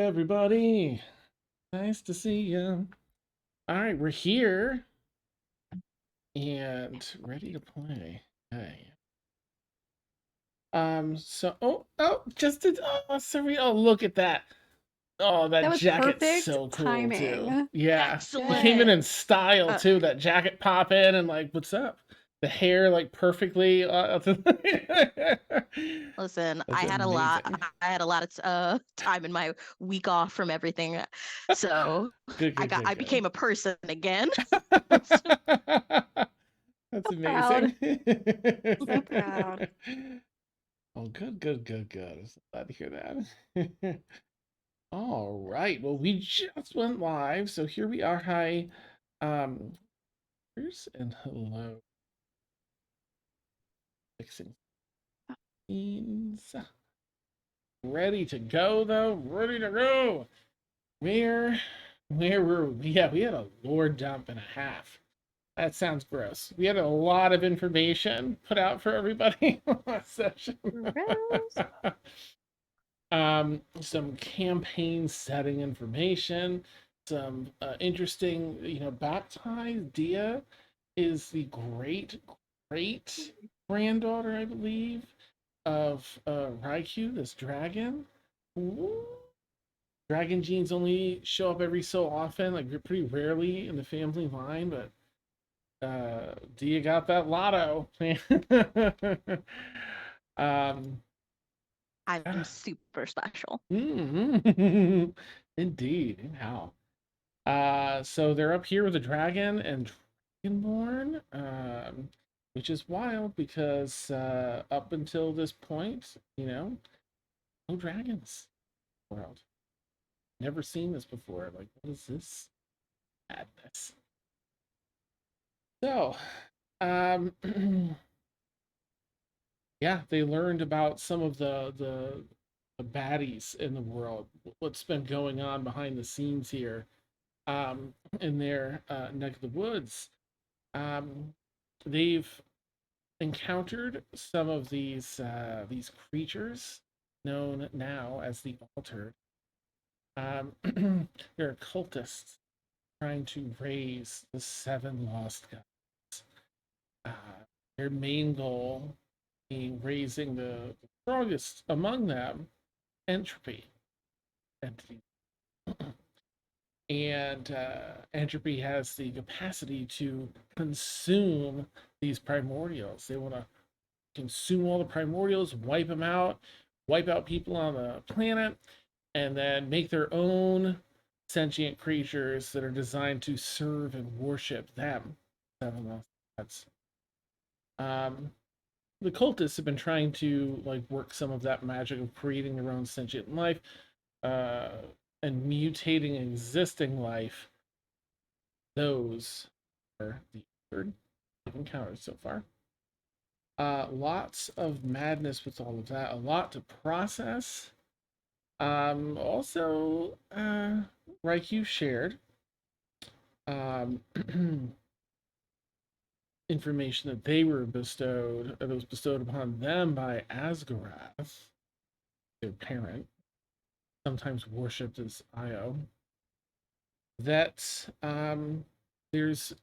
everybody. Nice to see you. All right, we're here and ready to play. Hey. Just did. Oh, sorry. Oh, look at that. Oh, That that was jacket's perfect so cool too. timing. Yeah, he came Yay. in style Uh, too. That jacket pop in and like, what's up? The hair like perfectly. Listen, That's amazing. I had a lot of time in my week off from everything, so Good, good, good, I good. became a person again. That's So proud. amazing. So proud. Oh, good, good, good, good. I'm so glad to hear that. All right. Well, we just went live, so here we are. Hi, um, here's and hello. Fixing scenes. Ready to go though. Ready to go. Where, where were we? Yeah, we had a lore dump and a half. That sounds gross. We had a lot of information put out for everybody on that session. Gross. Some campaign setting information, some interesting, baptized Dia is the great granddaughter, I believe, of Raikou, this dragon. Ooh. Dragon genes only show up every so often, like pretty rarely in the family line, but Dia got that lotto. um, I'm super special. Indeed. How? So they're up here with the dragon and Dragonborn, which is wild because up until this point, no dragons in the world. Never seen this before. Like, what is this madness? So, um, yeah, they learned about some of the baddies in the world. What's been going on behind the scenes here, in their neck of the woods. Um, they've encountered some of these creatures known now as the Altered. They're cultists trying to raise the seven lost gods. Uh, their main goal being raising the strongest among them, entropy entity. And entropy has the capacity to consume these primordials. They want to consume all the primordials, wipe out people on the planet, and then make their own sentient creatures that are designed to serve and worship them. Seven lost gods. Um, the cultists have been trying to like work some of that magic of creating their own sentient life, uh, and mutating existing life. Those are the third encounters so far. Lots of madness with all of that. A lot to process. Also, Raikou shared um, information that they were bestowed, that was bestowed upon them by Asgarath, their parent, sometimes worshipped as Io. That there's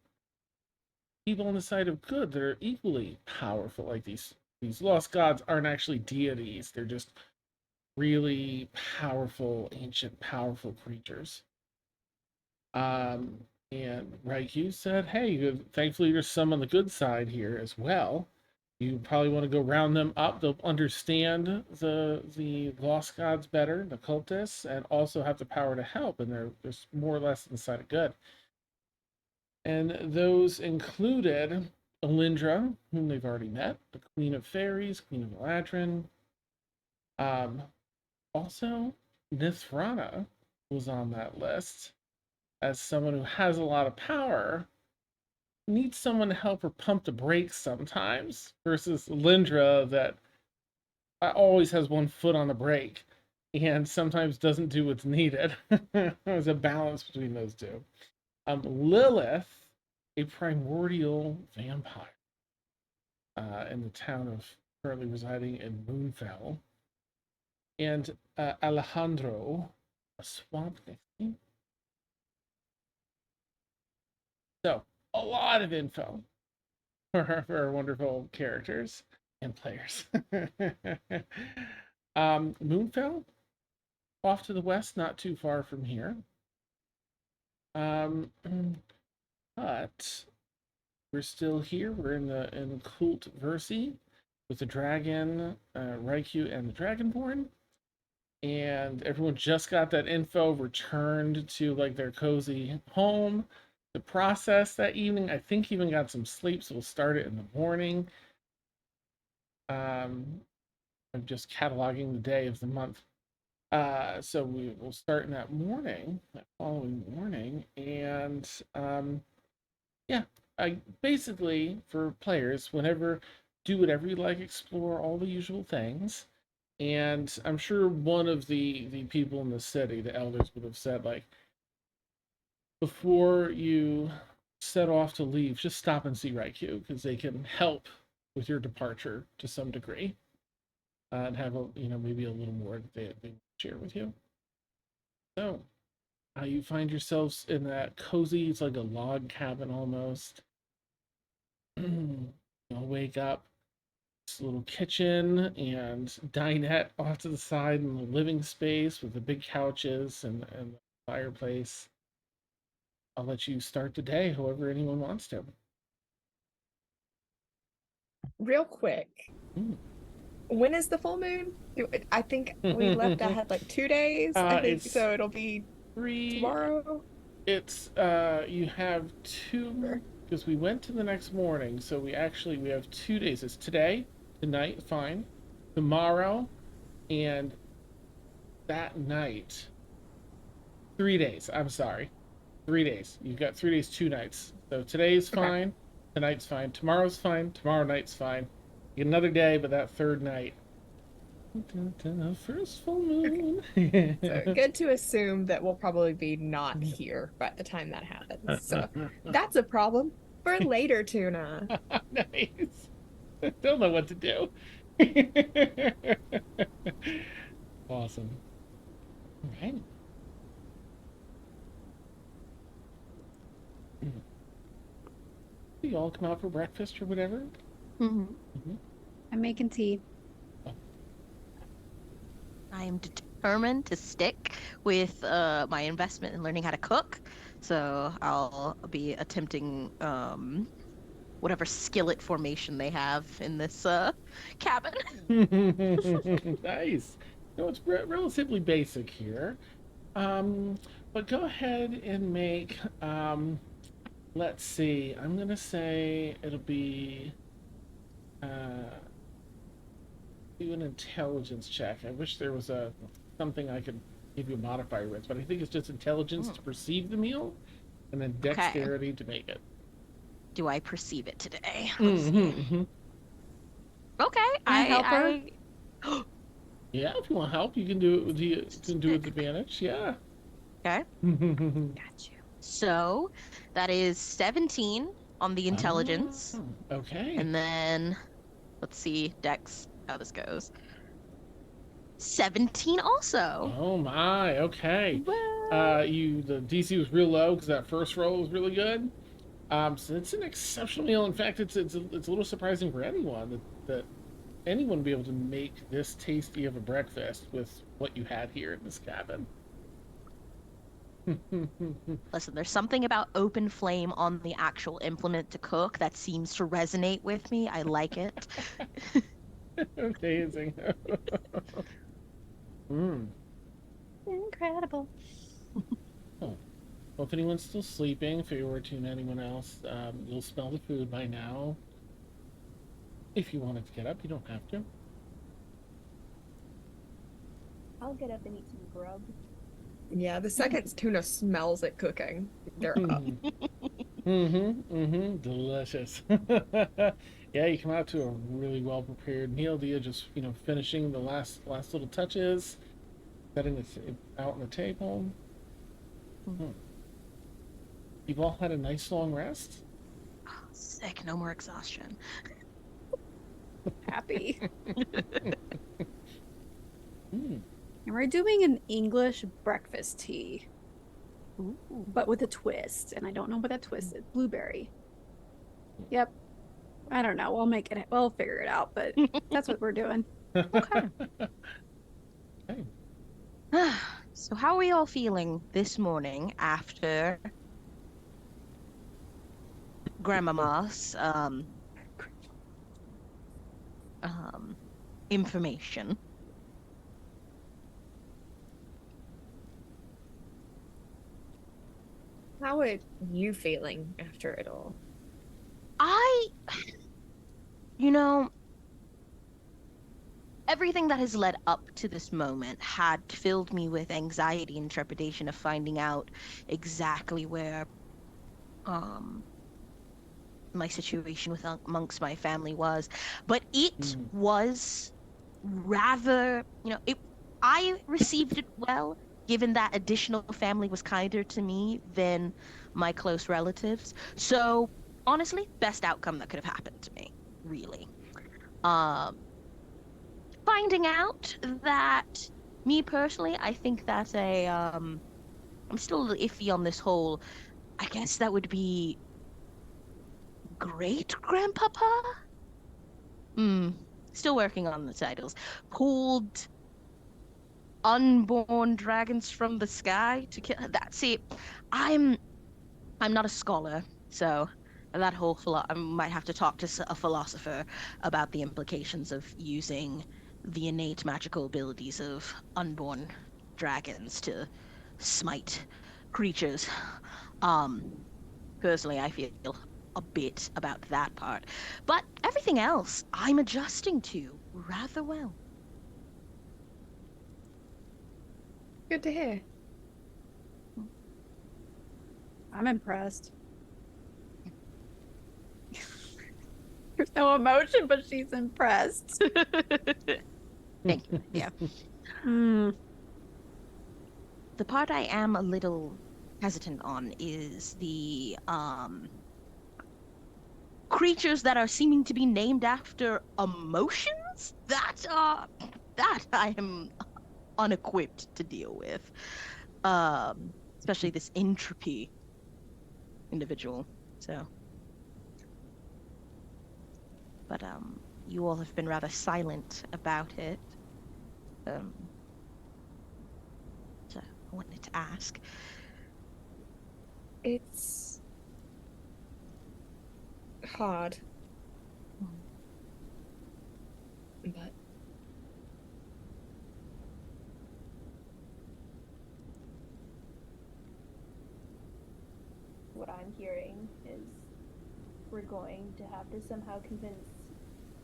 people on the side of good that are equally powerful. Like these lost gods aren't actually deities; they're just really powerful, ancient, powerful creatures. Um, and Raikou said, "Hey, thankfully there's some on the good side here as well. You probably want to go round them up. They'll understand the lost gods better, the cultists, and also have the power to help. And they're just more or less on the side of good." And those included Alindra, whom they've already met, the Queen of Fairies, Queen of Eladrin. Um, Also, Nithrana was on that list as someone who has a lot of power, needs someone to help her pump the brakes sometimes, versus Lindra that always has one foot on the brake and sometimes doesn't do what's needed. There's a balance between those two. Lilith, a primordial vampire in the town of currently residing in Moonfell, and Alejandro, a swamp next to me. So, a lot of info for our wonderful characters and players. Moonfell, off to the west, not too far from here. Um, but we're still here. We're in the Cult Versi with the dragon, Raikou, and the Dragonborn. And everyone just got that info, returned to like their cozy home. The process that evening, I think even got some sleep, so we'll start it in the morning. I'm just cataloging the day of the month. So we will start in that morning, that following morning, and yeah, I basically for players, whenever do whatever you like, explore all the usual things. And I'm sure one of the people in the city, the elders, would have said like, before you set off to leave, just stop and see Raikou because they can help with your departure to some degree, and have a maybe a little more that they share with you. So you find yourselves in that cozy, it's like a log cabin almost. You'll wake up, this little kitchen and dinette off to the side in the living space with the big couches and the fireplace. I'll let you start the day however anyone wants to. Real quick, Mm. when is the full moon? I think we left ahead like 2 days. I think It's so. It'll be 3. tomorrow. It's you have 2 because we went to the next morning, so we have 2 days. It's today, tonight, fine, tomorrow, and that night. 3 days. I'm sorry. 3 days. You've got 3 days, 2 nights. So today's Okay. fine. Tonight's fine. Tomorrow's fine. Tomorrow night's fine. You get another day, but that third night. First full moon. So good to assume that we'll probably be not here by the time that happens. So that's a problem for later, Tuna. Nice. Don't know what to do. Awesome. All right. You all come out for breakfast or whatever. I'm making tea. I am determined to stick with my investment in learning how to cook. So I'll be attempting whatever skillet formation they have in this cabin. Nice. No, it's relatively basic here. But go ahead and make, let's see, I'm gonna say it'll be, do an intelligence check. I wish there was something I could give you a modifier with, but I think it's just intelligence to perceive the meal, and then dexterity to make it. Do I perceive it today? Let's see. Okay, I help her? Yeah, if you want help, you can do it with advantage. Yeah. Okay. Got you. So that is 17 on the intelligence. Okay. And then let's see, Dex, how this goes. 17 also. Oh my, okay. What? The DC was real low because that first roll was really good. So it's an exceptional meal. In fact, it's a little surprising for anyone that anyone would be able to make this tasty of a breakfast with what you had here in this cabin. Listen, there's something about open flame on the actual implement to cook that seems to resonate with me. I like it. Amazing. Incredible. Oh. Well, if anyone's still sleeping, if you were to anyone else, you'll smell the food by now. If you wanted to get up, you don't have to. I'll get up and eat some grub. Yeah, the second Tuna smells it cooking, they're up. Delicious. Yeah, you come out to a really well prepared meal. Dia just, finishing the last little touches, setting it out on the table. You've all had a nice long rest. Oh, sick, no more exhaustion. Happy. And we're doing an English breakfast tea, Ooh. but with a twist. And I don't know what that twist is. Blueberry. Yep. I don't know. We'll make it. We'll figure it out. But that's what we're doing. Okay. Okay. So how are we all feeling this morning after Grandmama's information? How are you feeling after it all? You know, everything that has led up to this moment had filled me with anxiety and trepidation of finding out exactly where my situation with amongst my family was. But it was rather, I received it well, given that additional family was kinder to me than my close relatives. So honestly, best outcome that could have happened to me, really. Finding out that me personally, I think that's I'm still a little iffy on this whole, I guess that would be great grandpapa? Still working on the titles. Pulled unborn dragons from the sky to kill that. See, I'm not a scholar, so that whole I might have to talk to a philosopher about the implications of using the innate magical abilities of unborn dragons to smite creatures. Personally, I feel a bit about that part, but everything else I'm adjusting to rather well. Good to hear. I'm impressed. There's no emotion, but she's impressed. Thank you. Yeah. The part I am a little hesitant on is the creatures that are seeming to be named after emotions that I am unequipped to deal with. Especially this entropy individual. So, but you all have been rather silent about it. So I wanted to ask. It's hard. But What I'm hearing is we're going to have to somehow convince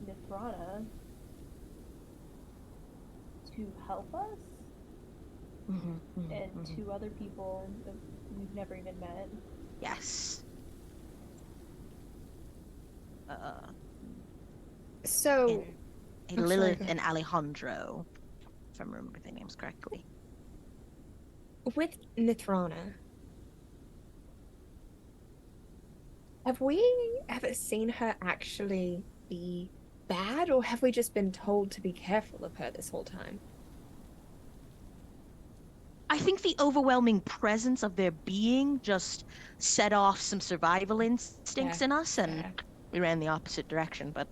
Mithrana to help us and two other people that we've never even met. Yes. so And I'm Lilith sorry, and Alejandro, if I remember their names correctly. with Nithrana, have we ever seen her actually be bad, or have we just been told to be careful of her this whole time? I think the overwhelming presence of their being just set off some survival instincts in us, and we ran the opposite direction. But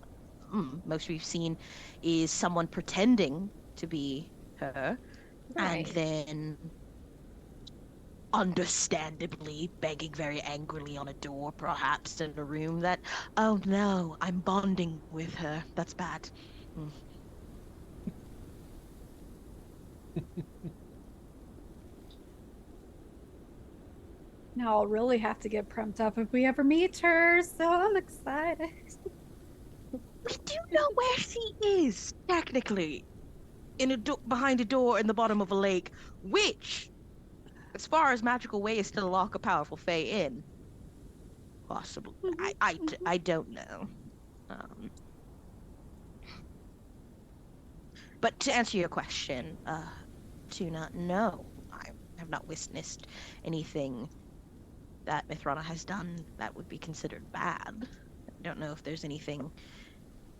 most we've seen is someone pretending to be her, and then understandably begging very angrily on a door, perhaps in a room that, oh no, I'm bonding with her. That's bad. Now I'll really have to get pumped up if we ever meet her, so I'm excited. We do know where she is, technically. Behind a door in the bottom of a lake, which, as far as magical ways to lock a powerful Fae in, possibly. I don't know. But to answer your question, Tuna, no, I have not witnessed anything that Mithrana has done that would be considered bad. I don't know if there's anything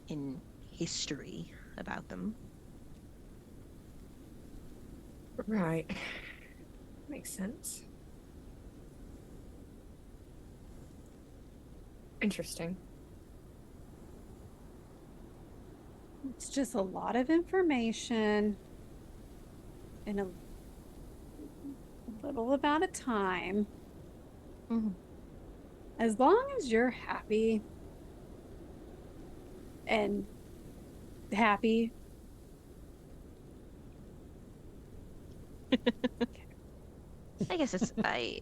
in history about them. Right. Makes sense. Interesting. It's just a lot of information in a little amount of time. Mhm. As long as you're happy and happy. I guess it's I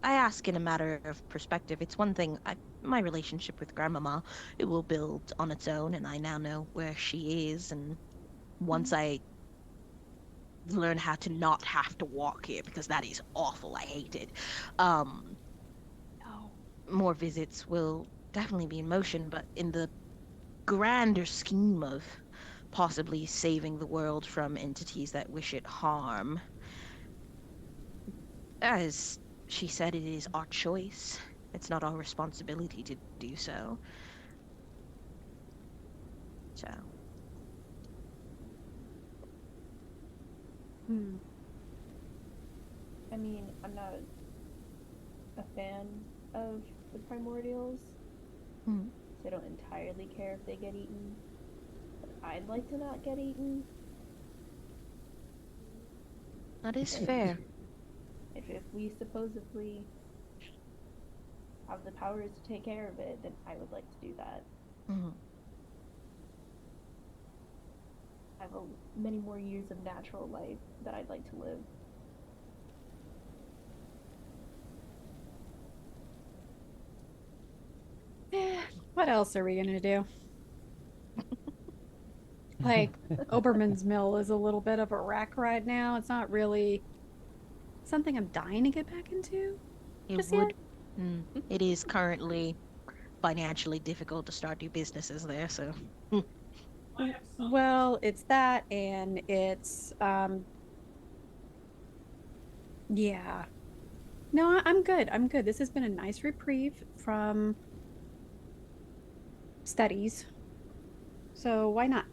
ask in a matter of perspective. It's one thing my relationship with Grandmama, it will build on its own, and I now know where she is, and once I learn how to not have to walk here, because that is awful, I hate it. Um, No. More visits will definitely be in motion, but in the grander scheme of possibly saving the world from entities that wish it harm, as she said, it is our choice. It's not our responsibility to do so. So, Hmm. I mean, I'm not a fan of the primordials, hmm, so I don't entirely care if they get eaten. But I'd like to not get eaten. that is And fair. if we supposedly have the powers to take care of it, then I would like to do that. Mhm. I have many more years of natural life that I'd like to live. What else are we gonna do? Like, Oberman's Mill is a little bit of a wreck right now. It's not really something I'm dying to get back into It just would. yet. It is currently financially difficult to start new businesses there, so. Well, it's that, and it's yeah. No, I'm good. I'm good. This has been a nice reprieve from studies. So why not?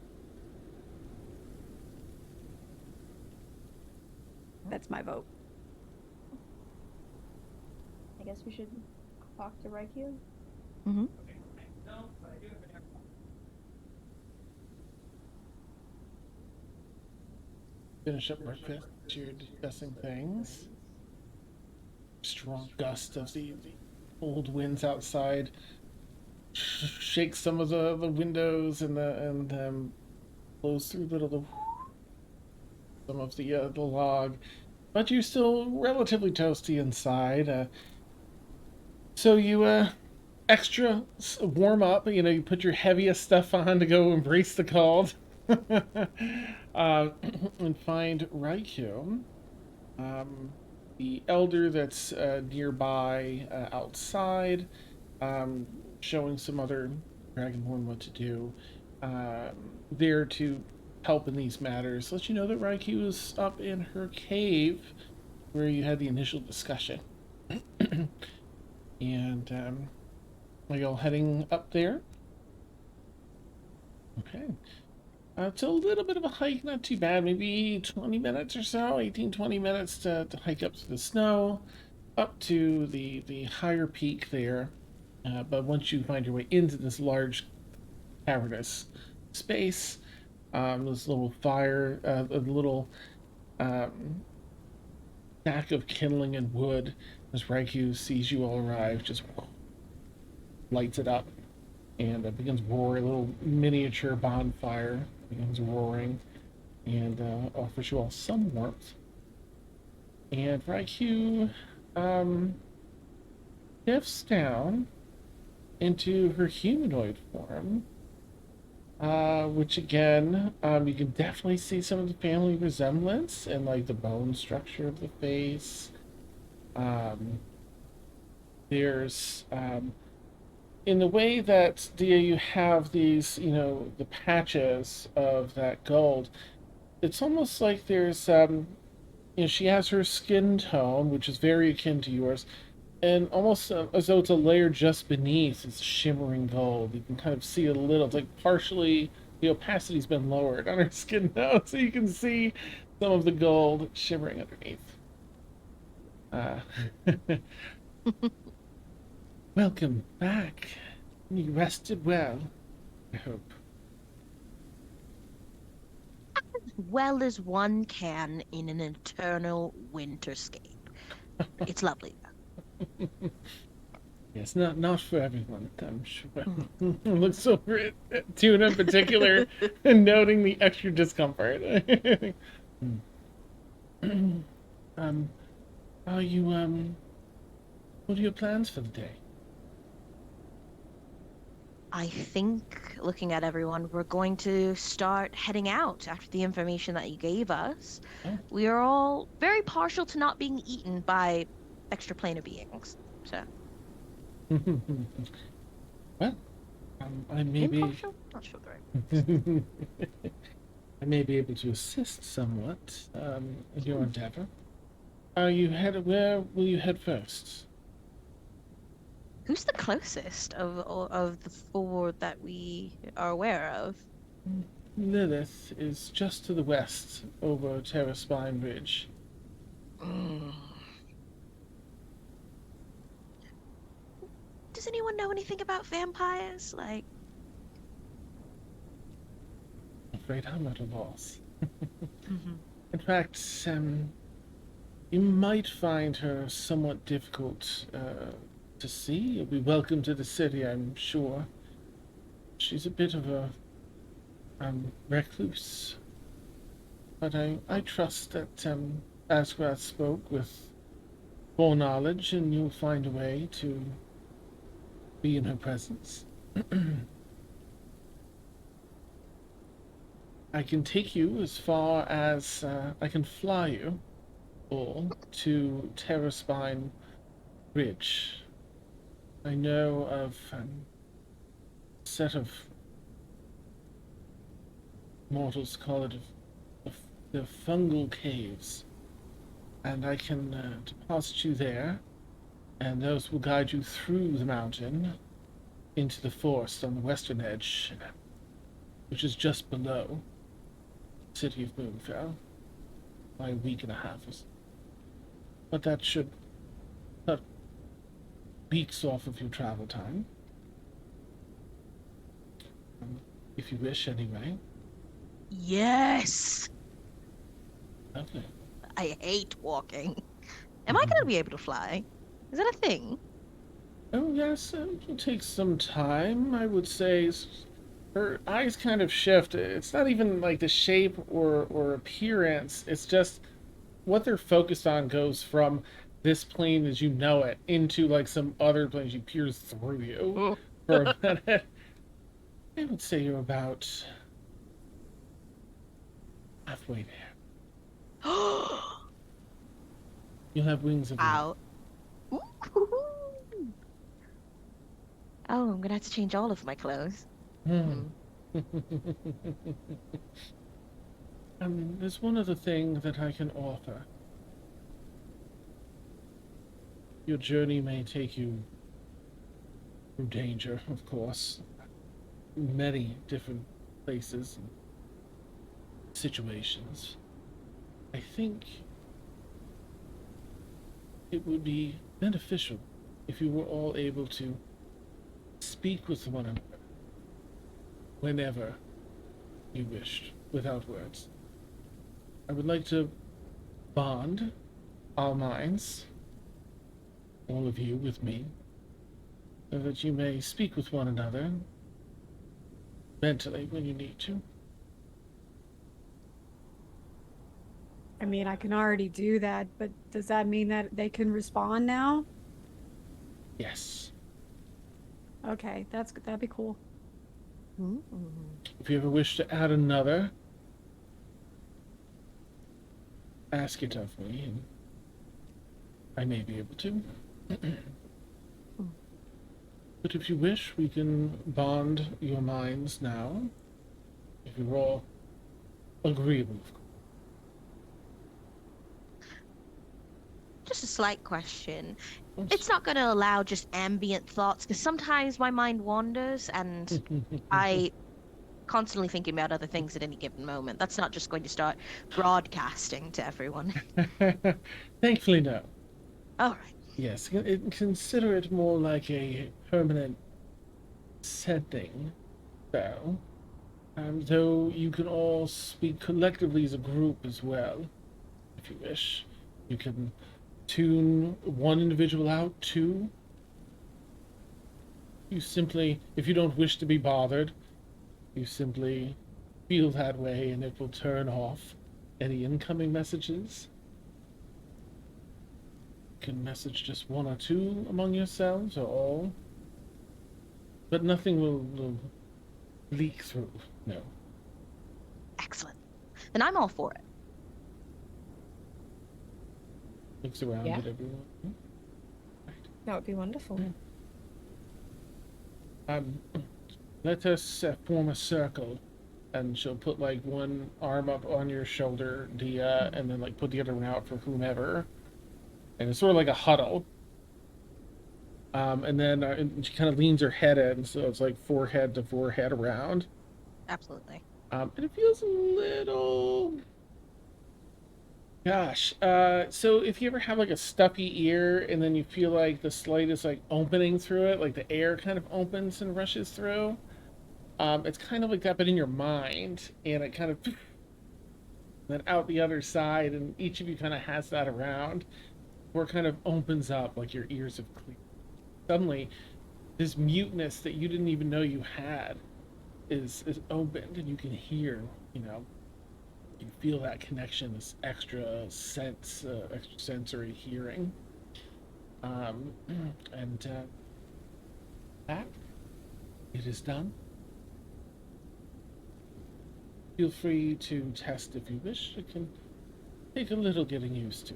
That's my vote. I guess we should talk to Raikou. Hmm. Finish up breakfast. You're discussing things. Strong gust of the cold winds outside shakes some of the windows and blows through some of the log, but you're still relatively toasty inside. So you extra warm up. You know, you put your heaviest stuff on to go embrace the cold, uh, and find Raikou, the elder that's nearby outside, um, showing some other Dragonborn what to do. There to help in these matters. Let you know that Raikou is up in her cave where you had the initial discussion. And are y'all heading up there? Okay. It's a little bit of a hike, not too bad, maybe 20 minutes or so, 18, 20 minutes to hike up through the snow, up to the higher peak there. But once you find your way into this large cavernous space, this little fire, a little um, stack of kindling and wood, as Raikou sees you all arrive, just lights it up and begins roaring. A little miniature bonfire begins roaring and offers you all some warmth. And Raikou shifts down into her humanoid form, which again, you can definitely see some of the family resemblance and like the bone structure of the face. Um, there's in the way that you have these, you know, the patches of that gold. It's almost like there's you know, she has her skin tone, which is very akin to yours, and almost as though it's a layer just beneath. It's shimmering gold. You can kind of see a little. It's like partially the opacity's been lowered on her skin tone, so you can see some of the gold shimmering underneath. Welcome back. You rested well, I hope. Well as one can in an eternal winterscape. It's lovely. Yes, not for everyone, I'm sure. Looks over at Tuna in particular, and noting the extra discomfort. Are you, what are your plans for the day? I think, looking at everyone, we're going to start heading out after the information that you gave us. Oh. We are all very partial to not being eaten by extraplanar beings. So, Well, I may be... impartial? Not sure the right. I may be able to assist somewhat in your endeavor. Where will you head first? Who's the closest of the four that we are aware of? Lilith is just to the west, over Terrorspine Ridge. Does anyone know anything about vampires? Like, I'm afraid I'm at a loss. In fact, you might find her somewhat difficult to see. You'll be welcome to the city, I'm sure. She's a bit of a recluse. But I trust that Asgrath spoke with foreknowledge, and you'll find a way to be in her presence. I can take you as far as I can fly you all to Terrorspine Ridge. I know of a set of mortals call it the fungal caves, and I can deposit you there, and those will guide you through the mountain into the forest on the western edge, which is just below the city of Moonfell, by a week and a half or so. But that should cut weeks off of your travel time. If you wish, anyway. yes! Okay. I hate walking. Am I going to be able to fly? Is that a thing? Oh, yes, it will take some time, I would say. Her eyes kind of shift. It's not even like the shape or appearance. It's just what they're focused on goes from this plane as you know it into like some other plane. She peers through you for a minute. I would say you're about halfway there. You'll have wings of your own. Out. Oh, I'm gonna have to change all of my clothes. There's one other thing that I can offer. Your journey may take you through danger, of course. Many different places and situations. I think it would be beneficial if you were all able to speak with one another whenever you wished, without words. I would like to bond our minds, all of you with me, so that you may speak with one another mentally when you need to. I mean, I can already do that, but does that mean that they can respond now? Yes. Okay, that'd be cool. If you ever wish to add another, ask it of me, and I may be able to. But if you wish, we can bond your minds now, if you're all agreeable, of course. Just a slight question. It's not going to allow just ambient thoughts, because sometimes my mind wanders, and I constantly thinking about other things at any given moment. That's not just going to start broadcasting to everyone. Thankfully, no. All right. Yes, consider it more like a permanent setting, though. Though you can all speak collectively as a group as well, if you wish. You can tune one individual out too. You simply, if you don't wish to be bothered, you simply feel that way and it will turn off any incoming messages. You can message just one or two among yourselves or all. But nothing will leak through, no. Excellent. Then I'm all for it. Looks around Yeah. at everyone. That would be wonderful. Let us form a circle, and she'll put like one arm up on your shoulder, Dia, and then like put the other one out for whomever. And it's sort of like a huddle. And then and she kind of leans her head in, so it's like forehead to forehead around. Absolutely. And it feels a little. Gosh, so if you ever have like a stuffy ear and then you feel like the slightest like opening through it, like the air kind of opens and rushes through, it's kind of like that, but in your mind, and it kind of then out the other side, and each of you kind of has that around, where it kind of opens up, like your ears have cleared. Suddenly, this muteness that you didn't even know you had is opened, and you can hear, you feel that connection, this extra sense, extra sensory hearing. And that, it is done. Feel free to test if you wish. It can take a little getting used to.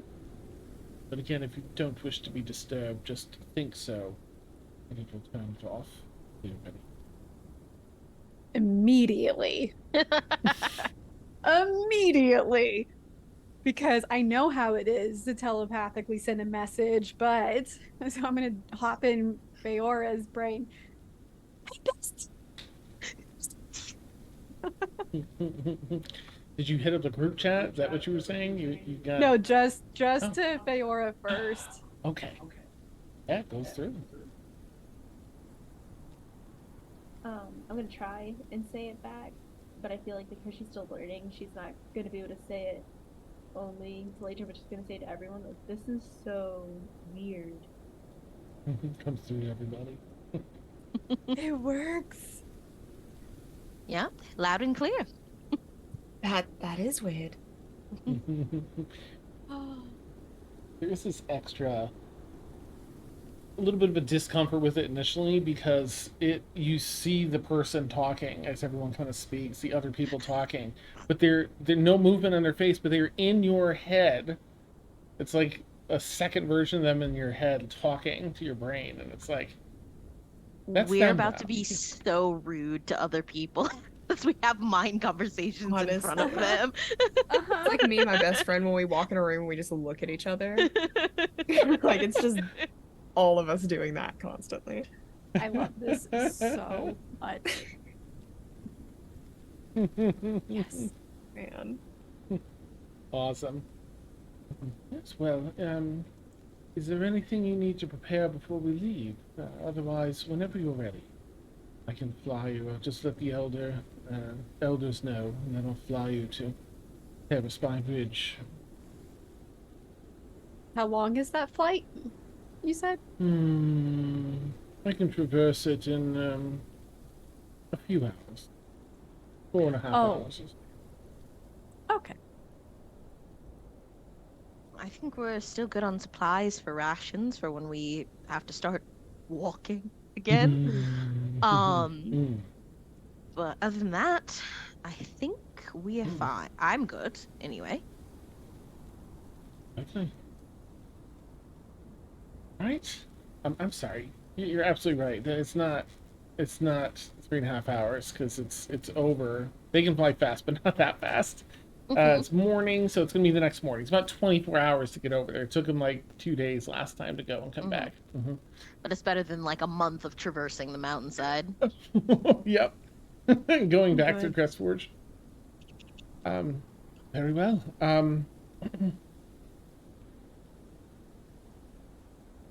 But again, if you don't wish to be disturbed, just think so, and it will turn it off. You're ready. Immediately. Immediately. Because I know how it is to telepathically send a message, but so I'm gonna hop in Feora's brain. Hey, bestie. Did you hit up the group chat? Is that what you were saying? You got No, just Oh. to Feora first. Okay. Yeah, it goes through. I'm gonna try and say it back, but I feel like because she's still learning, she's not gonna be able to say it only to later, but she's gonna say to everyone, like, this is so weird. Comes through to everybody. It works. Yeah, loud and clear. That is weird. There's this extra, a little bit of a discomfort with it initially because you see the person talking as everyone kind of speaks, the other people talking, but they're no movement on their face, but they're in your head. It's like a second version of them in your head talking to your brain, and it's like that's We're them about now. to be so rude to other people as we have mind conversations in front of Honestly. them. It's like me and my best friend when we walk in a room and we just look at each other. Like it's just all of us doing that constantly. I love this so much. Yes. Man. Awesome. Yes, well, is there anything you need to prepare before we leave? Otherwise, whenever you're ready, I can fly you. I'll just let the elders know, and then I'll fly you to Terrorspine Ridge. How long is that flight? You said? I can traverse it in a few hours. 4.5 hours. Okay. I think we're still good on supplies for rations for when we have to start walking again. But other than that, I think we are fine. I'm good, anyway. Okay. Right? I'm sorry. You're absolutely right. It's not 3.5 hours because it's over. They can fly fast, but not that fast. It's morning, so it's gonna be the next morning. It's about 24 hours to get over there. It took them like 2 days last time to go and come back. But it's better than like a month of traversing the mountainside. Yep. going back to Good. Crestforge. Very well.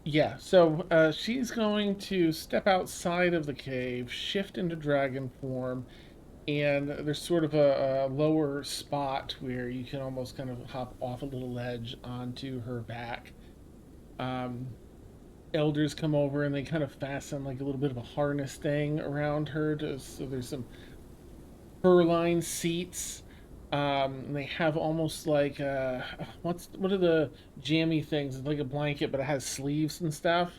Yeah, so she's going to step outside of the cave, shift into dragon form, and there's sort of a lower spot where you can almost kind of hop off a little ledge onto her back. Elders come over and they kind of fasten like a little bit of a harness thing around her, so there's some fur-lined seats. They have almost like what are the jammy things? It's like a blanket, but it has sleeves and stuff.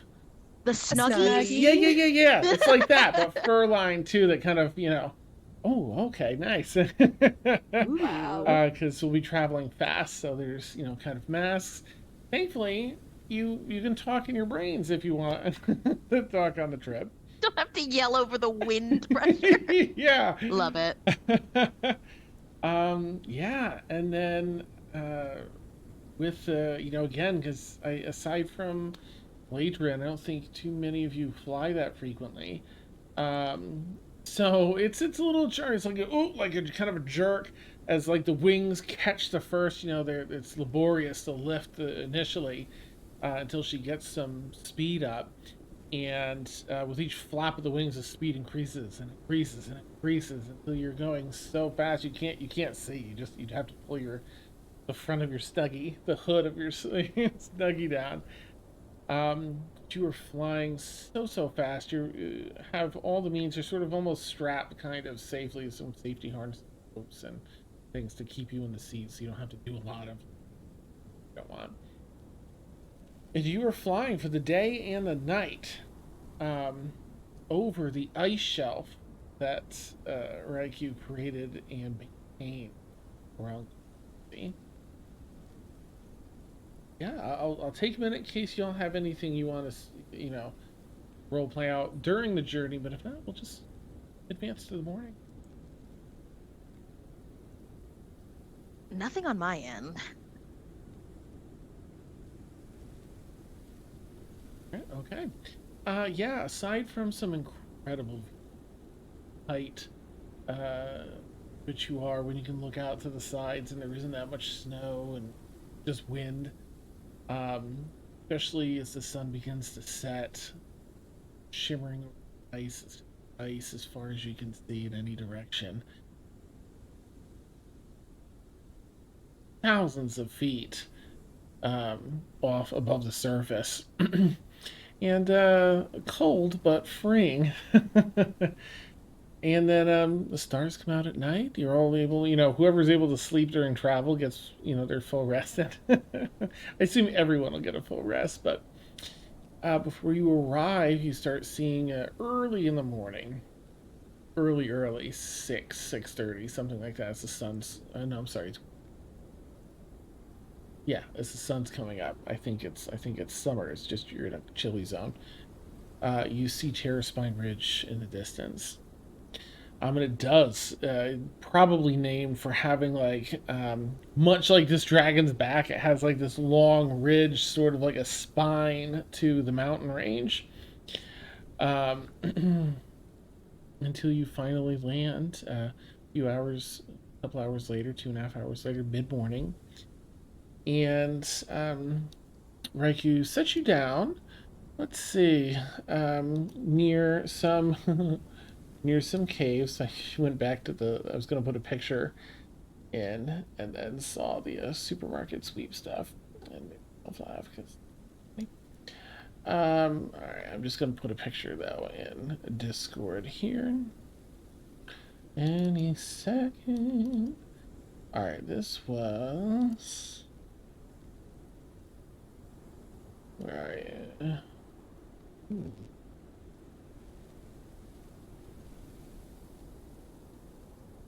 The Snuggie. Snuggie. Yeah. It's like that, but fur line too. That kind of Oh, okay, nice. Wow. Because we'll be traveling fast, so there's kind of masks. Thankfully, you can talk in your brains if you want to talk on the trip. Don't have to yell over the wind pressure. Yeah. Love it. Yeah, and then with again, because aside from Ladrin, I don't think too many of you fly that frequently. So it's a little jerk. It's like like a kind of a jerk as like the wings catch the first. It's laborious to lift initially until she gets some speed up, and with each flap of the wings, the speed increases and increases and increases until you're going so fast you can't see. You'd have to pull the front of your Snuggie, the hood of your Snuggie down. You are flying so fast. You have all the means. You're sort of almost strapped kind of safely, some safety harnesses and things to keep you in the seat so you don't have to do a lot of you don't want. And you are flying for the day and the night over the ice shelf that Raikou created and maintained around the Yeah, I'll take a minute in case you don't have anything you want to, role play out during the journey. But if not, we'll just advance to the morning. Nothing on my end. Okay. Yeah. Aside from some incredible height, which you are when you can look out to the sides and there isn't that much snow and just wind. Especially as the sun begins to set, shimmering ice as far as you can see in any direction. Thousands of feet off above the surface. And cold but freeing. And then the stars come out at night. You're all able, whoever's able to sleep during travel gets, their full rest. I assume everyone will get a full rest, but before you arrive, you start seeing early in the morning, early, 6:30, something like that. As the sun's, no, I'm sorry. Yeah, as the sun's coming up. I think it's summer. It's just you're in a chilly zone. You see Terrorspine Ridge in the distance. And it does, probably named for having much like this dragon's back, it has like this long ridge, sort of like a spine to the mountain range. Until you finally land a couple hours later, 2.5 hours later, mid-morning. And Raikou sets you down, let's see, near some... near some caves. I went back to I was going to put a picture in and then saw the supermarket sweep stuff. And I'll laugh because. Alright, I'm just going to put a picture though in Discord here. Any second. Alright, this was. Where are you?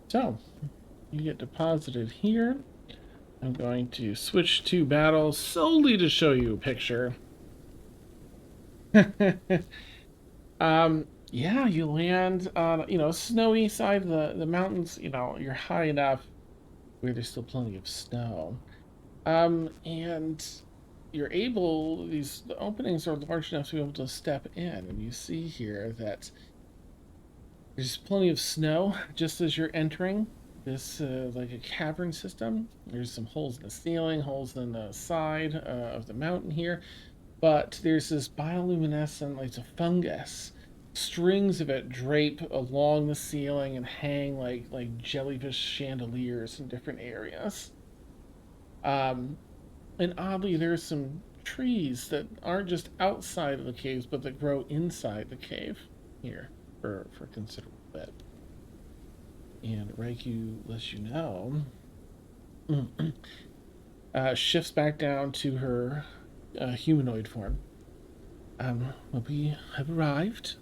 So, you get deposited here. I'm going to switch to battle solely to show you a picture. Yeah, you land on, snowy side of the mountains. You're high enough where there's still plenty of snow. And you're able, the openings are large enough to be able to step in. And you see here that There's plenty of snow just as you're entering this, like a cavern system. There's some holes in the ceiling, holes in the side of the mountain here. But there's this bioluminescent, like, it's a fungus. Strings of it drape along the ceiling and hang like jellyfish chandeliers in different areas. Um, and oddly, there's some trees that aren't just outside of the caves, but that grow inside the cave here for a considerable bit. And Reiku lets you know. Shifts back down to her humanoid form. We have arrived.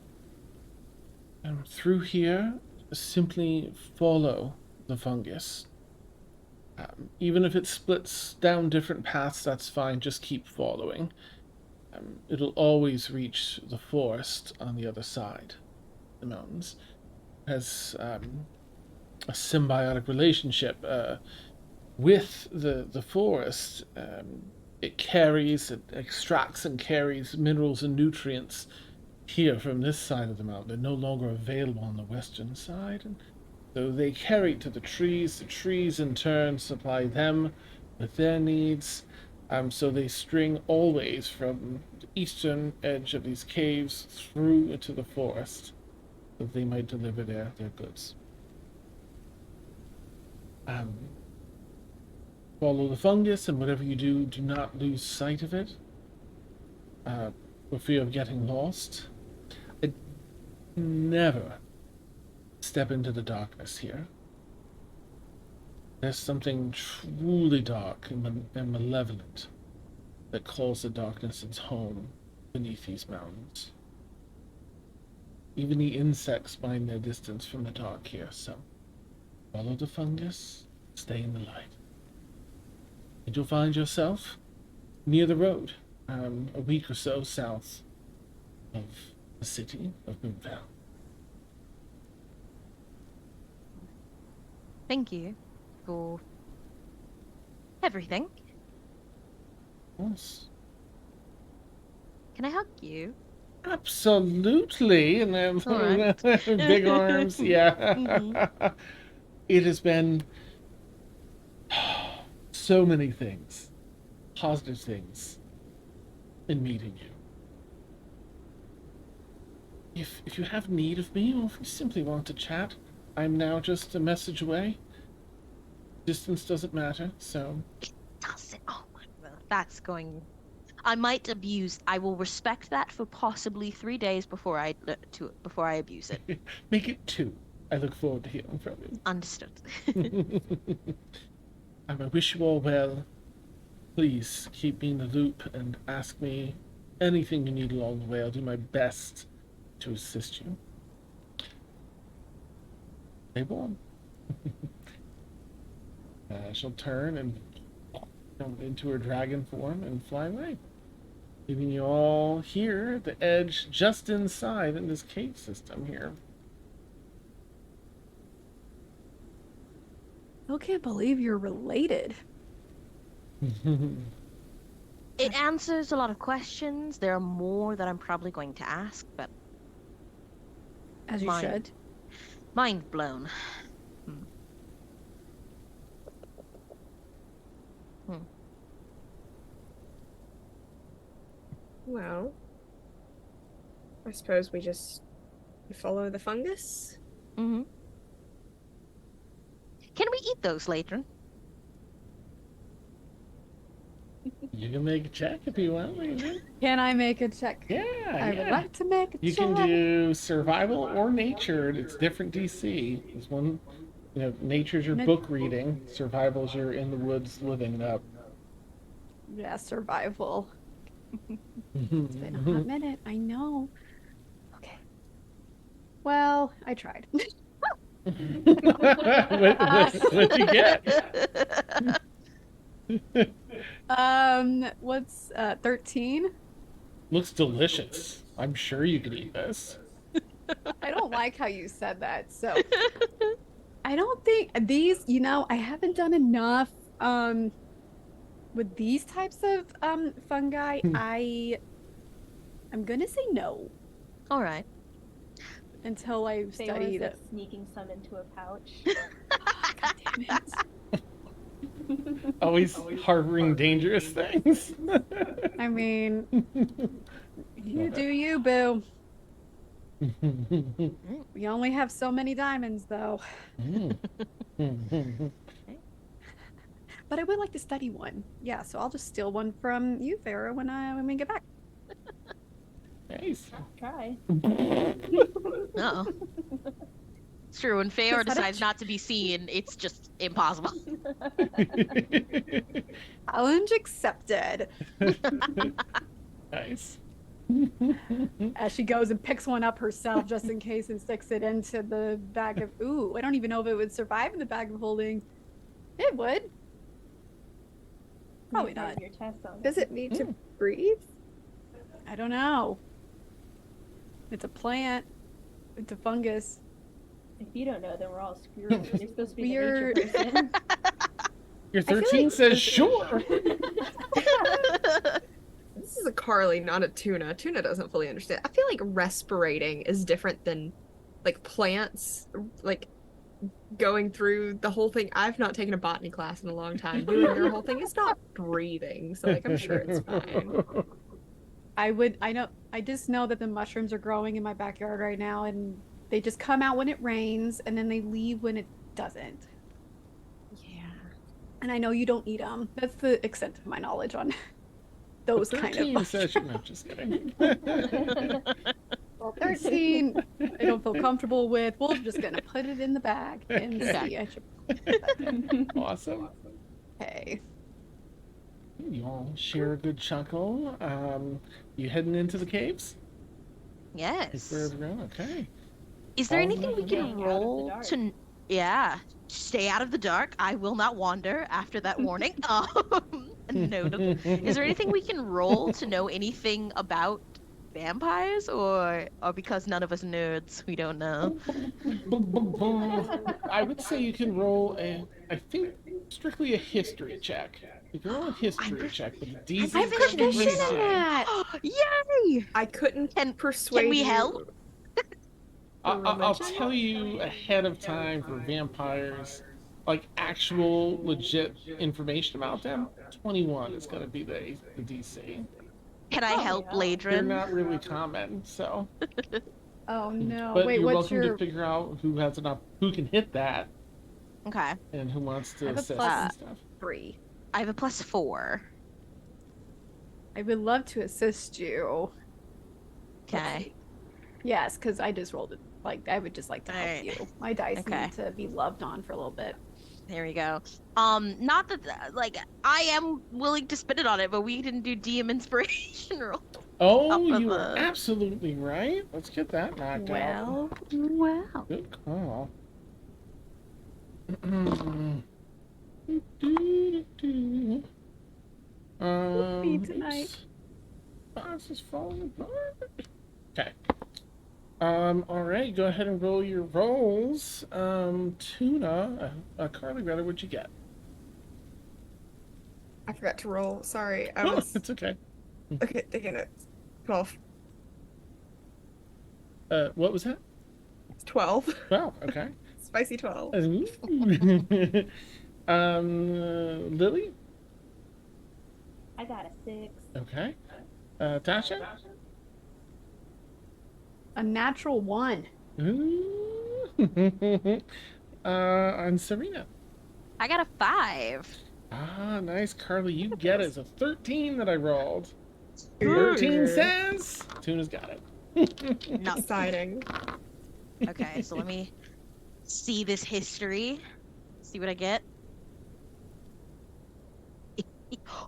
Through here, simply follow the fungus. Even if it splits down different paths, that's fine. Just keep following. It'll always reach the forest on the other side. The mountains has a symbiotic relationship with the forest. It extracts and carries minerals and nutrients here from this side of the mountain. They're no longer available on the western side. And so they carry it to the trees. The trees, in turn, supply them with their needs. So they string always from the eastern edge of these caves through into the forest, so that they might deliver their goods. Follow the fungus, and whatever you do, do not lose sight of it, for fear of getting lost. Never step into the darkness here. There's something truly dark and malevolent that calls the darkness its home beneath these mountains. Even the insects find their distance from the dark here, so follow the fungus, stay in the light. And you'll find yourself near the road, a week or so south of the city of Moonfell. Thank you for everything. Yes. Can I hug you? Absolutely, and then All right. big arms. Yeah. It has been so many things, positive things, in meeting you. If you have need of me, or if you simply want to chat, I'm now just a message away. Distance doesn't matter, so. It doesn't. Oh my god, that's going. I might abuse. I will respect that for possibly 3 days before I abuse it. Make it 2. I look forward to hearing from Understood. you. I wish you all well. Please keep me in the loop and ask me anything you need along the way. I'll do my best to assist you. Stay warm. She'll turn and come into her dragon form and fly away, leaving you all here at the edge, just inside in this cave system here. Still can't believe you're related. It answers a lot of questions. There are more that I'm probably going to ask, but As you should. mind blown. Well, I suppose we just follow the fungus. Mm-hmm. Can we eat those later? You can make a check if you want. Can I make a check? Yeah, I would like to make a You check. can do survival or nature. It's different DC. This one, nature's your book reading. Survival's your in the woods living it up. Yeah, survival. It's been a hot minute. I know. Okay. Well, I tried. What'd you get? What's 13? Looks delicious. I'm sure you could eat this. I don't like how you said that. So I don't think these, I haven't done enough with these types of fungi. I'm gonna say no. All right. until I Faye studied was it. sneaking some into a pouch. God damn it. Always harboring dangerous things. I mean, you do you, boo. We only have so many diamonds, though. But I would like to study one. Yeah, so I'll just steal one from you, Farah, when we get back. Nice. Try. Uh-oh. It's true. When Feor Is that a decides not to be seen, it's just impossible. Challenge accepted. Nice. As she goes and picks one up herself just in case and sticks it into the bag of. Ooh, I don't even know if it would survive in the bag of holding. It would. Probably Part of not. Your test on Does it need to breathe? I don't know. It's a plant. It's a fungus. If you don't know, then we're all screwed. You're supposed to be the Weird. nature person. Your feel 13 like- says sure. This is a Carly, not a Tuna. Tuna doesn't fully understand. I feel like respirating is different than like plants, like going through the whole thing. I've not taken a botany class in a long time. Doing their whole thing is not breathing, so like I'm sure it's fine. I just know that the mushrooms are growing in my backyard right now, and they just come out when it rains and then they leave when it doesn't. Yeah. And I know you don't eat them. That's the extent of my knowledge on those kind of 13 mushrooms. says, no, just kidding. Well, 13, I don't feel comfortable with. We're just going to put it in the bag and see. Awesome. Okay. You all share a good chuckle. You heading into the caves? Yes. Okay. Is there Oh, anything we yeah. can Out of the roll dark. to? Yeah, stay out of the dark. I will not wander after that warning. No. Is there anything we can roll to know anything about vampires, or because none of us nerds, we don't know? I would say you can roll I think, strictly a history check. You can roll a history check, but a DC I'm proficient in 17. that. Yay! I couldn't Can persuade we you help? for I'll religion? tell you ahead of time for vampires, like actual legit information about them. 21 is going to be the DC. Can I help yeah. They're Ladrin? not really common, so. Oh no! But Wait, you're what's welcome your? to figure out who has enough, who can hit that, Okay, and who wants I to have a assist plus- and stuff. 3. I have a +4. I would love to assist you. Okay. Yes, because I just rolled it. Like I would just like to help Alright. you. My dice Okay. need to be loved on for a little bit. There we go. Not that like I am willing to spend it on it, but we didn't do DM inspiration roll. Oh, Up you with are a- absolutely right. Let's get that knocked out. Well. Good call. Me tonight. Oops. Box is falling apart. Okay. All right. Go ahead and roll your rolls. Tuna, Carly, rather, what'd you get? I forgot to roll. Sorry. I Oh, was it's okay. okay, taking it. 12. What was that? It's 12. Well, okay. Spicy 12. Lily. I got a 6. Okay. Tasha. A natural 1. Ooh. And Serena. I got a 5. Ah, nice, Carly. You get it. It's a 13 that I rolled. Ooh. 13 says Tuna's got it. No. Exciting. Okay, so let me see this history. See what I get.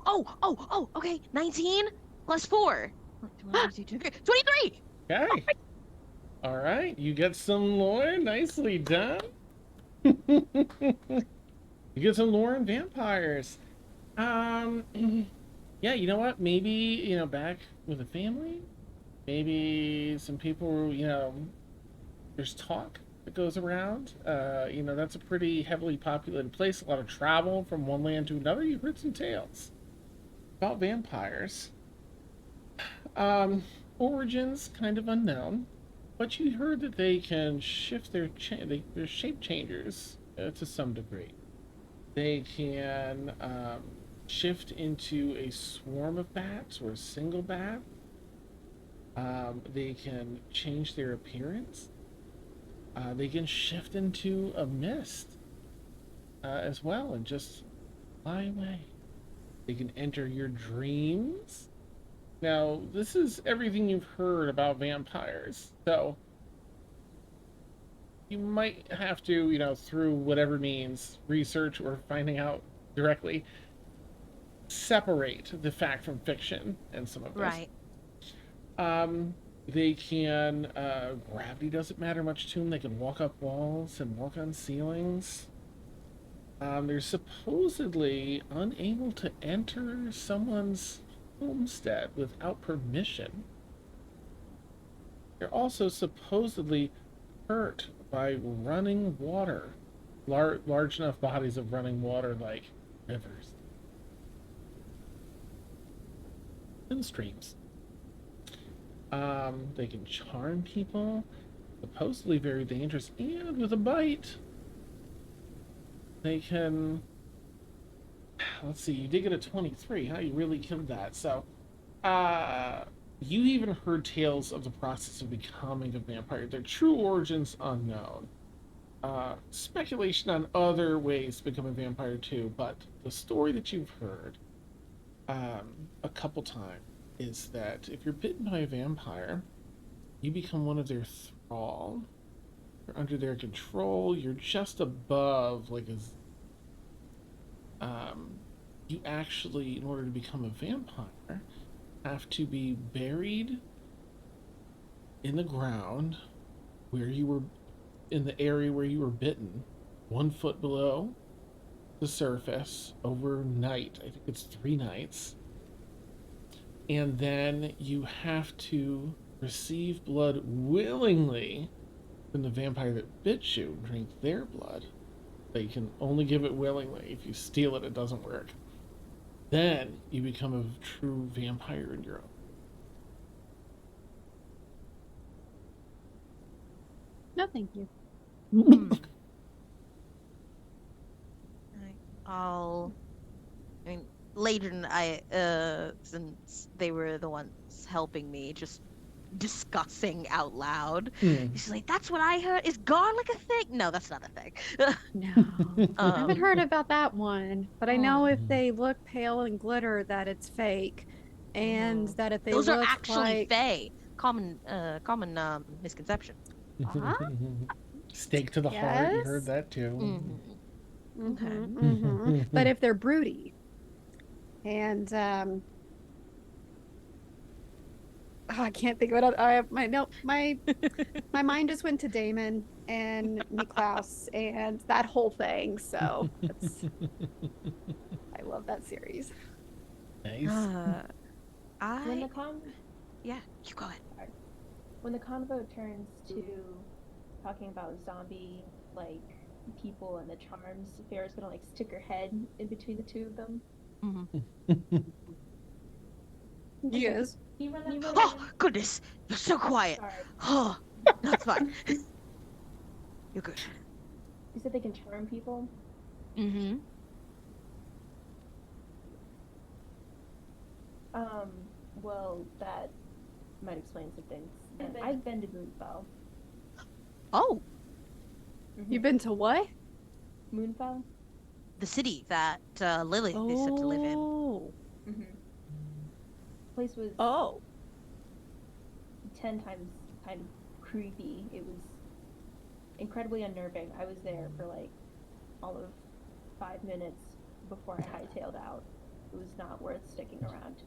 Oh, okay. 19 plus 4. 23! Okay. All right. You get some lore. Nicely done. You get some lore and vampires. Yeah, you know what? Maybe, back with a family. Maybe some people, there's talk that goes around. That's a pretty heavily populated place. A lot of travel from one land to another. You've heard some tales about vampires. Origins kind of unknown. But you heard that they can shift they're shape changers to some degree. They can shift into a swarm of bats or a single bat. They can change their appearance. They can shift into a mist as well and just fly away. They can enter your dreams. Now, this is everything you've heard about vampires. So, you might have to, through whatever means, research or finding out directly, separate the fact from fiction in some of this. Right. They can, gravity doesn't matter much to them. They can walk up walls and walk on ceilings. They're supposedly unable to enter someone's homestead without permission. They're also supposedly hurt by running water, large enough bodies of running water like rivers and streams. They can charm people, supposedly very dangerous, and with a bite, they can. Let's see, you did get a 23, huh? You really killed that. So, you even heard tales of the process of becoming a vampire. Their true origins unknown. Speculation on other ways to become a vampire too, but the story that you've heard a couple times is that if you're bitten by a vampire, you become one of their thrall. You're under their control. You're just above, like, you actually, in order to become a vampire, have to be buried in the ground where you were, in the area where you were bitten, 1 foot below the surface overnight. I think it's 3 nights. And then you have to receive blood willingly from the vampire that bit you, drink their blood. They can only give it willingly. If you steal it, it doesn't work. Then you become a true vampire in your own. No, thank you. I mean, later since they were the ones helping me, just discussing out loud. She's like, "That's what I heard. Is garlic a thing?" No, that's not a thing. No, I haven't heard Um, about that one, but I know if they look pale and glitter that it's fake, and that if they Those are look actually like fae. Common misconception. Stake to the heart. You heard Yes. that too. Okay. But if they're broody, and I can't think of it. My mind just went to Damon and Niklaus and that whole thing. So I love that series. Nice. When the Yeah, you go ahead. when the convo turns to talking about zombie like people and the charms, Farrah's gonna like stick her head in between the two of them. Yes. Can you run that? Oh goodness, you're so quiet. Sorry. Oh, that's fine. You're good. You said they can charm people. Mm-hmm. Well, that might explain some things. I've been to Moonfell. Oh, You've been to what? Moonfell? the city that Lilith is said to live in. Oh. Mm-hmm. Place was Oh. 10 times kind of creepy. It was incredibly unnerving. I was there for like all of 5 minutes before I hightailed out. It was not worth sticking around.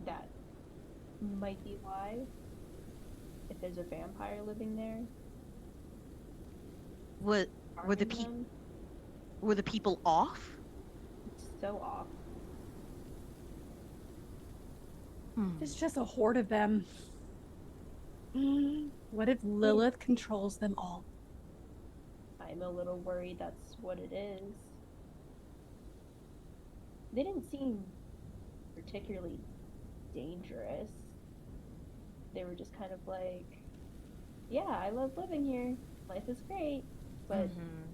That might be why. If there's a vampire living there, Were the harming them, were the people off? it's so off. It's just a horde of them. What if Lilith controls them all? I'm a little worried that's what it is. They didn't seem particularly dangerous. they were just kind of like, yeah, I love living here. Life is great, but Mhm.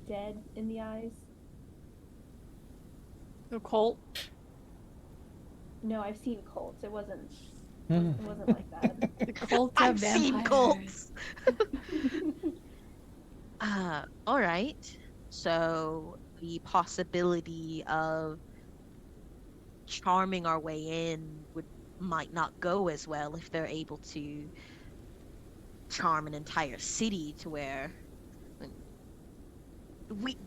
dead in the eyes. The cult. No, I've seen cults. It wasn't Hmm. like that. The cult of I've seen vampires. cults. All right. So the possibility of charming our way in might not go as well if they're able to charm an entire city to where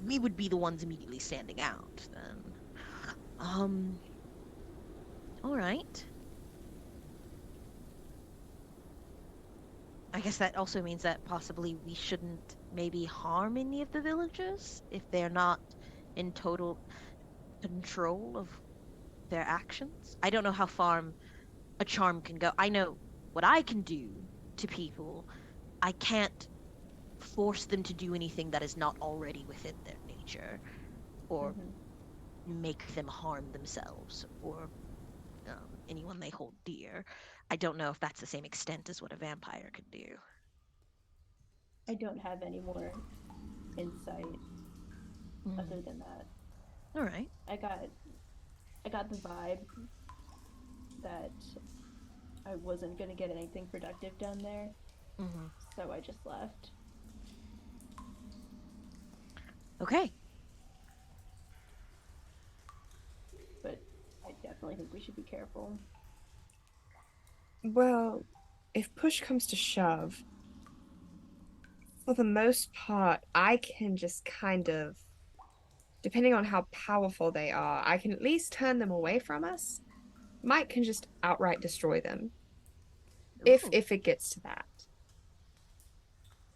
we would be the ones immediately standing out then. Um, all right. I guess that also means that possibly we shouldn't maybe harm any of the villagers if they're not in total control of their actions. I don't know how far a charm can go. I know what I can do to people. I can't force them to do anything that is not already within their nature or make them harm themselves or anyone they hold dear. I don't know if that's the same extent as what a vampire could do. I don't have any more insight other than that. All right. I got the vibe that I wasn't gonna get anything productive done there, Mm-hmm. so I just left. Okay. But I definitely think we should be careful. Well, if push comes to shove, for the most part, I can just kind of, depending on how powerful they are, I can at least turn them away from us. Mike can just outright destroy them Ooh. if it gets to that.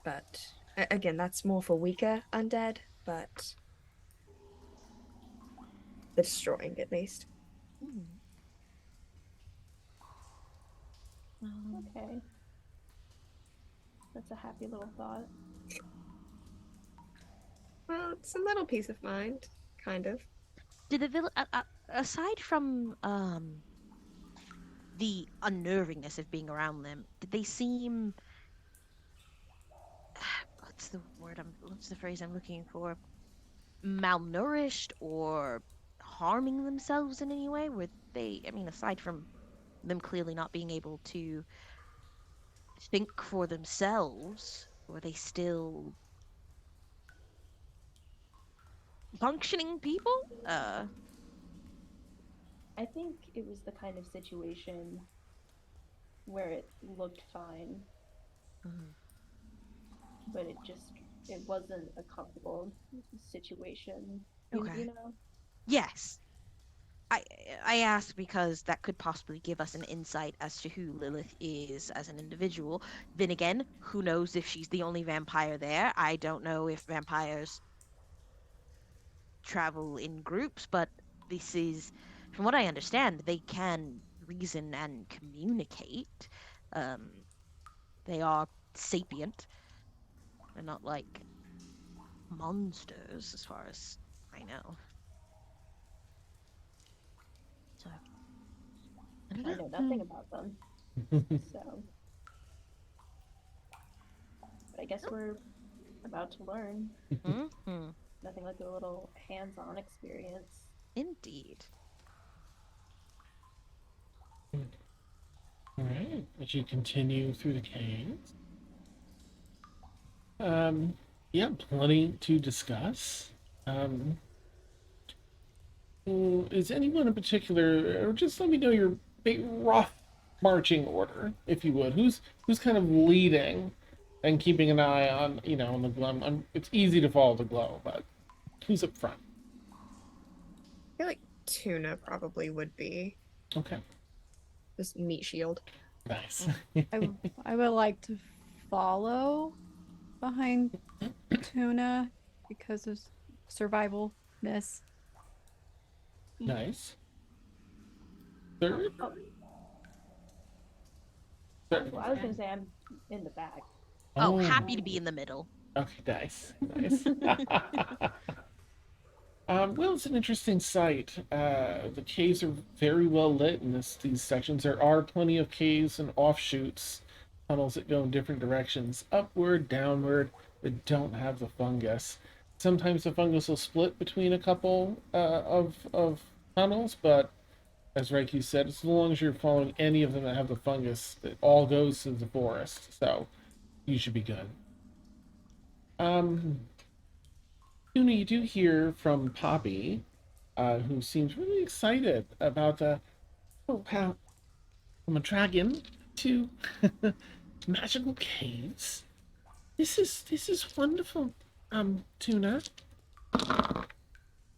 But again, that's more for weaker undead, but the destroying at least. Mm. Okay. That's a happy little thought. Well, it's a little peace of mind, kind of. Did the villain, aside from the unnervingness of being around them, did they seem what's the phrase I'm looking for? Malnourished or harming themselves in any way? Were they, I mean, aside from them clearly not being able to think for themselves, were they still functioning people? I think it was the kind of situation where it looked fine, Mhm. but it wasn't a comfortable situation. You Okay. know? Yes. I I ask because that could possibly give us an insight as to who Lilith is as an individual. Then again, who knows if she's the only vampire there? I don't know if vampires travel in groups, but this is, from what I understand, they can reason and communicate. Um, they are sapient. They're not like monsters, as far as I know. So I don't I know. know nothing about them, so but I guess we're about to learn. Mm-hmm. Nothing like a little hands-on experience. Indeed. All right, as you continue through the caves, yeah, plenty to discuss. Um, is anyone in particular, or just let me know your big rough marching order, if you would. Who's kind of leading and keeping an eye on, on the glow? It's easy to follow the glow, but who's up front? I feel like Tuna probably would be Okay, this meat shield. nice. I would like to follow behind Tuna because of survivalness. Nice. Third? Oh, Third. well, I was gonna say I'm in the back. Oh, Oh, happy to be in the middle. okay, nice. Nice. Well, it's an interesting site. The caves are very well lit in these sections. There are plenty of caves and offshoots, tunnels that go in different directions, upward, downward, that don't have the fungus. Sometimes the fungus will split between a couple of tunnels, but as Reiki said, as long as you're following any of them that have the fungus, it all goes to the forest. So you should be good. Um, Una, you do hear from Poppy, who seems really excited about how from a dragon to magical caves. This is wonderful. Tuna.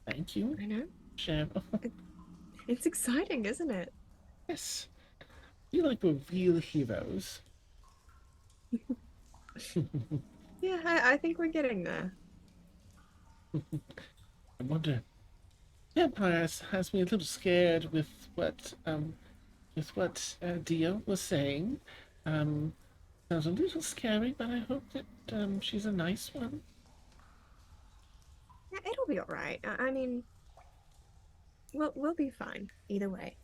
Thank you, I know. Sham. It's exciting, isn't it? Yes, you like we're real heroes. Yeah, I think we're getting there. I wonder. Vampire has me a little scared with what Dio was saying. Um, Sounds a little scary, but I hope that she's a nice one. Yeah, it'll be all right. I mean, we'll be fine either way.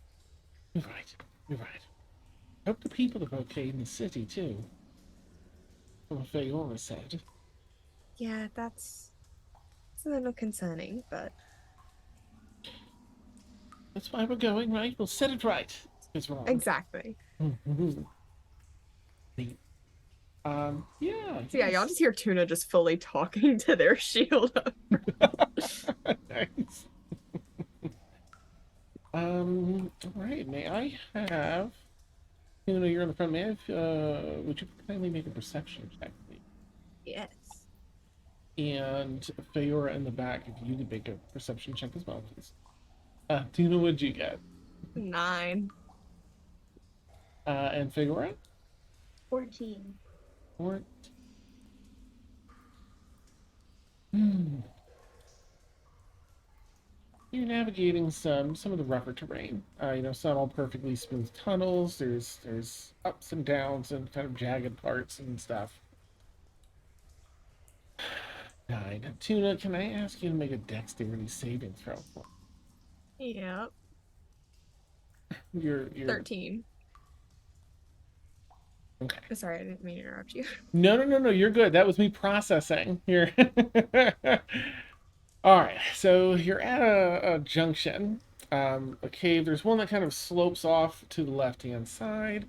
You're right. You're right. Hope the people are okay in the city too. From what Faora said. Yeah, it's a little concerning, but That's why we're going, right? We'll set it right. It's wrong. exactly. Neat. Yeah. So yeah, y'all just hear Tuna just fully talking to their shield. Nice. All right. May I have? You know, you're on the front. May I have? Would you kindly make a perception check, please? Yes. And Feora in the back, if you could make a perception check as well, please. Tuna, what'd you get? 9. And Feora? 14. Or hmm. You're navigating some of the rougher terrain. It's not all perfectly smooth tunnels. There's ups and downs and kind of jagged parts and stuff. 9. Tuna, can I ask you to make a dexterity saving throw? Yep. You're 13. okay. Sorry, I didn't mean to interrupt you. No. You're good. That was me processing. You're all right. So you're at a junction, a cave. There's one that kind of slopes off to the left-hand side,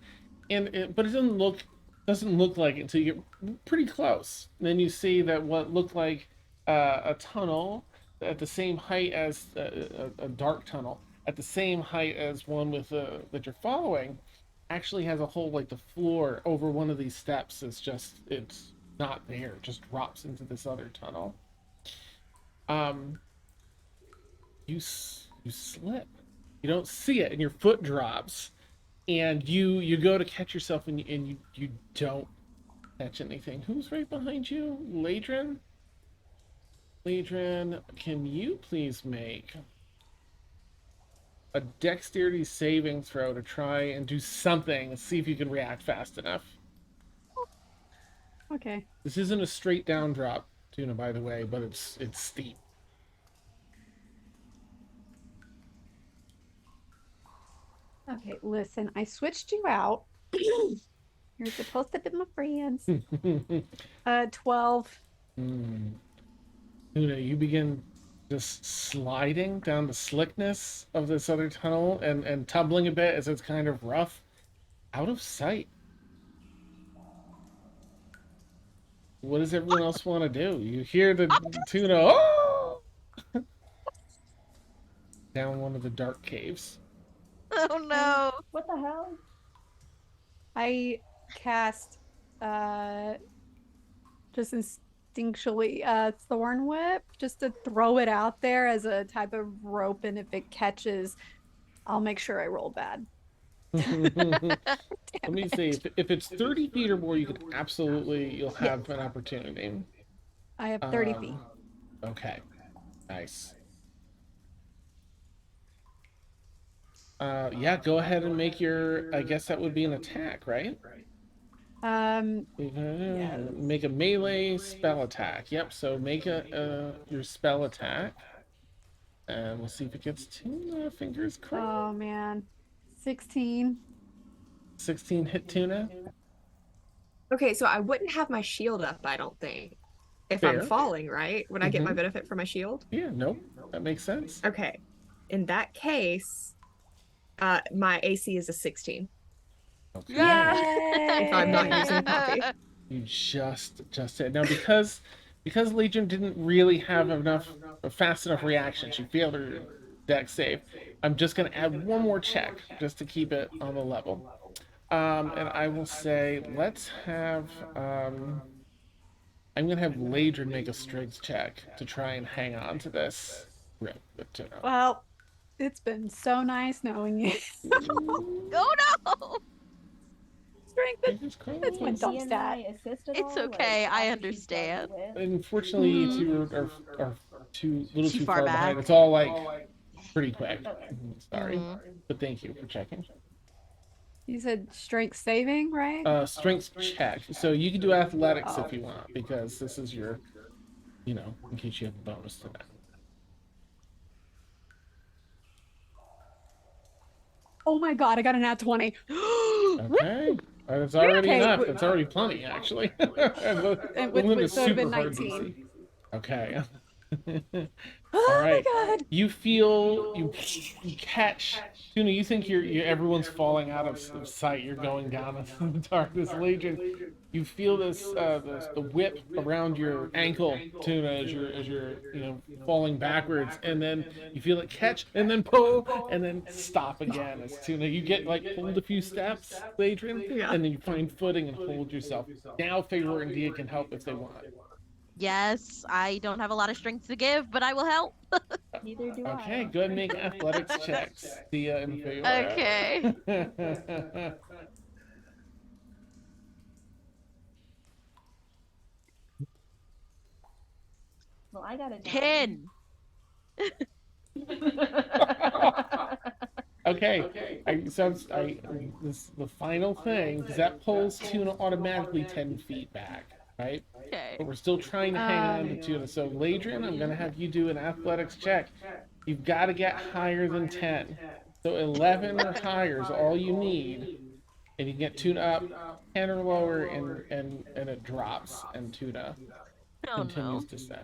but it doesn't look like it until you get pretty close. And then you see that what looked like a tunnel at the same height as a dark tunnel at the same height as one with that you're following actually has a hole, like the floor over one of these steps it's not there, it just drops into this other tunnel. um you slip, you don't see it, and your foot drops, and you go to catch yourself, and you don't catch anything. Who's right behind you? Ladrin, can you please make a dexterity saving throw to try and do something and see if you can react fast enough? Okay. This isn't a straight down drop, Tuna, by the way, but it's steep. Okay, listen, I switched you out. You're supposed to be my friends. 12. Tuna, you begin just sliding down the slickness of this other tunnel and tumbling a bit as it's kind of rough, out of sight. What does everyone else want to do? You hear the Tuna, oh! Down one of the dark caves. Oh no. What the hell? I cast just instinctually thorn whip just to throw it out there as a type of rope, and if it catches, I'll make sure I roll bad. Let me see. If it's 30 feet or more, you'll have an opportunity. I have 30 feet. Okay. Nice. Yeah, go ahead and make I guess that would be an attack, right? Yes. Make a melee spell attack. Yep, so make your spell attack. And we'll see if it gets tuna. Fingers crossed. Oh man. 16. 16 hit tuna. Okay, so I wouldn't have my shield up, I don't think. If I'm Fair. falling, right? Would I get my Mhm. benefit for my shield? Yeah, nope. That makes sense. Okay. In that case, my AC is a 16. Okay. If I'm not using coffee. You just hit. Now because Legion didn't really have enough fast enough reactions, you failed her deck save. I'm just gonna add one more check just to keep it on the level. And I will say let's have I'm gonna have Ladrin make a strength check to try and hang on to this rip with tuna. Well, it's been so nice knowing you. Oh no! Strength. Fingers crossed. That's my Can dump D&I stat. assist at It's all? okay, I after she's done understand. with? Unfortunately, you Mhm. two are too little Too too far far behind. back. It's all like pretty quick. Okay. Sorry, Mhm. but thank you for checking. You said strength saving, right? Strength check. So you can do athletics Oh. if you want, because this is your, in case you have a bonus to that. Oh my god, I got an nat 20. Okay. It's already Okay, enough. but- It's already plenty, actually. And with so it'd been 19. Okay. Oh All right. my god. You feel you catch Tuna. You think everyone's falling out of sight. You're going down in the darkness, Legion. You feel the whip around your ankle, Tuna, as you're falling backwards, and then you feel it catch, and then pull, and then stop again. As Tuna, you get pulled a few steps, Legion, Yeah. and then you find footing and hold yourself. Now, Favor and Dia can help if they want. Yes, I don't have a lot of strength to give, but I will help. Neither do I. Okay, go ahead and make athletics checks, Dia and Favor. Okay. Well, I got a 10. 9. Okay, the final thing, because that pulls Tuna automatically 10 feet back, right? Okay. But we're still trying to hang on to Tuna. So, Ladrin, I'm going to have you do an athletics check. You've got to get higher than 10. So, 11 or higher is all you need. And you get Tuna up, 10 or lower, and it drops, and Tuna Oh continues no. to descend.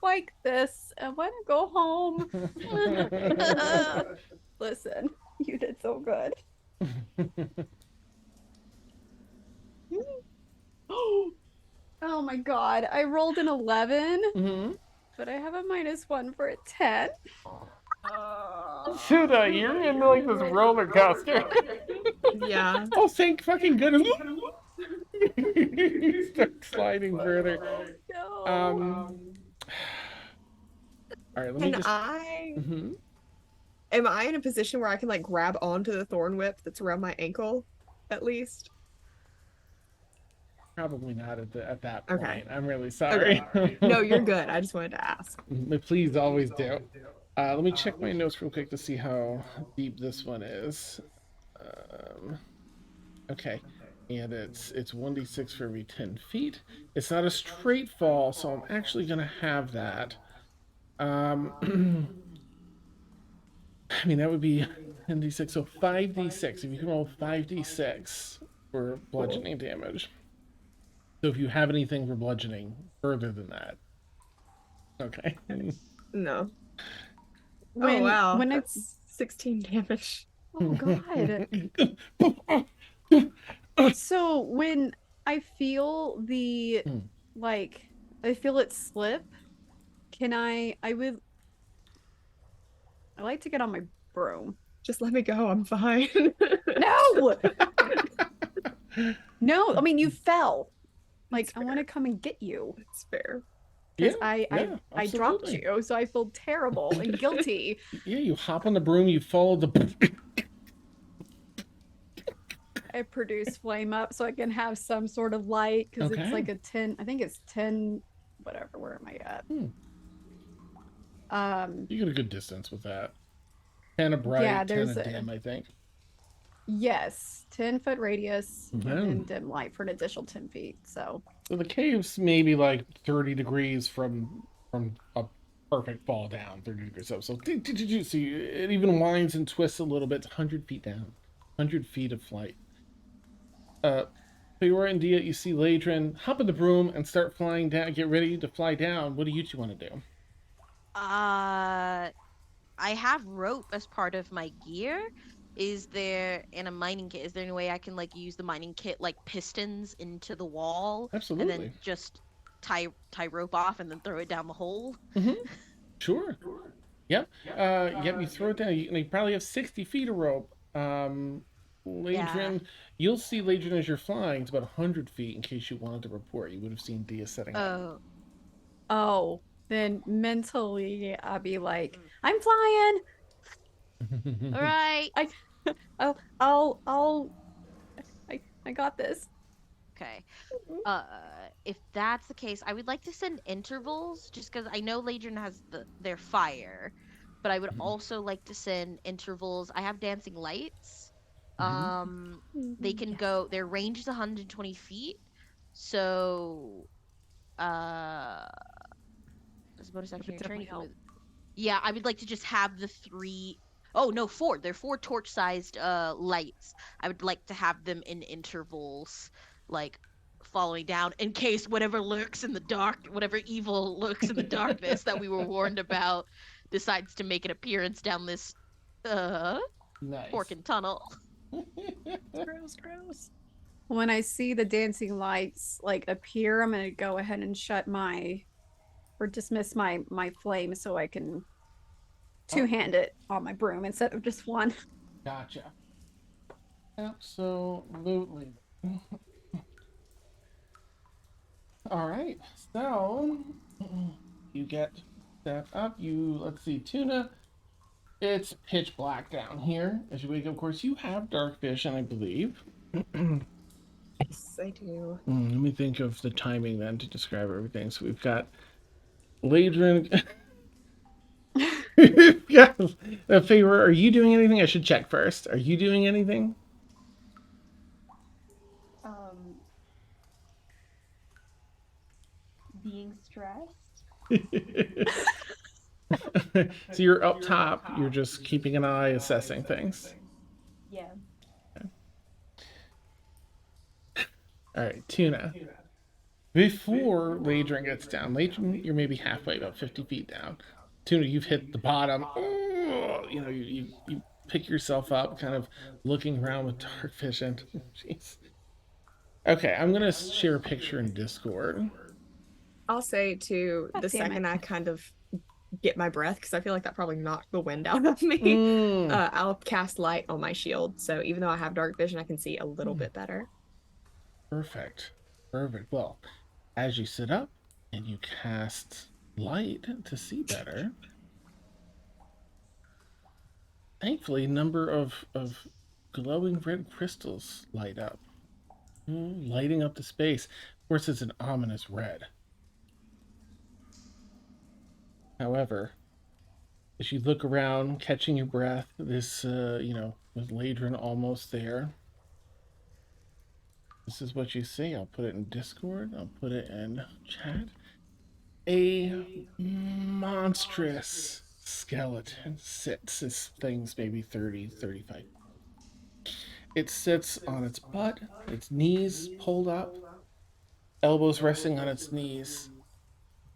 Like this. I want to go home. Listen, you did so good. Oh my god. I rolled an 11, Mm-hmm. but I have a -1 for a 10. Tuna, you're in this roller coaster. Yeah. Oh, thank fucking goodness. Start sliding further. No. All right, let me Can just. I Mhm. am I in a position where I can grab onto the thorn whip that's around my ankle, at least? Probably not at that point. Okay. I'm really sorry. No, you're good. I just wanted to ask. Please always do. Let me check my notes real quick to see how deep this one is. Okay, and it's 1d6 for every 10 feet. It's not a straight fall, so I'm actually gonna have that. I mean, that would be 10d6, so 5d6. If you can roll 5d6 for bludgeoning damage. So if you have anything for bludgeoning further than that. Okay. No. When, oh wow. when That's 16 damage. Oh god. So when I feel the Hmm. I feel it slip, I like to get on my broom. Just let me go. I'm fine. No. No, I mean you fell. That's I want to come and get you It's fair. because Yeah, I dropped absolutely. you, so I feel terrible and guilty. Yeah, you hop on the broom, you follow the. I produce flame up so I can have some sort of light because Okay. it's like a 10. I think it's 10. Whatever. Where am I at? You get a good distance with that. 10 of bright, Yeah, 10 there's of a- dim, I think. Yes, 10-foot radius and Mhm. then dim light for an additional 10 feet. So So the cave's maybe 30 degrees from a perfect fall down 30 degrees up. So, so it even winds and twists a little bit. It's 100 feet down, 100 feet of flight. Feora and Dia, you see Ladrin hop in the broom and start flying down. Get ready to fly down. What do you two want to do? I have rope as part of my gear. Is there in a mining kit? Is there any way I can like use the mining kit like pistons into the wall and Absolutely. then just tie rope off and then throw it down the hole? Mm-hmm. Sure. Yep. Yep. You throw it down. You probably have 60 feet of rope. Ladrin, you'll see Ladrin as you're flying. It's about 100 feet in case you wanted to report. You would have seen Dia setting up. Oh, then mentally I'll be like, I'm flying. All right. I got this. Okay. If that's the case, I would like to send intervals just because I know Ladrin has their fire, but I would also like to send intervals. I have dancing lights. They can go. Their range is 120 feet, so as a bonus action, you're training with. Yeah, I would like to just have the three. Oh no, four. They're four torch-sized lights. I would like to have them in intervals, like following down in case whatever lurks in the dark, whatever evil lurks in the darkness that we were warned about, decides to make an appearance down this nice. Forkin tunnel. Gross. When I see the dancing lights like appear, I'm gonna go ahead and dismiss my flame so I can two-hand it on my broom instead of just one. Gotcha. Absolutely. All right. So you get that up. Let's see, Tuna. It's pitch black down here. As you wake up, of course, you have dark vision, I believe. Yes, I do. Let me think of the timing then to describe everything. So we've got Ladrin. Yeah. Favor, are you doing anything? I should check first. Are you doing anything? Being stressed. So you're up top. You're just keeping an eye, assessing things. Yeah. Okay. All right, Tuna. Before Ladrin gets down, Ladrin, you're maybe halfway, about 50 feet down. Tuna, you've hit the bottom. Oh, you pick yourself up, kind of looking around with dark vision. Jeez. Okay, I'm gonna share a picture in Discord. I'll say too, God the damn second it. I kind of get my breath, because I feel like that probably knocked the wind out of me, I'll cast light on my shield. So even though I have dark vision, I can see a little bit better. Perfect. Well, as you sit up and you cast light to see better, thankfully, a number of glowing red crystals light up, lighting up the space. Of course, it's an ominous red. However, as you look around, catching your breath, this, with Ladrin almost there, this is what you see. I'll put it in Discord. I'll put it in chat. A monstrous skeleton sits. This thing's maybe 30, 35. It sits on its butt, its knees pulled up, elbows resting on its knees,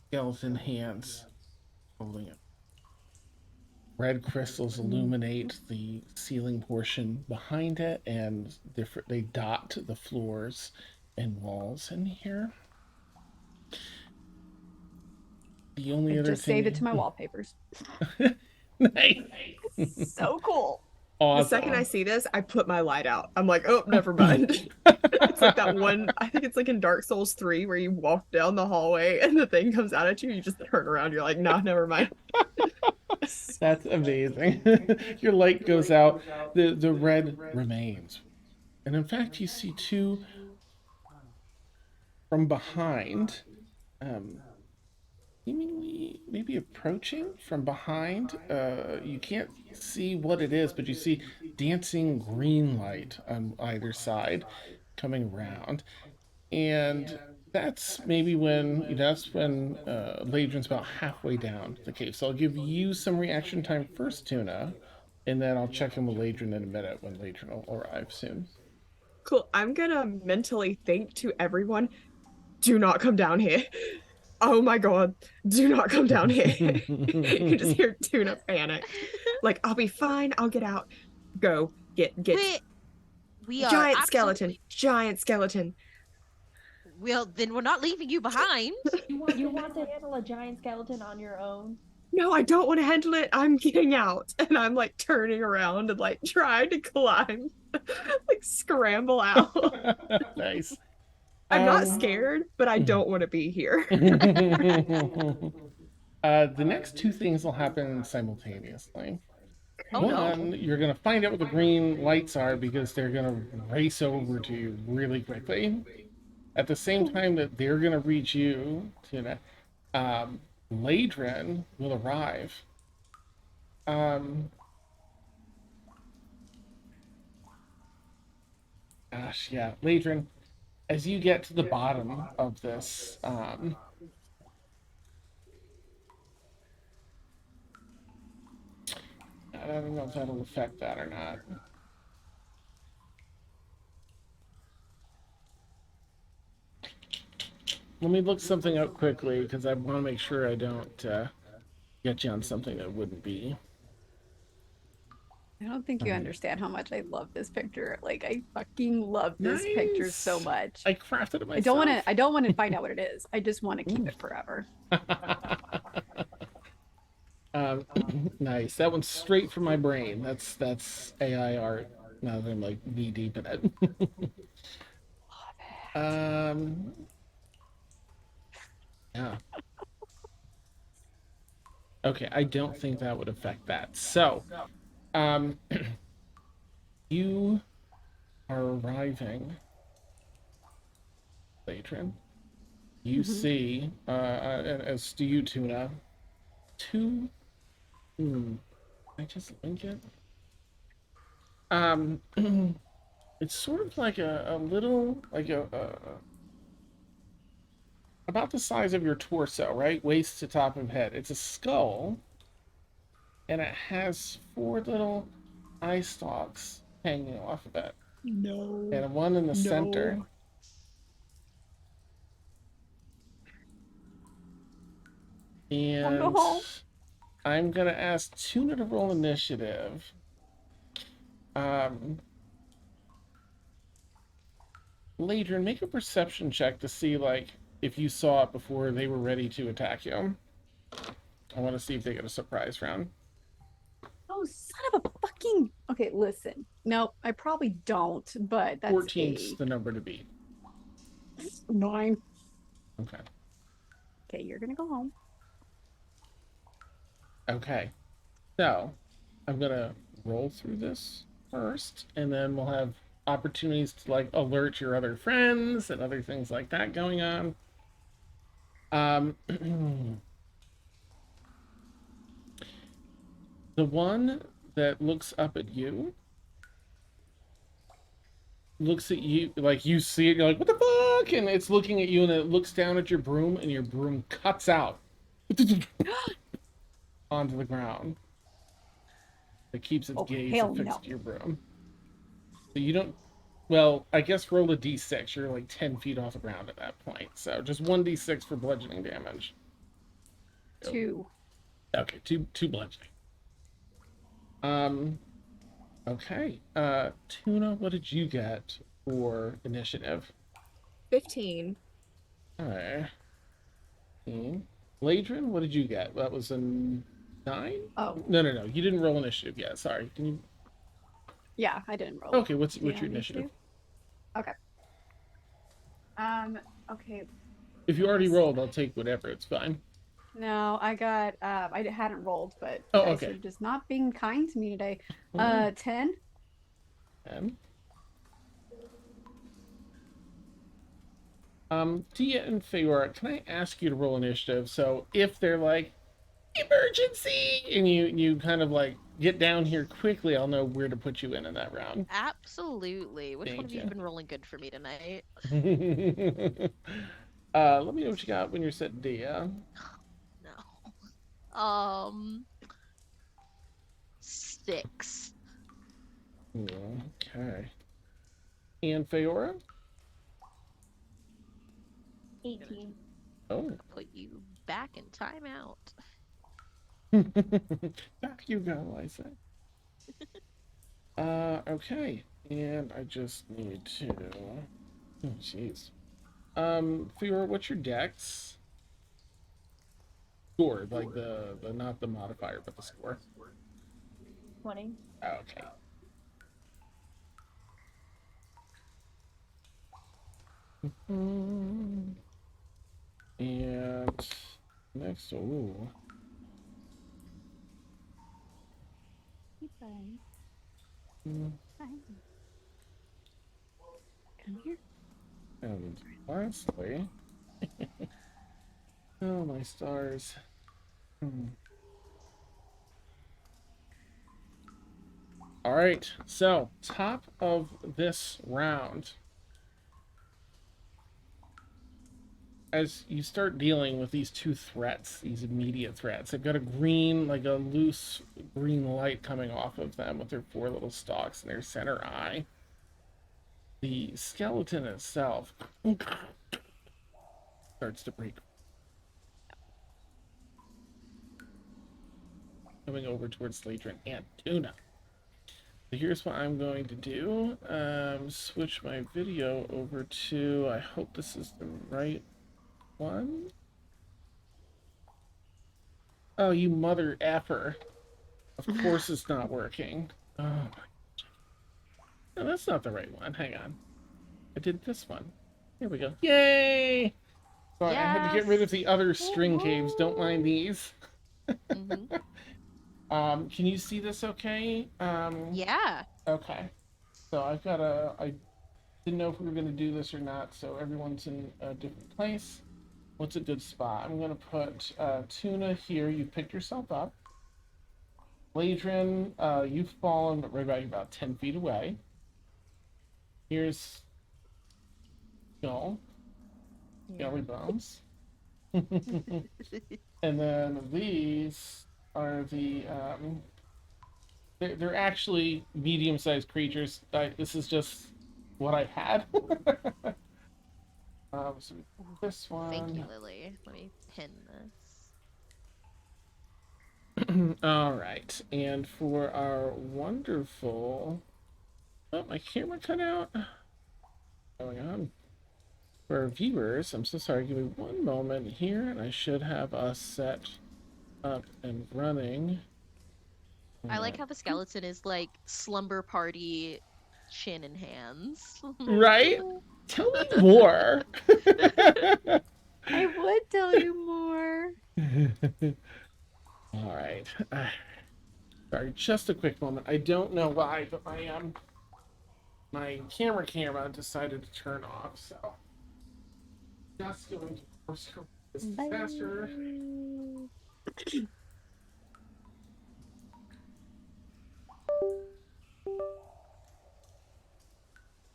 skeleton hands holding it. Red crystals illuminate the ceiling portion behind it, and they dot the floors and walls in here. The only other Just thing... saved it to my wallpapers. Nice. So cool. Awesome. The second I see this, I put my light out. I'm like, oh, never mind. It's like that one, I think it's like in Dark Souls 3 where you walk down the hallway and the thing comes out at you. You just turn around. You're like, nah, never mind. That's amazing. Your light goes out. The red remains. And in fact, you see two from behind, seemingly maybe approaching from behind. You can't see what it is, but you see dancing green light on either side coming around. And that's maybe when Ladrin's about halfway down the cave. So I'll give you some reaction time first, Tuna, and then I'll check in with Ladrin in a minute when Ladrin will arrive soon. Cool. I'm gonna mentally think to everyone, do not come down here. Oh my god, do not come down here. You just hear Tuna panic. Like, I'll be fine, I'll get out. Go, get We are giant absolutely- skeleton. Well, then we're not leaving you behind. You want to handle a giant skeleton on your own? No, I don't want to handle it. I'm getting out. And I'm like turning around and like trying to climb, like scramble out. Nice. I'm not scared, but I don't want to be here. The next two things will happen simultaneously. Oh no. One, you're going to find out what the green lights are because they're going to race over to you really quickly. At the same time that they're going to reach you, Tuna, Ladrin will arrive. Gosh, yeah, Ladrin, as you get to the bottom of this, I don't know if that'll affect that or not. Let me look something up quickly because I want to make sure I don't get you on something that wouldn't be. I don't think you understand how much I love this picture. Like, I fucking love this picture so Nice. much. I crafted it myself. I don't want to find out what it is. I just want to keep it forever. Nice. That one's straight from my brain. That's AI art. Now that I'm like knee deep in it. Yeah. Okay, I don't think that would affect that. So, you are arriving, Latrin. You see, as do you, Tuna, two. I just link it. It's sort of like a little, like about the size of your torso, right? Waist to top of head. It's a skull, and it has four little eye stalks hanging off of it. No. And one in the center. And go home. I'm gonna ask Tuna to roll initiative. Ladrin, make a perception check to see like if you saw it before they were ready to attack you. I want to see if they get a surprise round. Oh, son of a fucking. Okay, listen. No, I probably don't, but that's 14's the number to beat. 9. Okay. Okay, you're gonna go home. Okay. So, I'm gonna roll through this first, and then we'll have opportunities to like alert your other friends and other things like that going on. The one that looks up at you looks at you like you see it, you're like, what the fuck? And it's looking at you, and it looks down at your broom, and your broom cuts out onto the ground. It keeps its gaze hell affixed no. to your broom. So you don't. Well, I guess roll a d6. You're like 10 feet off the ground at that point. So just 1d6 for bludgeoning damage. 2. Okay, two bludgeoning. Okay. Tuna, what did you get for initiative? 15. Alright. Ladrin, what did you get? That was a 9? Oh, No. You didn't roll initiative yet. Sorry. Can you? yeah, I didn't roll. Okay, what's your Yeah, initiative? Okay. Okay. If you already rolled, I'll take whatever. It's fine. No, I got. I hadn't rolled, but Oh, you guys okay. are just not being kind to me today. Mhm. 10. Tia and Feora, can I ask you to roll initiative? So if they're like emergency, and you kind of like get down here quickly, I'll know where to put you in that round. Absolutely. Which one Thank of you you. have been rolling good for me tonight? Let me know what you got when you're set, Dia. No. 6. Okay. And Feora? 18. Oh. Put you back in timeout. Back you go, I say. Okay. And I just need to. Oh, jeez. Feora, what's your dex? Score, like the not the modifier, but the score. 20. Okay. And next, oh, Keep fine. mm, Fine. Come here. and lastly, oh my stars. All right, so top of this round, as you start dealing with these two threats, these immediate threats, they've got a green, like a loose green light coming off of them with their 4 little stalks in their center eye. The skeleton itself starts to break, coming over towards Sladron and Tuna. So here's what I'm going to do. Switch my video over to, I hope this is the right one. Oh, you mother effer. Of course it's not working. Oh my. No, that's not the right one. Hang on. I did this one. Here we go. Yay! So I had to get rid of the other string caves. Don't mind these. Mm-hmm. Can you see this okay? Yeah. Okay. So I've got I didn't know if we were going to do this or not, so everyone's in a different place. What's a good spot? I'm going to put Tuna here. You picked yourself up. Ladrin, you've fallen right about 10 feet away. Here's Skull. Skelly Bones. And then these are the they're actually medium-sized creatures. This is just what I had. So this one. Thank you, Lily. Let me pin this. All right, and for our wonderful. Oh, my camera cut out. What's going on? For our viewers, I'm so sorry. Give me one moment here, and I should have us set up and running. I like how the skeleton is like slumber party chin and hands. Right? Tell me more. I would tell you more. All right. Sorry, just a quick moment. I don't know why, but my camera decided to turn off. So just going to course correct this faster.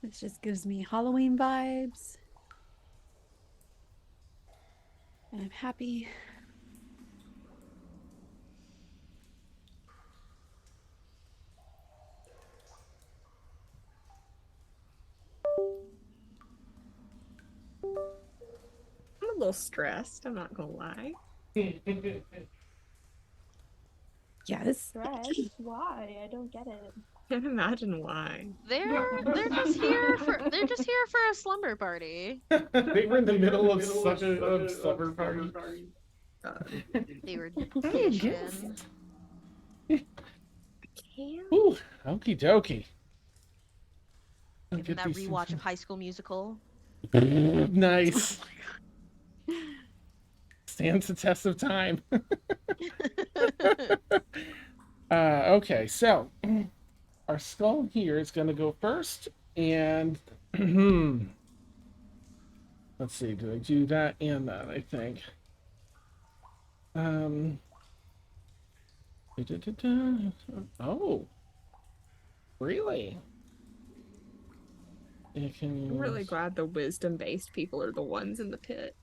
This just gives me Halloween vibes. And I'm happy. I'm a little stressed, I'm not gonna lie. Yes. Stress? Why? I don't get it. Can't imagine why. They're just here for a slumber party. They were in the middle of such a supper party. They were dishing. Can't. Ooh, okie dokie. Given that rewatch of High School Musical. Nice. Stands the test of time. Okay, so our skull here is going to go first, and let's see, did I do that and that? I think. Oh, really? It can. I'm really glad the wisdom-based people are the ones in the pit.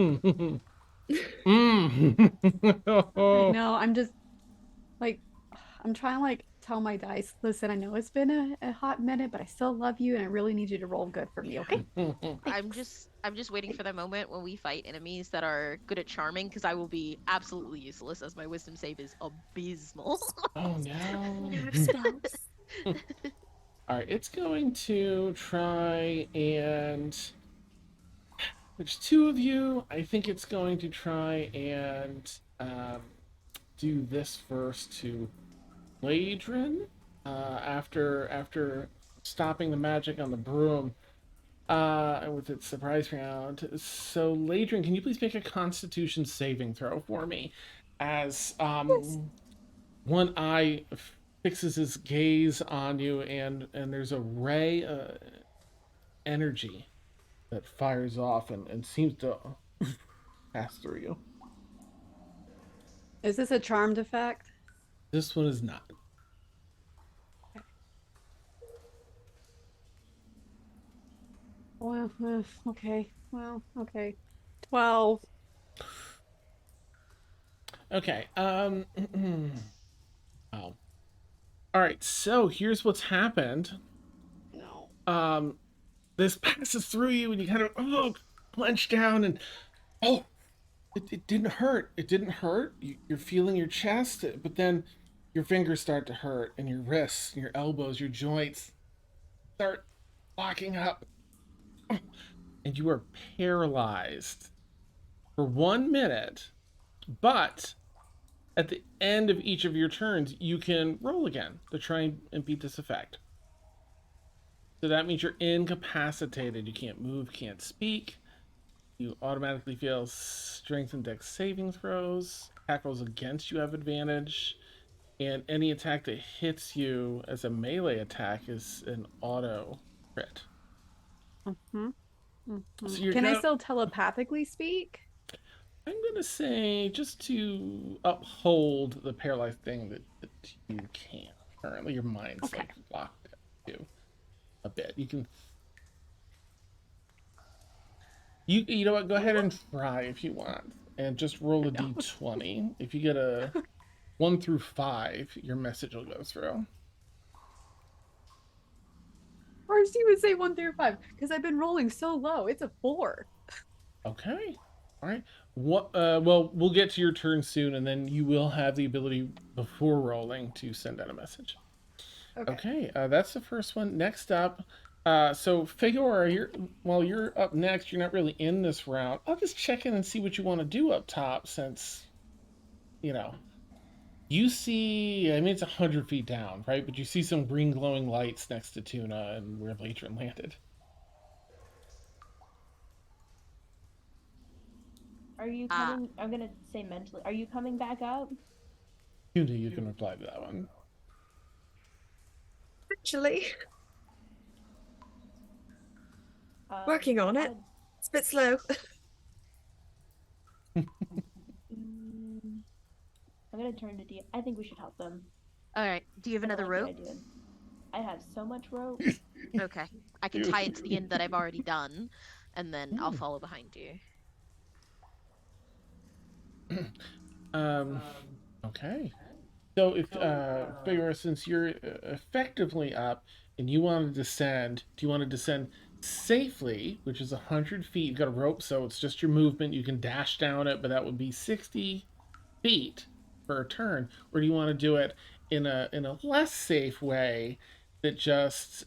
I Mm. know. I'm just like, I'm trying to like tell my dice, listen, I know it's been a hot minute, but I still love you and I really need you to roll good for me, okay? I'm just waiting for the moment when we fight enemies that are good at charming, because I will be absolutely useless as my wisdom save is abysmal. Oh no. You have spells. All right, it's going to try and there's two of you. I think it's going to try and do this first to Ladrin after stopping the magic on the broom with its surprise round. So Ladrin, can you please make a Constitution saving throw for me? As Yes. one eye fixes his gaze on you, and there's a ray energy that fires off and seems to pass through you. Is this a charmed effect? This one is not. Well, okay. Well, okay. 12. Okay. Oh. All right. So here's what's happened. No. This passes through you, and you kind of clench down, and oh, it didn't hurt. It didn't hurt. You're feeling your chest, but then your fingers start to hurt, and your wrists, your elbows, your joints start locking up, and you are paralyzed for 1 minute. But at the end of each of your turns, you can roll again to try and beat this effect. So that means you're incapacitated. You can't move, can't speak. You automatically fail strength and dex saving throws. Attack rolls against you have advantage. And any attack that hits you as a melee attack is an auto crit. Mm-hmm. So you're Can I gonna, still telepathically speak? I'm gonna say, just to uphold the paralyzed thing, that you can. Currently, your mind's Okay. like locked to a bit. You can. You know what? Go ahead and try if you want, and just roll a No. d20. If you get a 1 through 5, your message will go through. Or she would say 1 through 5 because I've been rolling so low. It's a 4. Okay. All right. What? Well, we'll get to your turn soon, and then you will have the ability before rolling to send out a message. Okay. That's the first one. Next up. So Fedora, while you're up next, you're not really in this round. I'll just check in and see what you want to do up top, since you know you see. I mean, it's 100 feet down, right? But you see some green glowing lights next to Tuna and where Latron landed. Are you Uh, coming? I'm gonna say mentally. Are you coming back up? Tuna, you can reply to that one. Actually, Um, working on it. It's a bit slow. Mm, I'm gonna turn to D. I think we should help them. all right. Do you have I don't another like the rope? idea. I have so much rope. Okay. I can tie it to the end that I've already done, and then I'll Hmm. follow behind you. Um. Okay. So if Figura, since you're effectively up and you want to descend, do you want to descend safely, which is 100 feet? You've got a rope, so it's just your movement. You can dash down it, but that would be 60 feet per turn. Or do you want to do it in a less safe way that just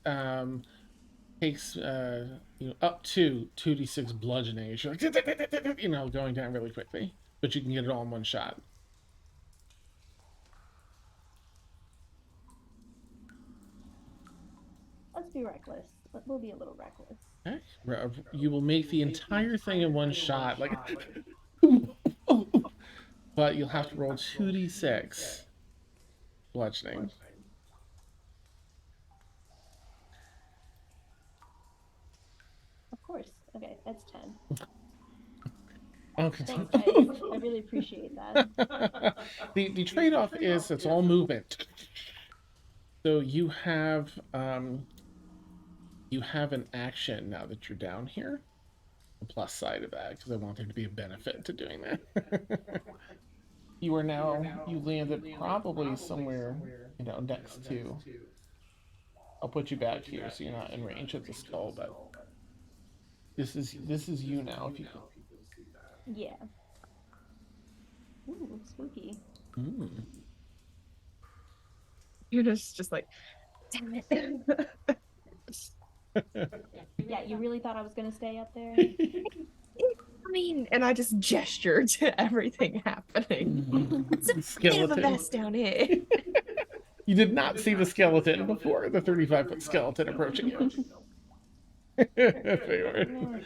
takes up to 2d6 bludgeoning? You're like, going down really quickly, but you can get it all in one shot. Let's be reckless. We'll be a little reckless. Okay. You will make the entire thing in one shot, like, but you'll have to roll 2d6 bludgeoning. Of course. Okay, that's 10. Okay. Thanks, guys. I really appreciate that. The trade-off is it's all movement. So you have an action now that you're down here. the plus side of that because I want there to be a benefit to doing that. You are now, you landed probably somewhere, you know, next to. I'll put you back here so you're not in range of the skull, but this is you now if you can. Yeah. Ooh, spooky. Mm. You're just like, damn it. Yeah, you really thought I was gonna stay up there? I mean, and I just gestured to everything happening. It's a bit of a Skeleton. mess down here. You did not see the skeleton before the 35-foot skeleton approaching you. Favorite.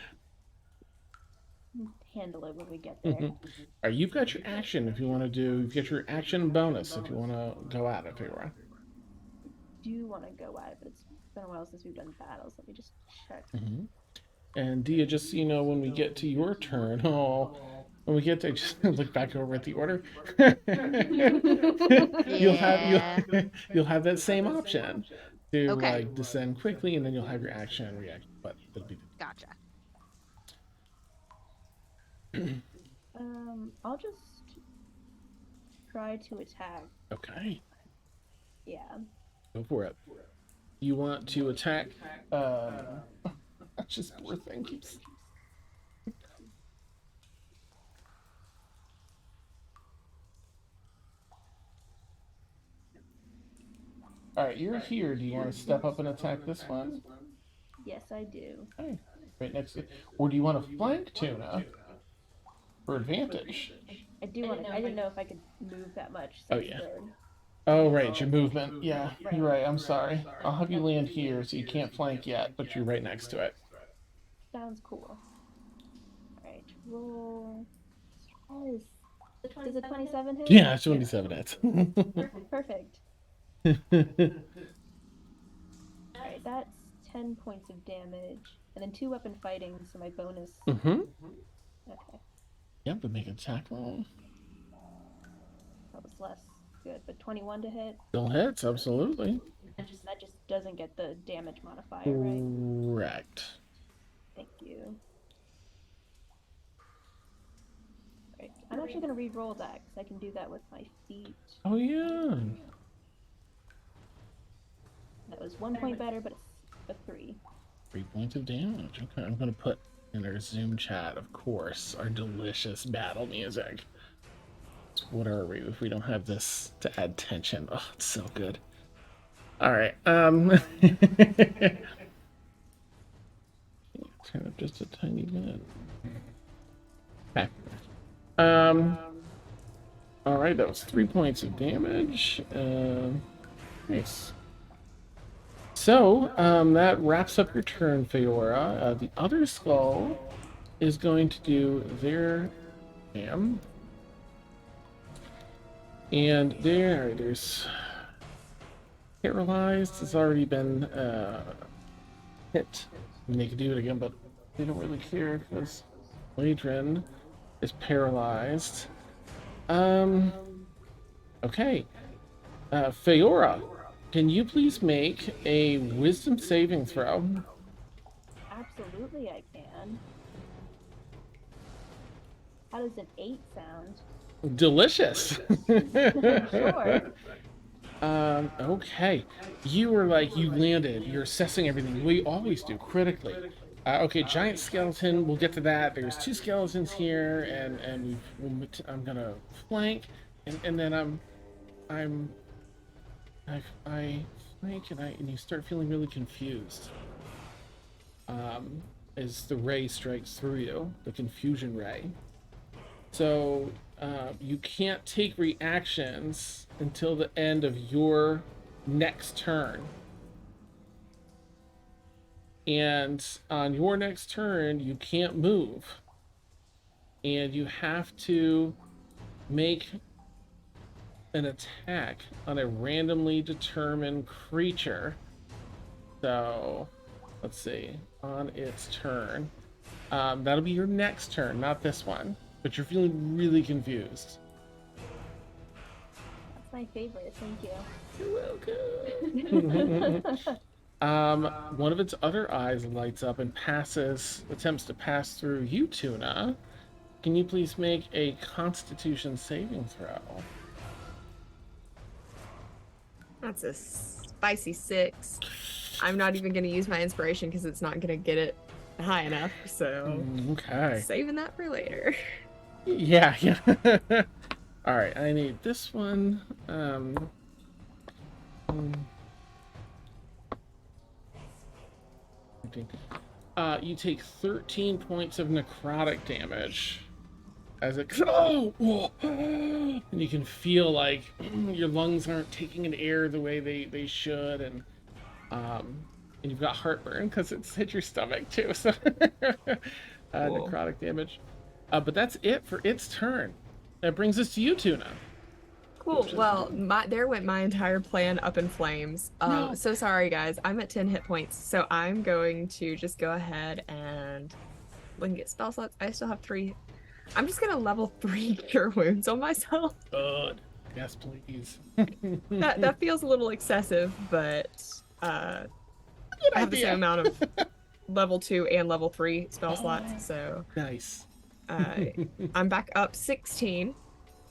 Handle it when we get there. All right, you've got your action if you want to do. You've got your action bonus if you want to go at it, Favorite. Do want to go at it, but it's been a while since we've done battles. Let me just check. And Dia, just so you know, when we get to your turn, when we get to just look back over at the order, you'll have that same option to Okay. like descend quickly, and then you'll have your action and reaction. But it'll be Gotcha. I'll just try to attack. okay. Yeah. Go for it. You want to attack? Just poor thing keeps. All right, you're here. Do you want to step up and attack this one? Yes, I do. Okay. Right next to, or do you want to flank Tuna for advantage? I do want to. I didn't know if I could move that much. Oh, since yeah. they're- Oh, right, your movement. Yeah, you're right. I'm sorry. I'll have you land here, so you can't flank yet, but you're right next to it. Sounds cool. Alright, roll. Yes. Does a 27 hit? Yeah, it's 27 hits. Perfect. Alright, that's 10 points of damage. And then 2 weapon fighting, so my bonus. Mm-hmm. Okay, Yep, but make an attack roll. that was less good, but 21 to hit. Still hits, absolutely. That just doesn't get the damage modifier, right? Correct. Thank you. Right. I'm actually going to re-roll that, because I can do that with my feet. Oh, yeah. That was 1 point better, but it's a 3. 3 points of damage. Okay, I'm going to put in our Zoom chat, of course, our delicious battle music. What are we if we don't have this to add tension? Oh, it's so good. All right. Turn up just a tiny bit. Okay. All right, that was 3 points of damage. Nice. So, that wraps up your turn, Feora. The other skull is going to do their jam. And there's paralyzed. It's already been hit. And they can do it again, but they don't really care because Ladrin is paralyzed. Okay. Feora, can you please make a wisdom saving throw? Absolutely I can. How does an 8 sound? Delicious. Sure. Okay. You were like, you landed, you're assessing everything. We always do, critically. Okay, giant skeleton, we'll get to that. There's 2 skeletons here, and I'm gonna flank, and then I flank, and you start feeling really confused. As the ray strikes through you, the confusion ray. So, you can't take reactions until the end of your next turn. And on your next turn, you can't move. And you have to make an attack on a randomly determined creature. So, let's see, on its turn. That'll be your next turn, not this one. But you're feeling really confused. That's my favorite, thank you. You're welcome. One of its other eyes lights up and attempts to pass through you, Tuna. Can you please make a Constitution saving throw? That's a spicy 6. I'm not even going to use my inspiration because it's not going to get it high enough. So Okay. saving that for later. Yeah. All right, I need this one. You take 13 points of necrotic damage as it and you can feel like your lungs aren't taking in air the way they should, and you've got heartburn because it's hit your stomach too. So necrotic damage. But that's it for its turn. That brings us to you, Tuna. Cool. Well, there went my entire plan up in flames. No. So sorry, guys. I'm at 10 hit points, so I'm going to just go ahead and look and get spell slots. I still have 3. I'm just gonna level 3 cure wounds on myself. Good. Yes, please. That feels a little excessive, but I have the same amount of level 2 and level 3 spell slots, so Nice. I'm back up 16.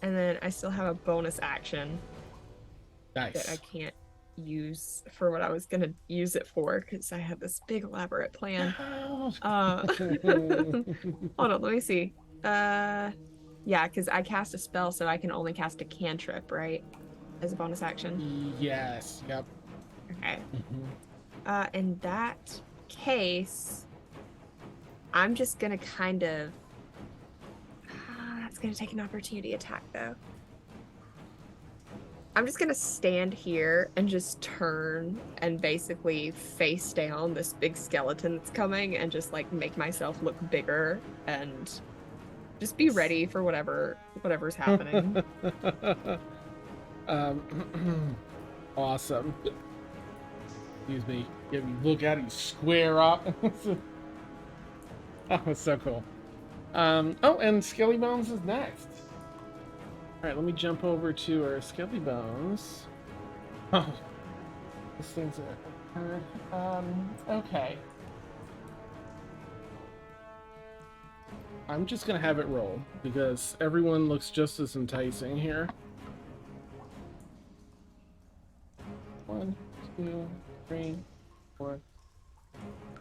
And then I still have a bonus action that I Nice. can't use for what I was going to use it for because I had this big elaborate plan. Hold on, let me see. Yeah, because I cast a spell, so I can only cast a cantrip, right? As a bonus action? Yes. Yep. Okay. In that case, I'm just going to kind of... It's going to take an opportunity attack, though. I'm just going to stand here and just turn and basically face down this big skeleton that's coming and just, like, make myself look bigger and just be ready for whatever's happening. Awesome. Excuse me. Yeah, you look at it, you square up. Oh, it's so cool. Oh, and Skelly Bones is next. Alright, let me jump over to our Skelly Bones. Oh, this thing's okay. I'm just gonna have it roll, because everyone looks just as enticing here. 1, 2, 3, 4,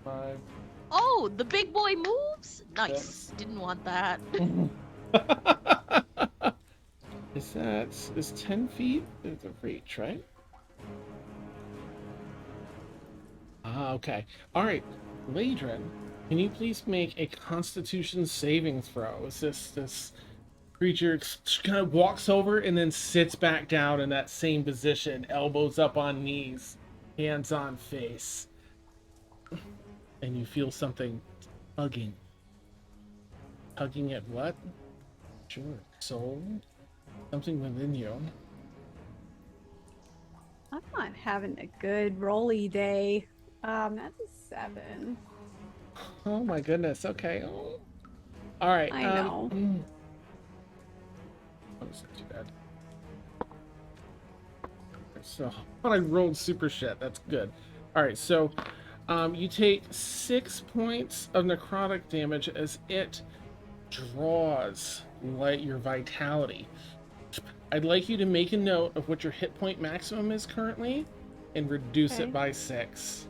5. Oh, the big boy moves? Nice. Didn't want that. Is 10 feet? It's a reach, right? Ah, okay. Alright. Ladrin, can you please make a Constitution saving throw? Is this creature kind of walks over and then sits back down in that same position, elbows up on knees, hands on face. And you feel something tugging. Tugging at what? Sure. Soul? Something within you. I'm not having a good rolly day. That's a 7. Oh my goodness. Okay. Oh. All right. I know. Oh, it's not too bad. So, but I rolled super shit. That's good. All right. So, you take 6 points of necrotic damage as it draws your vitality. I'd like you to make a note of what your hit point maximum is currently and reduce it by 6.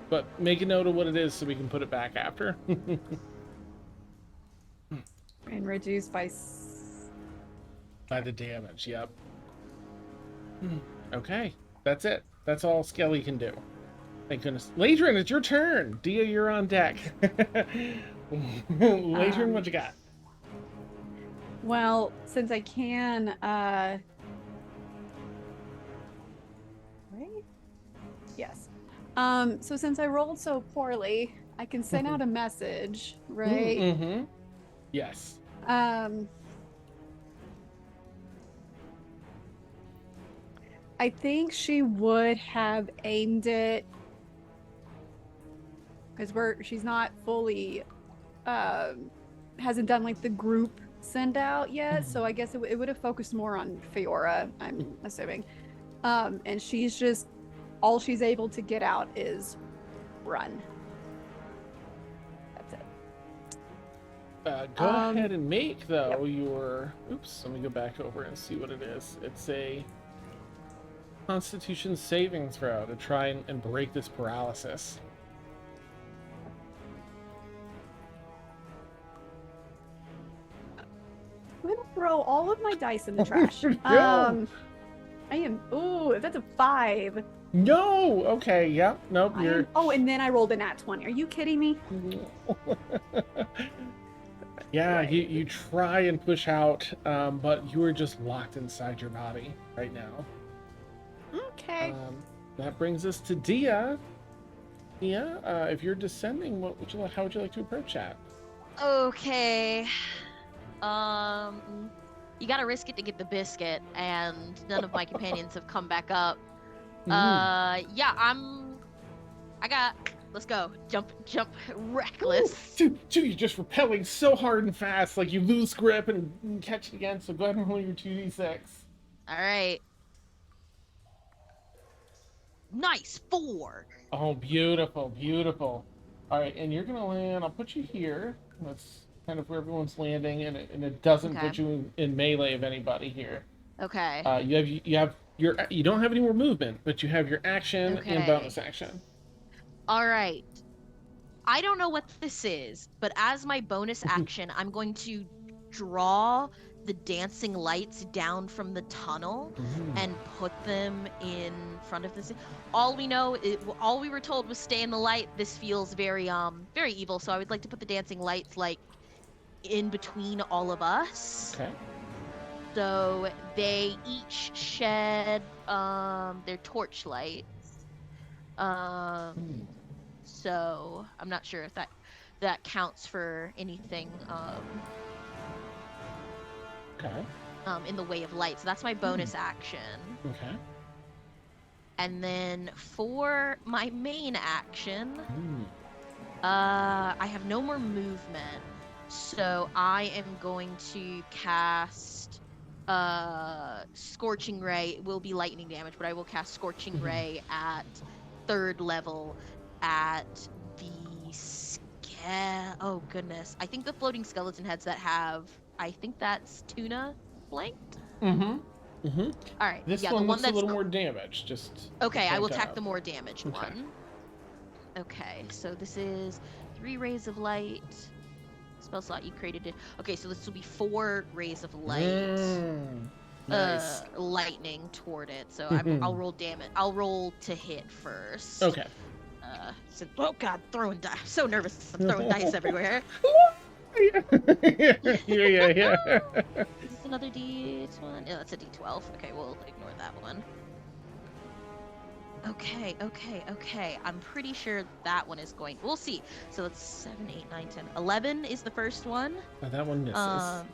But make a note of what it is so we can put it back after. And reduced by... By the damage, yep. Okay, that's it. That's all Skelly can do. Thank goodness. Ladrin, it's your turn. Dia, you're on deck. Ladrin, what you got? Well, since I can, right? Yes. So since I rolled so poorly, I can send out a message, right? Mm-hmm. Yes. I think she would have aimed it because she's not fully hasn't done like the group send out yet, so I guess it would have focused more on Fiora, I'm assuming. And she's just, all she's able to get out is run. That's it. Go Um, ahead and make, though, your... Oops, let me go back over and see what it is. It's a Constitution saving throw to try and break this paralysis. I'm gonna throw all of my dice in the trash. No. I am. Ooh, that's a 5. No! Okay, yep, nope, you're... Oh, and then I rolled a nat 20. Are you kidding me? Yeah, you try and push out, but you are just locked inside your body right now. Okay. That brings us to Dia. Dia, if you're descending, how would you like to approach that? Okay. You gotta risk it to get the biscuit, and none of my companions have come back up. Yeah, let's go. Jump, reckless. Dude, you're just repelling so hard and fast, like you lose grip and catch it again, so go ahead and roll your 2d6. Alright. Nice, 4. Oh, beautiful, beautiful. Alright, and you're gonna land, I'll put you here. That's kind of where everyone's landing, and it doesn't put you in melee of anybody here. Okay. You don't have any more movement, but you have your action and bonus action. Alright. I don't know what this is, but as my bonus action, I'm going to draw the dancing lights down from the tunnel and put them in front of this. All we were told was stay in the light. This feels very very evil, so I would like to put the dancing lights like in between all of us. Okay. So they each shed their torch lights. So I'm not sure if that counts for anything in the way of light. So that's my bonus action. Okay. And then for my main action, I have no more movement. So I am going to cast Scorching Ray. It will be lightning damage, but I will cast Scorching Ray at 3rd level at the oh goodness. I think the floating skeleton heads that have, I think that's tuna flanked. All right. This one looks a little more damage. Just okay. I will attack the more damaged one. Okay. So this is 3 rays of light. Spell slot you created it. Okay. So this will be 4 rays of light. Nice. Lightning toward it. So I'll roll damage. I'll roll to hit first. Okay. Oh god, throwing dice. So nervous. I'm throwing dice everywhere. yeah. Is this another D1? Yeah, that's a D12. Okay, we'll ignore that one. Okay. I'm pretty sure that one is going. We'll see. So that's 7, 8, 9, 10. 11 is the first one. Oh, that one misses.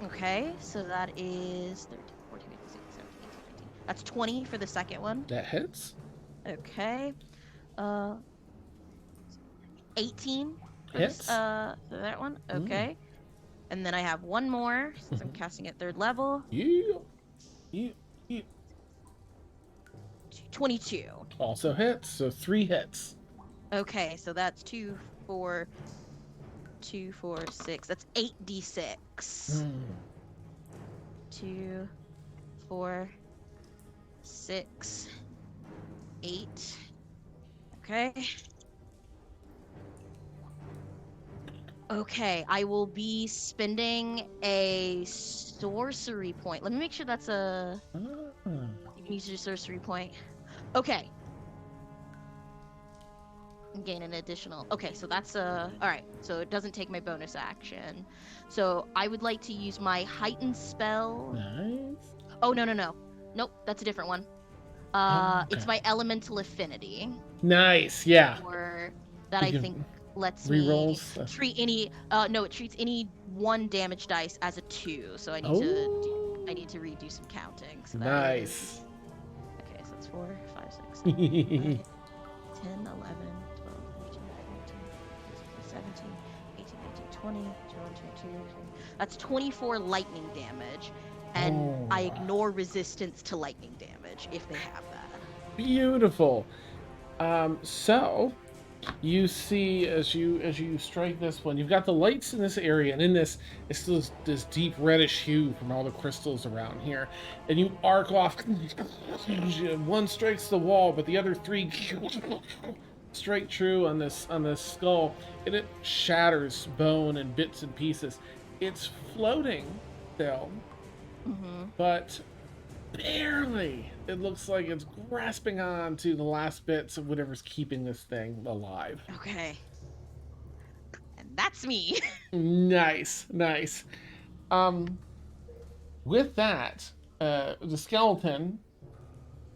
Okay, so that is 13, 14, 15, 16, 17, 18, 19. That's 20 for the second one. That hits. Okay. 18 hits. For that one. Okay. And then I have one more since I'm casting at 3rd level. Yeah. 22. Also hits, so 3 hits. Okay, so that's 2, 4, 6. That's 8d6. 2, 4, 6, 8. Okay. Okay, I will be spending a sorcery point. Let me make sure that's a... You can use your sorcery point. Okay. Gain an additional... Okay, so that's a... Alright, so it doesn't take my bonus action. So I would like to use my heightened spell... Nice. Oh, no. Nope, that's a different one. It's my elemental affinity. Nice, yeah. Or that I think lets Rerolls? me treat any no, it treats any 1 damage dice as a 2, so I need to redo some counting. So nice. Okay, so that's 4, 5, 6, 7, 8, 9, 10, 11, 12, 13, 14, 17, 18, 19, 20, 21, 22, 23. That's 24 lightning damage. and I Oh. ignore resistance to lightning damage if they have that. Beautiful. So you see as you strike this one, you've got the lights in this area, and in this it's this deep reddish hue from all the crystals around here, and you arc off. One strikes the wall, but the other three strike true on this skull, and it shatters bone and bits and pieces. It's floating still, Mm-hmm. but barely. It looks like it's grasping on to the last bits of whatever's keeping this thing alive. Okay. And that's me. Nice, nice. With that, the skeleton,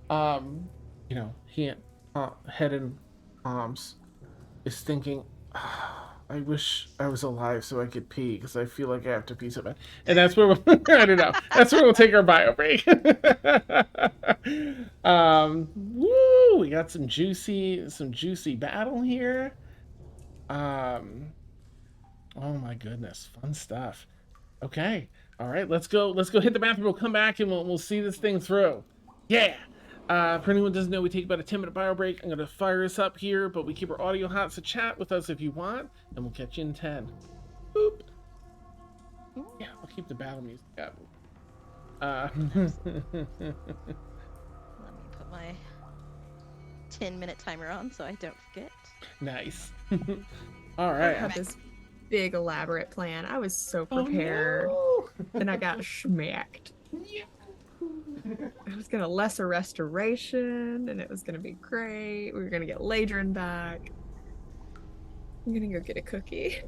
he head in arms, is thinking, I wish I was alive so I could pee because I feel like I have to pee so bad. And that's where I don't know. That's where we'll take our bio break. Woo! We got some juicy battle here. Oh my goodness, fun stuff. Okay, all right, let's go hit the bathroom. We'll come back and we'll see this thing through. Yeah. For anyone who doesn't know, we take about a 10-minute bio break. I'm gonna fire us up here, but we keep our audio hot, so chat with us if you want, and we'll catch you in 10. Boop. Yeah, I'll keep the battle music up. Let me put my 10-minute timer on so I don't forget. Nice. All I right. had this big elaborate plan. I was so prepared, Oh, no. and I got schmacked. I was gonna lesser restoration, and it was gonna be great. We were gonna get Ladrin back. I'm gonna go get a cookie.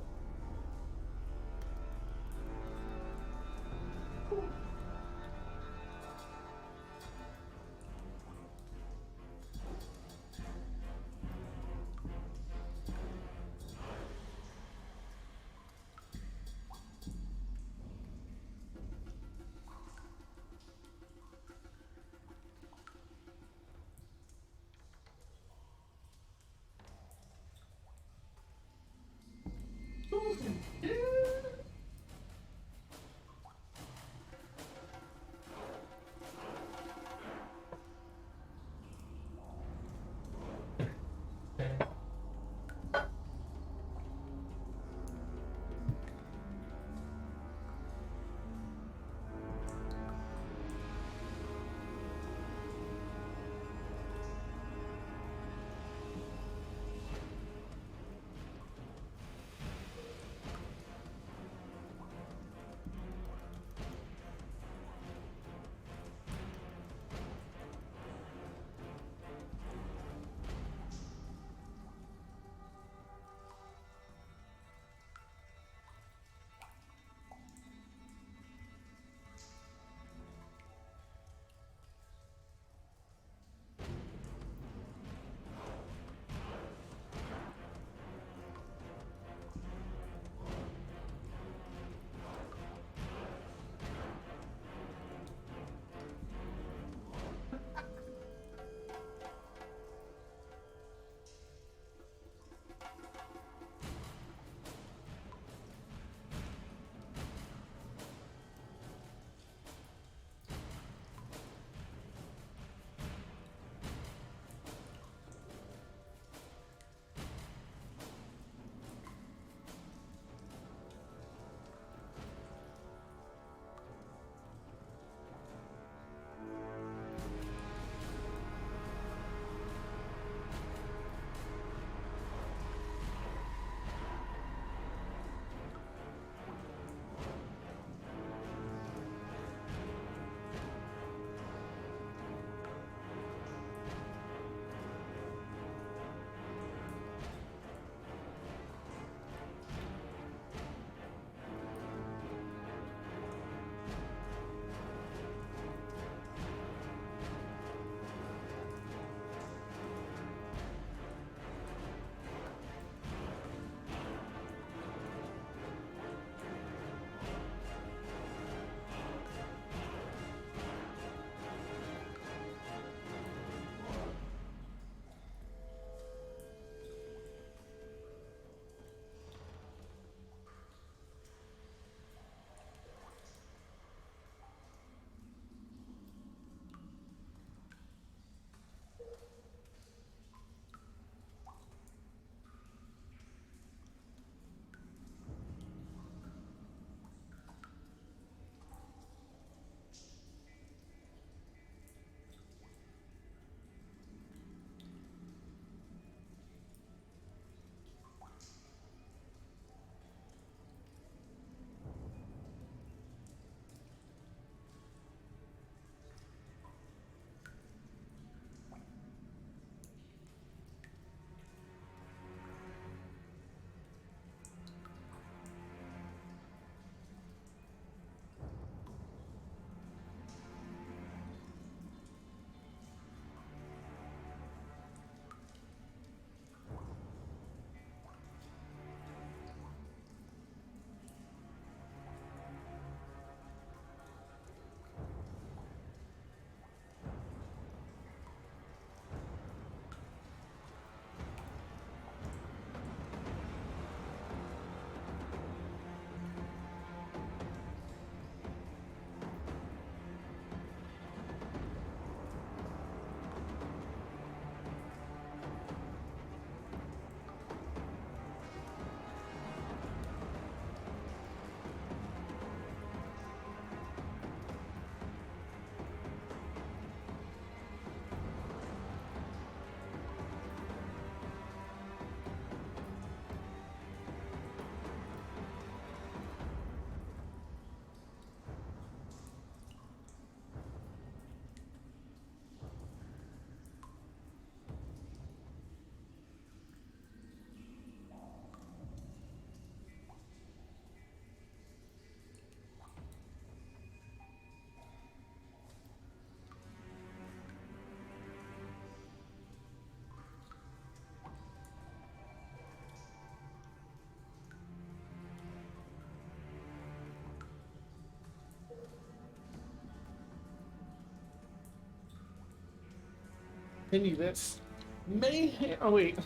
continue this mayhem. Oh wait,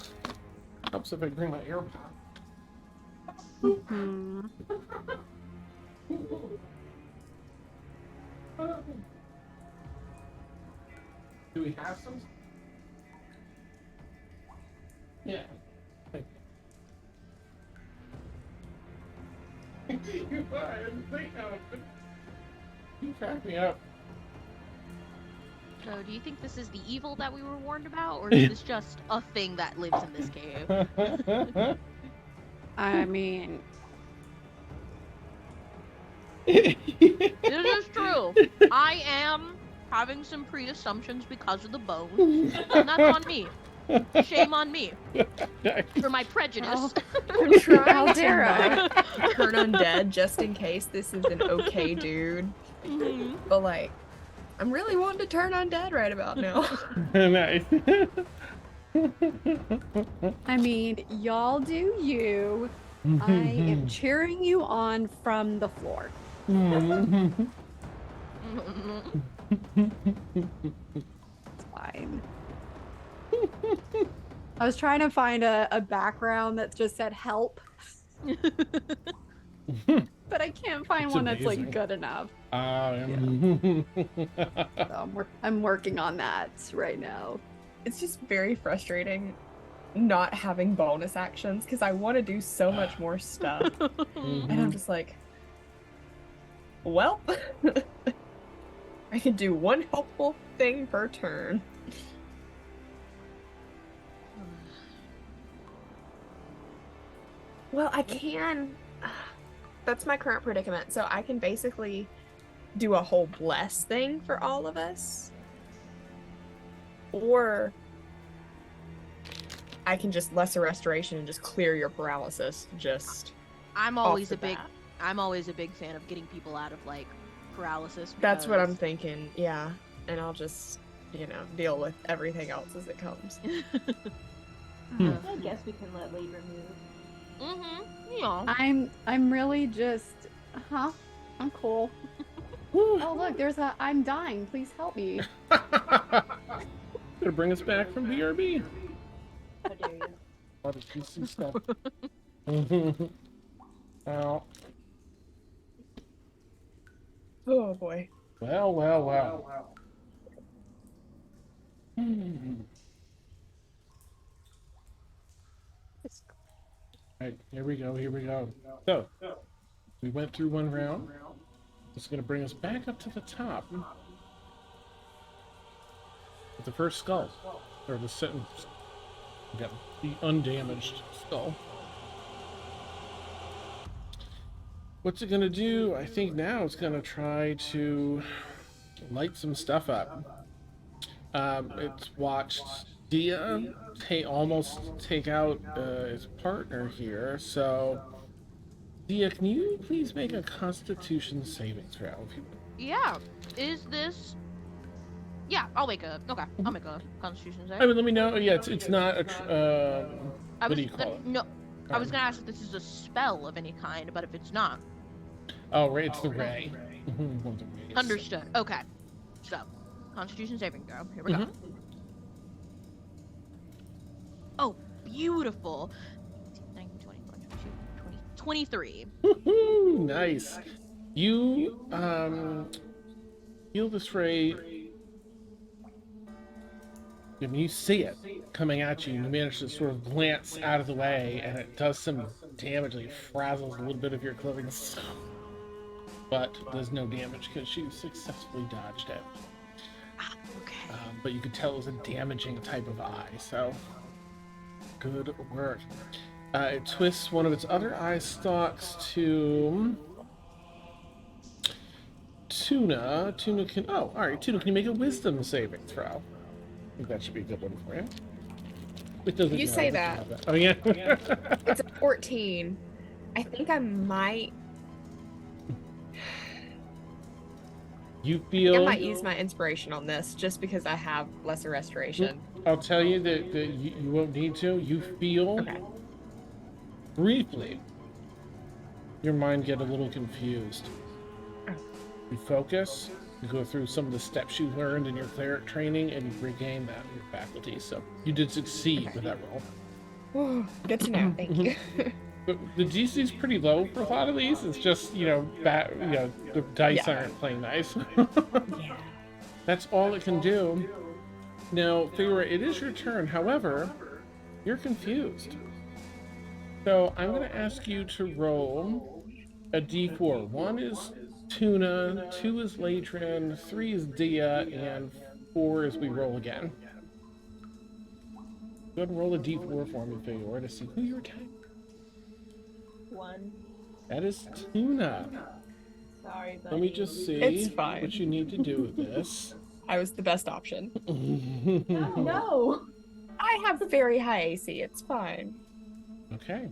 helps if I bring my AirPod. Mhm. Do we have some? Yeah. You crack me up. So, do you think this is the evil that we were warned about, or is this just a thing that lives in this cave? I mean, It is true. I am having some pre-assumptions because of the bones, and that's on me. Shame on me for my prejudice. I'm trying to Aldera. not turn undead just in case this is an okay dude. Mhm. But like, I'm really wanting to turn undead right about now. Nice. I mean, y'all do you. I am cheering you on from the floor. It's fine. I was trying to find a background that just said help, but I can't find It's one that's amazing. like good enough. Yeah. So I'm working on that right now. It's just very frustrating not having bonus actions because I want to do so much more stuff. And I'm just like, well, I can do one helpful thing per turn. Well, I can. That's my current predicament. So I can basically do a whole bless thing for all of us. Or I can just lesser restoration and just clear your paralysis. Just I'm off always the a big bat. I'm always a big fan of getting people out of like paralysis. That's what I'm because- thinking. Yeah. And I'll just, deal with everything else as it comes. I guess we can let labor move. Yeah. I'm really just I'm cool. Oh look, there's a I'm dying, please help me. Gonna bring us back from BRB. How dare you? A lot of juicy stuff. Well, Oh boy. well. Alright, here we go. So, we went through one round. It's gonna bring us back up to the top. With the first skull. Or the second. Yeah, the undamaged skull. What's it gonna do? I think now it's gonna try to light some stuff up. It's watched Dia almost take out his partner here. So, Dia, can you please make a Constitution saving throw? If you... Yeah. Is this? Yeah, I'll make a Constitution save. I mean, let me know. Yeah, it's not a. I What was do you call it? No, I was gonna ask if this is a spell of any kind, but if it's not, Oh, right, it's the ray. One of the rays. understood. Okay. So, Constitution saving throw. Here we go. Oh, beautiful. 19, 20, 22, 20, 23. Woohoo! Nice. You feel this ray. When you see it coming at you, you manage to sort of glance out of the way, and it does some damage. Like frazzles a little bit of your clothing, but does no damage because you successfully dodged it. Okay. But you could tell it was a damaging type of eye. So good work. It twists one of its other eye stalks to Tuna. Tuna can. Oh, all right. Tuna, can you make a wisdom saving throw? I think that should be a good one for you. It doesn't You know, say it doesn't that. have Oh yeah. It's a 14. I think I might. You feel. I might use my inspiration on this just because I have lesser restoration. I'll tell you that you won't need to. You feel Okay. briefly your mind get a little confused. Oh. You focus, You go through some of the steps you learned in your cleric training, and you regain that in your faculty. So you did succeed with that roll. Oh, good to know. Thank you. But the DC is pretty low for a lot of these. It's just, the dice aren't playing nice. Yeah. That's all it can do. Now, Figura, it is your turn. However, you're confused. So I'm going to ask you to roll a d4. 1 is Tuna, 2 is Latrin, 3 is Dia, and 4 is we roll again. Go ahead and roll a d4 for me, Figura, to see who you're attacking. 1. That is Tuna. Sorry, buddy. Let me just see It's fine. what you need to do with this. I was the best option. No. I have a very high AC. It's fine. Okay.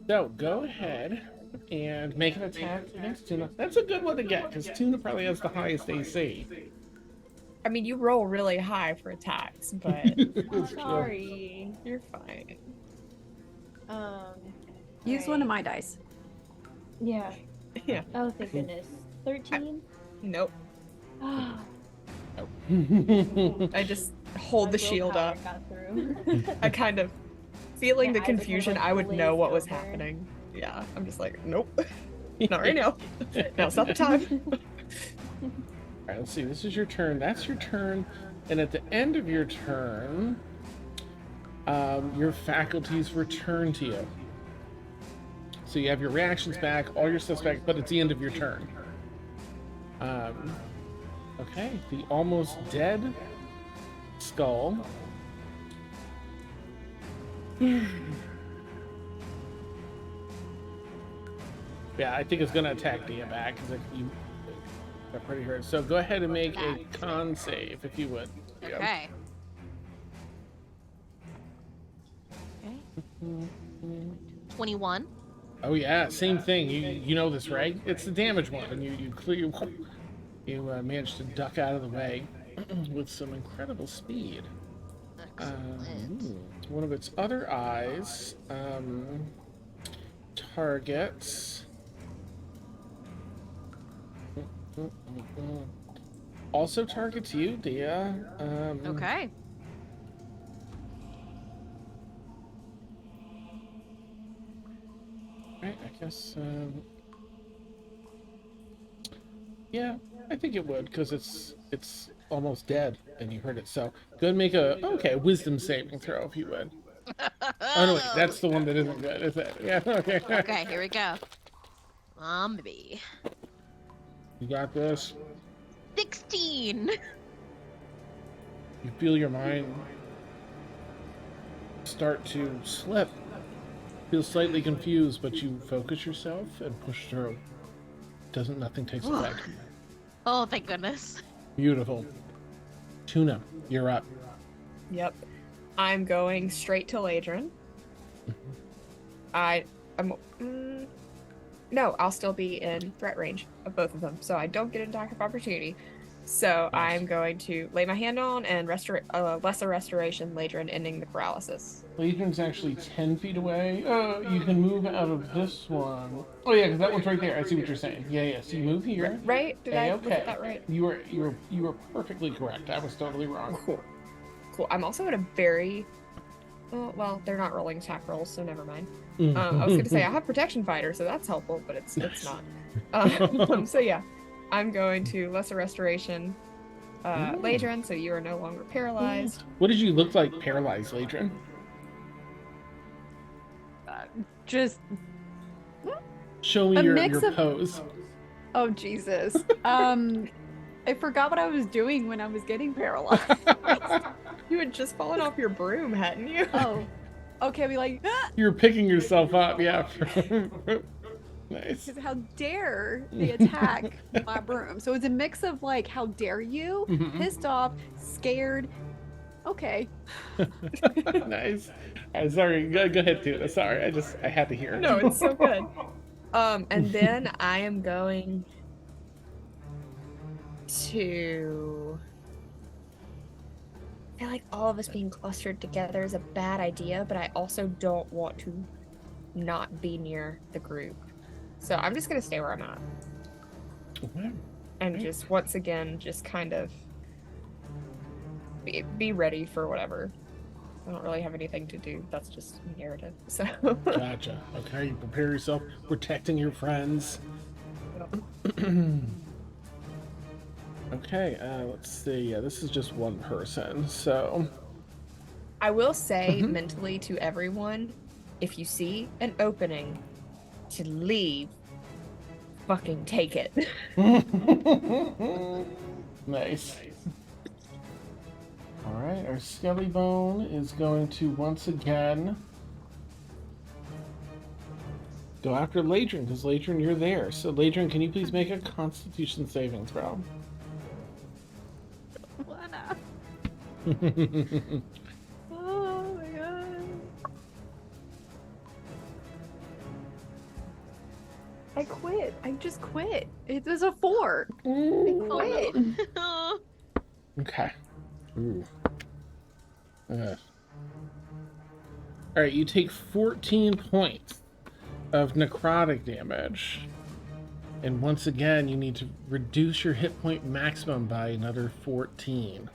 So go ahead and make an attack against Tuna. That's a good one to get, because Tuna probably has the highest AC. I mean, you roll really high for attacks, but It's true. Sorry. you're fine. Use one of my dice. Yeah. Yeah. Oh, thank goodness. 13? Nope. Ah, I just hold the my shield willpower up. got through. I kind of feeling My the eyes are kind of, confusion. like, I would know what was glazed over. happening. Yeah, I'm just like, nope, not right now. Now's not the time. Alright, let's see. This is your turn. That's your turn. And at the end of your turn, your faculties return to you. So you have your reactions back, all your stuff's back, but it's the end of your turn. Okay, the almost dead skull. Yeah, I think it's gonna attack Dia back because you got pretty hurt. So go ahead and make a con save if you would. Yeah. Okay. Okay. 21. Oh yeah, same thing. You know this, right? It's the damage one, and you managed to duck out of the way with some incredible speed. Excellent. One of its other eyes targets. Also targets you, Dia. Okay. Right, I guess. Yeah, I think it would because it's almost dead, and you heard it. So go ahead and make a wisdom saving throw if you would. Oh no, wait, that's the one that isn't good, is it? Yeah. Okay. Okay, here we go. Maybe. You got this. 16. You feel your mind start to slip. Feel slightly confused, but you focus yourself and push through. Nothing takes effect. Oh, thank goodness. Beautiful. Tuna, you're up. Yep. I'm going straight to Ladrin. No, I'll still be in threat range of both of them, so I don't get an attack of opportunity. So Nice. I'm going to lay my hand on and lesser restoration Ladrin, ending the paralysis. Legion's actually 10 feet away. You can move out of this one. Oh yeah, because that one's right there. I see what you're saying. Yeah. So you move here. Right? Did I Okay. get that right? You were perfectly correct. I was totally wrong. Cool. I'm also at a very... well, they're not rolling attack rolls, so never mind. I was going to say, I have Protection Fighter, so that's helpful, but it's not. So yeah, I'm going to Lesser Restoration Ladrin, so you are no longer paralyzed. What did you look like paralyzed, Ladrin? Just Show me A your mix of- pose. oh Jesus. I forgot what I was doing when I was getting paralyzed. You had just fallen off your broom, hadn't you? Oh. Okay, we like You're picking yourself up, yeah. Nice. because how dare they attack my broom? So it's a mix of like, how dare you? Mhm. Pissed off, scared. Okay. Nice. Sorry, go ahead, Tuna. Sorry, I had to hear it. No, it's so good. And then I am going to... I feel like all of us being clustered together is a bad idea, but I also don't want to not be near the group. So I'm just going to stay where I'm at. Okay. And just once again, just kind of be ready for whatever. I don't really have anything to do. That's just narrative. So Gotcha. Okay, you prepare yourself, protecting your friends. Okay, let's see. Yeah, this is just one person, so. I will say mentally to everyone, if you see an opening to leave, fucking take it. Nice. Alright, our Skelly Bone is going to once again go after Ladrin, because Ladrin, you're there. So Ladrin, can you please make a Constitution saving throw? Lana. Oh my god. I quit. I just quit. It was a 4. I quit. Oh, Okay. Ooh. Alright, you take 14 points of necrotic damage. And once again, you need to reduce your hit point maximum by another 14.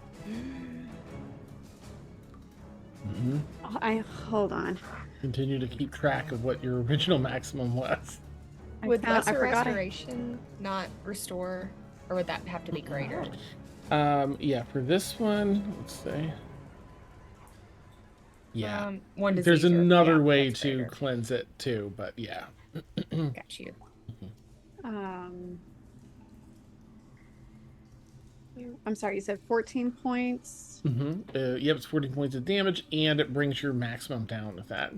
Hold on. Continue to keep track of what your original maximum was. Would I lesser forgot I- restoration not restore, or would that have to be greater? Yeah, for this one, let's see. Yeah. One is There's easier. another Yeah, way that's to greater. cleanse it too, but yeah. Got you. I'm sorry, you said 14 points. Yep, it's 14 points of damage, and it brings your maximum down with that.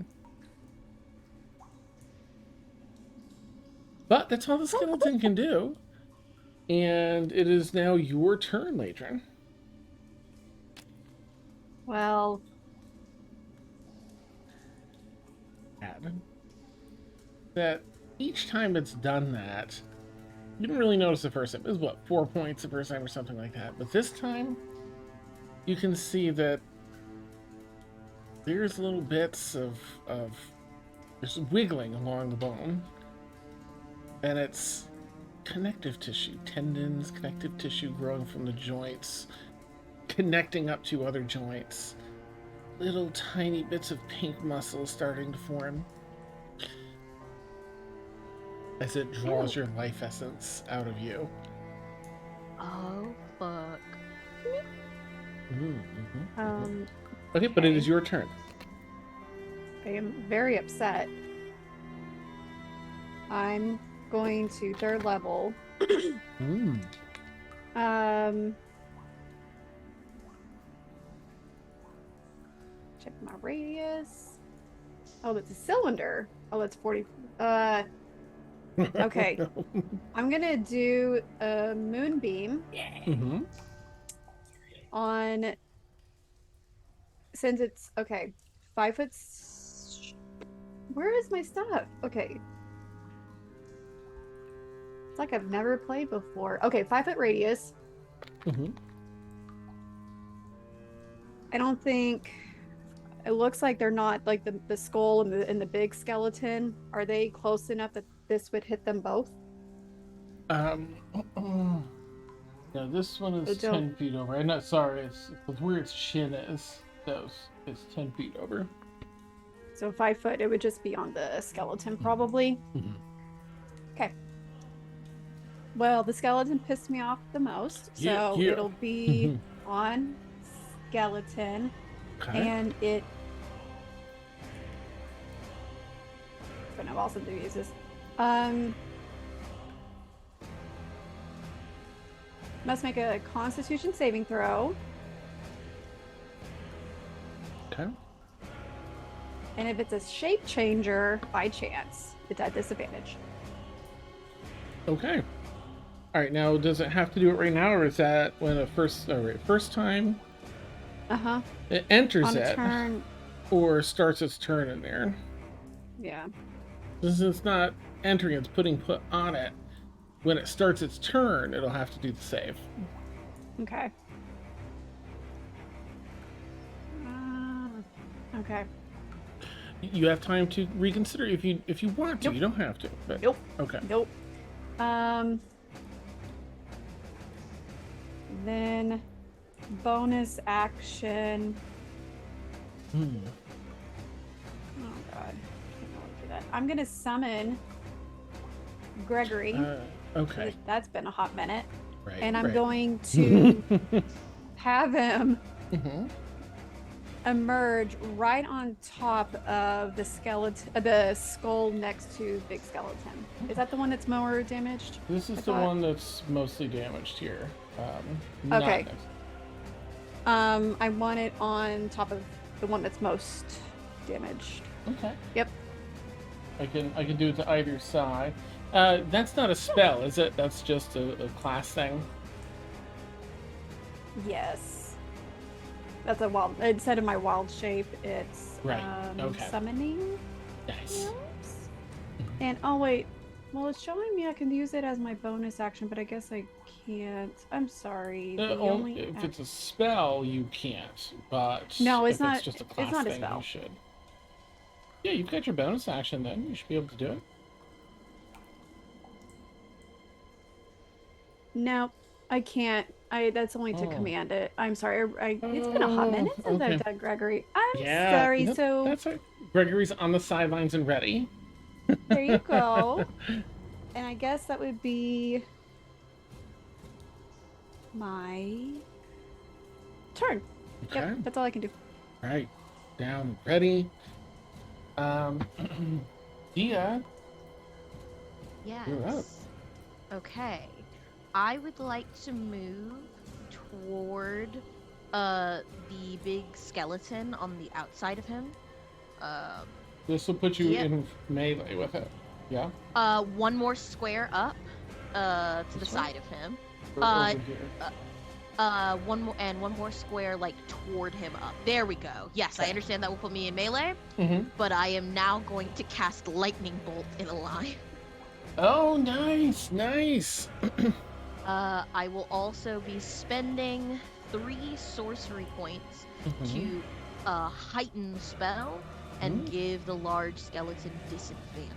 But that's all the skeleton can do. And it is now your turn, Ladrin. Well, Add that each time it's done that, you didn't really notice the first time. It was what, 4 points the first time or something like that. But this time, you can see that there's little bits of there's wiggling along the bone. And it's connective tissue, tendons, connective tissue growing from the joints, connecting up to other joints. Little tiny bits of pink muscle starting to form as it draws your life essence out of you. oh fuck. Okay, but it is your turn. I am very upset. I'm going to 3rd level. Check my radius. Oh, that's a cylinder. Oh, that's 40. Okay. I'm gonna do a moonbeam on. Since it's okay, 5 foot. Where is my stuff? Okay. It's like I've never played before. Okay, 5 foot radius. I don't think. It looks like they're not like the skull and the big skeleton. Are they close enough that this would hit them both? Yeah, this one is 10 feet over. I'm not sorry, it's where its chin is. So it's 10 feet over. So 5 foot, it would just be on the skeleton probably. Okay. Well, the skeleton pissed me off the most, so Yeah. it'll be on skeleton. Okay. And it. But I've also do use this. Must make a Constitution saving throw. Okay. And if it's a shape changer, by chance, it's at disadvantage. Okay. All right. Now, does it have to do it right now, or is that when it first time it enters On a it, turn. or starts its turn in there? Yeah. Since it's not entering, it's put on it. When it starts its turn, it'll have to do the save. Okay. Okay. You have time to reconsider if you want to. Nope. You don't have to. But... Nope. Okay. Nope. then bonus action. Hmm. Oh god, can't really do that. I'm gonna summon Gregory. Okay. That's been a hot minute, Right. and I'm right. going to have him Mhm. emerge right on top of the skeleton, the skull next to Big Skeleton. Is that the one that's more damaged? This is I the thought- one that's mostly damaged here. Not Okay. next- I want it on top of the one that's most damaged. Okay. Yep. I can do it to either side. That's not a spell, is it? That's just a class thing. Yes. That's a wild. Instead of my wild shape, it's Right, okay. summoning. Nice. Yes. And oh wait, well it's showing me I can use it as my bonus action, but I guess I can't. I'm sorry. The only If it's a spell, you can't. But No, it's if not- It's just a it's class not a thing. spell. You should. Yeah, you've got your bonus action. Then you should be able to do it. No, I can't. That's only to Oh. command it. I'm sorry. It's been a hot minute since okay. I've done Gregory. I'm Yeah. sorry. nope, So that's right. Gregory's on the sidelines and ready. there you go. And I guess that would be my turn. Okay. Yep, that's all I can do. Right. Down. Ready. Dia. You're up. Yes. Okay. I would like to move toward the big skeleton on the outside of him. This will put you Yep. in melee with it. Yeah. One more square up to the This one? side of him. Or over here. One more square like toward him up. There we go. Yes, I Okay. understand that will put me in melee, Mm-hmm. but I am now going to cast lightning bolt in a line. Oh, nice, nice. I will also be spending 3 sorcery points Mhm. to heighten the spell and give the large skeleton disadvantage.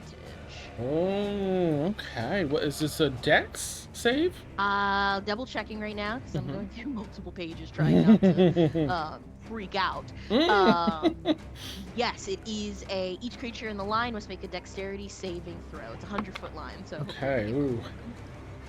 Oh, okay. What is this? A Dex save? Double checking right now because I'm Mhm. going through multiple pages trying not to freak out. Yes, it is each creature in the line must make a dexterity saving throw. It's a 100-foot line, so Okay. Ooh.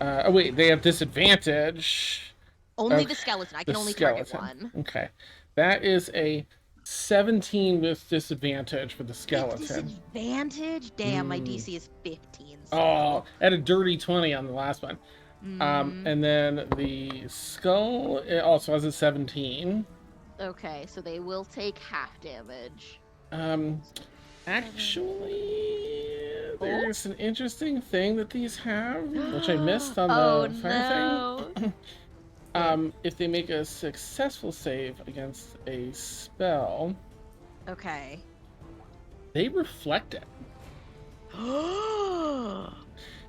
Oh wait, they have disadvantage. only Okay, the skeleton. I the can only target skeleton. one. Okay, that is a 17 with disadvantage for the With skeleton. disadvantage? Damn, my Mm. DC is 15. So. Oh, at a dirty 20 on the last one. Mm, And then the skull it also has a 17. okay, so they will take half damage. Actually, there's an interesting thing that these have, which I missed on Oh the fire thing. no! If they make a successful save against a spell, Okay. they reflect it. Okay.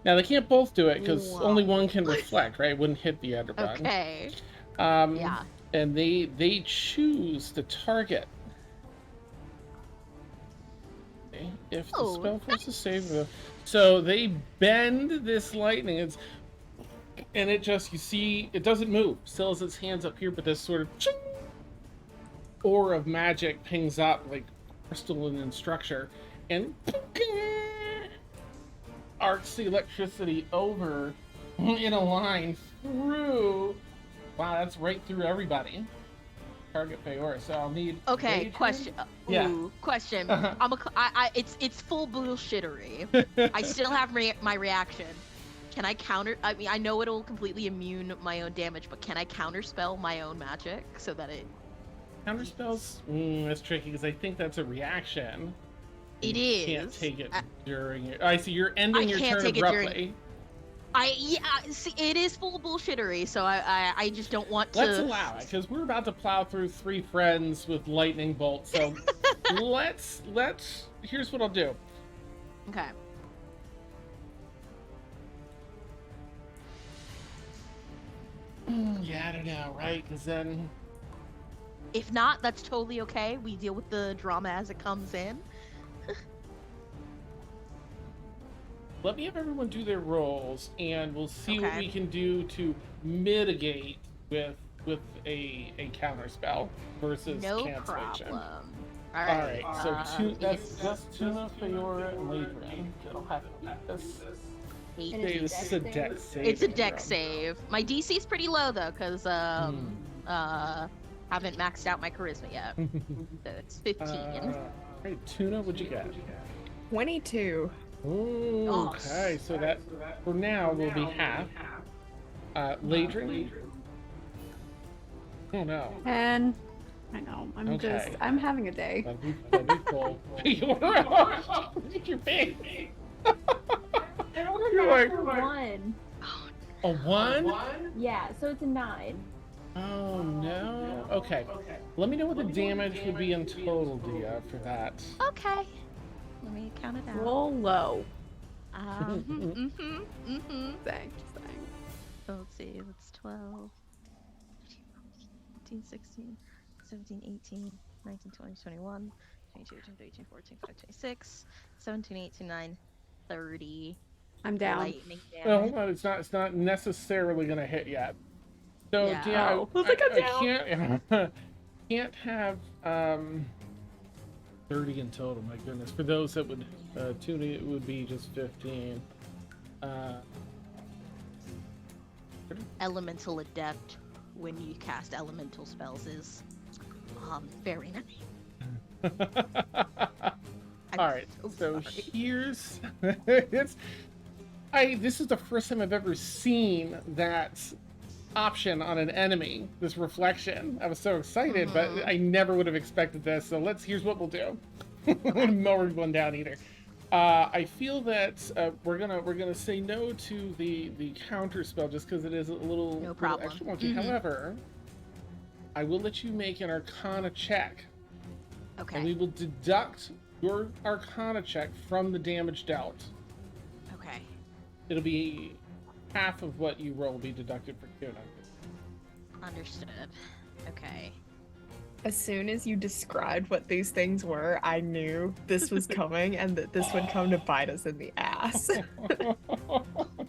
Now they can't both do it because Wow. only one can reflect, right? It wouldn't hit the other button. Yeah. And they choose the target. Okay, if the Oh, spell forces save the, so they bend this lightning. And it just, you see, it doesn't move. Still has its hands up here, but this sort of ching, aura of magic pings up like crystalline structure and arcs the electricity over in a line through. Wow, that's right through everybody. Target Faora. So I'll need. Okay. Rage Question. Yeah. Question. Uh-huh. It's full bullshittery. I still have my reaction. Can I counter? I mean, I know it'll completely immune my own damage, but can I counterspell my own magic so that it? Counter spells. That's tricky because I think that's a reaction. It You can't is. take it during your. I see. You're ending your can't turn take it abruptly. during- See, it is full bullshittery, so I just don't want to. Let's allow it because we're about to plow through 3 friends with lightning bolts. So let's. Here's what I'll do. Okay. Yeah, I don't know, right? Because then. If not, that's totally okay. We deal with the drama as it comes in. Let me have everyone do their rolls, and we'll see what Okay. we can do to mitigate with a counter spell versus No cancellation. problem. All right, so that's it's just Tuna, Feora, and Ladrin. It'll have to be this. And Okay, it's this is a a dex dex save? save. It's a dex save. My DC's pretty low though, because haven't maxed out my charisma yet. So it's 15. Alright, Tuna, what'd you get? 22. Ooh, Oh. okay, so that for now will be half. Ladrin? Oh no. And I know. I'm Okay. I'm having a day. That'd be cool. You're big. I rolled a You're like- natural 1. A 1? Yeah, so it's a 9. Oh no. Okay. Let me know what the damage would be in total, Dia, for that. Okay. Let me count it out. Roll low. Thanks. Thanks. So let's see, that's 12, 15, 16, 17, 18, 19, 20, 21, 22, 23, 24, 25, 26, 17, 18, 19, 30. I'm down. Lightning Well, damage. hold on, it's not necessarily gonna hit yet. So Yeah. Dia, Oh, I was like, I'm I can't have 30 in total. My goodness, for those that would tune it would be just 15. Elemental Adept, when you cast elemental spells, is very nice. All right, so sorry. here's this is the first time I've ever seen that option on an enemy, this reflection. I was so excited, but I never would have expected this. So here's what we'll do. Mower one down either. I feel that we're gonna say no to the counter spell just because it is a little, No little problem. extra wonky. However, I will let you make an Arcana check, and we Okay. will deduct your Arcana check from the damage dealt. Okay. It'll be half of what you roll will be deducted for Kuna. Understood. Okay. As soon as you described what these things were, I knew this was coming and that this would come to bite us in the ass.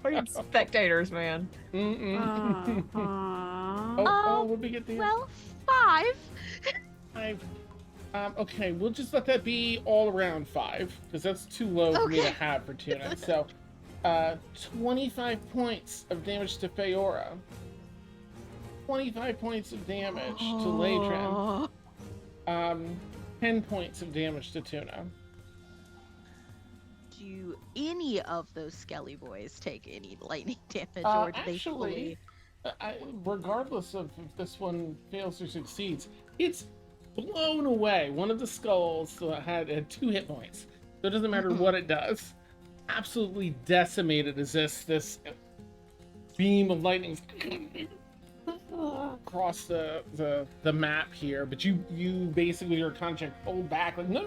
We're spectators, man. Oh, what did we get there? Well, 5. 5. Okay, we'll just let that be all around 5, because that's too low for me to Okay. have for Tuna. So, 25 points of damage to Feora. 25 points of damage to Ladrin. 10 points of damage to Tuna. Do any of those skelly boys take any lightning damage, or do they Actually, regardless of if this one fails or succeeds, it's blown away. One of the skulls had 2 hit points, so it doesn't matter what it does. Absolutely decimated as this beam of lightning across the map here, but you basically your contract pulled back like no,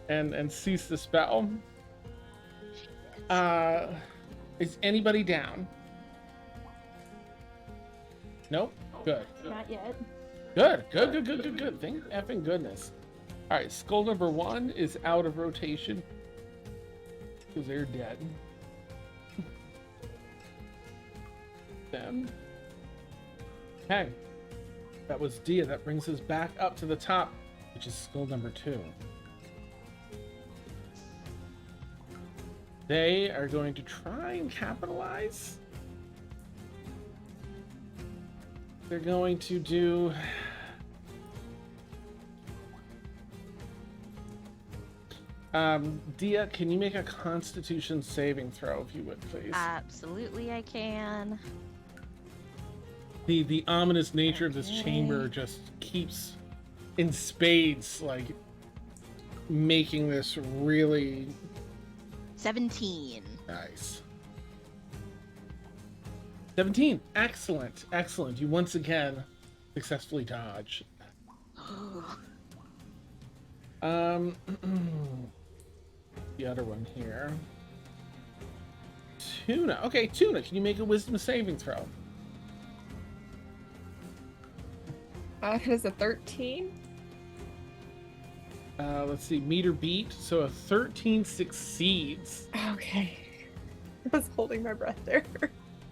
and cease the spell. Is anybody down? Nope. Good. Not yet. Good. Thank effing goodness. All right, skull number 1 is out of rotation because they're dead. Them. Okay, that was Dia. That brings us back up to the top, which is skull number 2. They are going to try and capitalize. They're going to do... Dia, can you make a Constitution saving throw, if you would, please? Absolutely, I can. The ominous nature of this chamber just keeps in spades, like, making this really 17. nice. 17. Excellent. You once again successfully dodge. The other one here. Tuna. Okay, Tuna, can you make a wisdom saving throw? It is a 13. Let's see, meter beat. So a 13 succeeds. Okay. I was holding my breath there.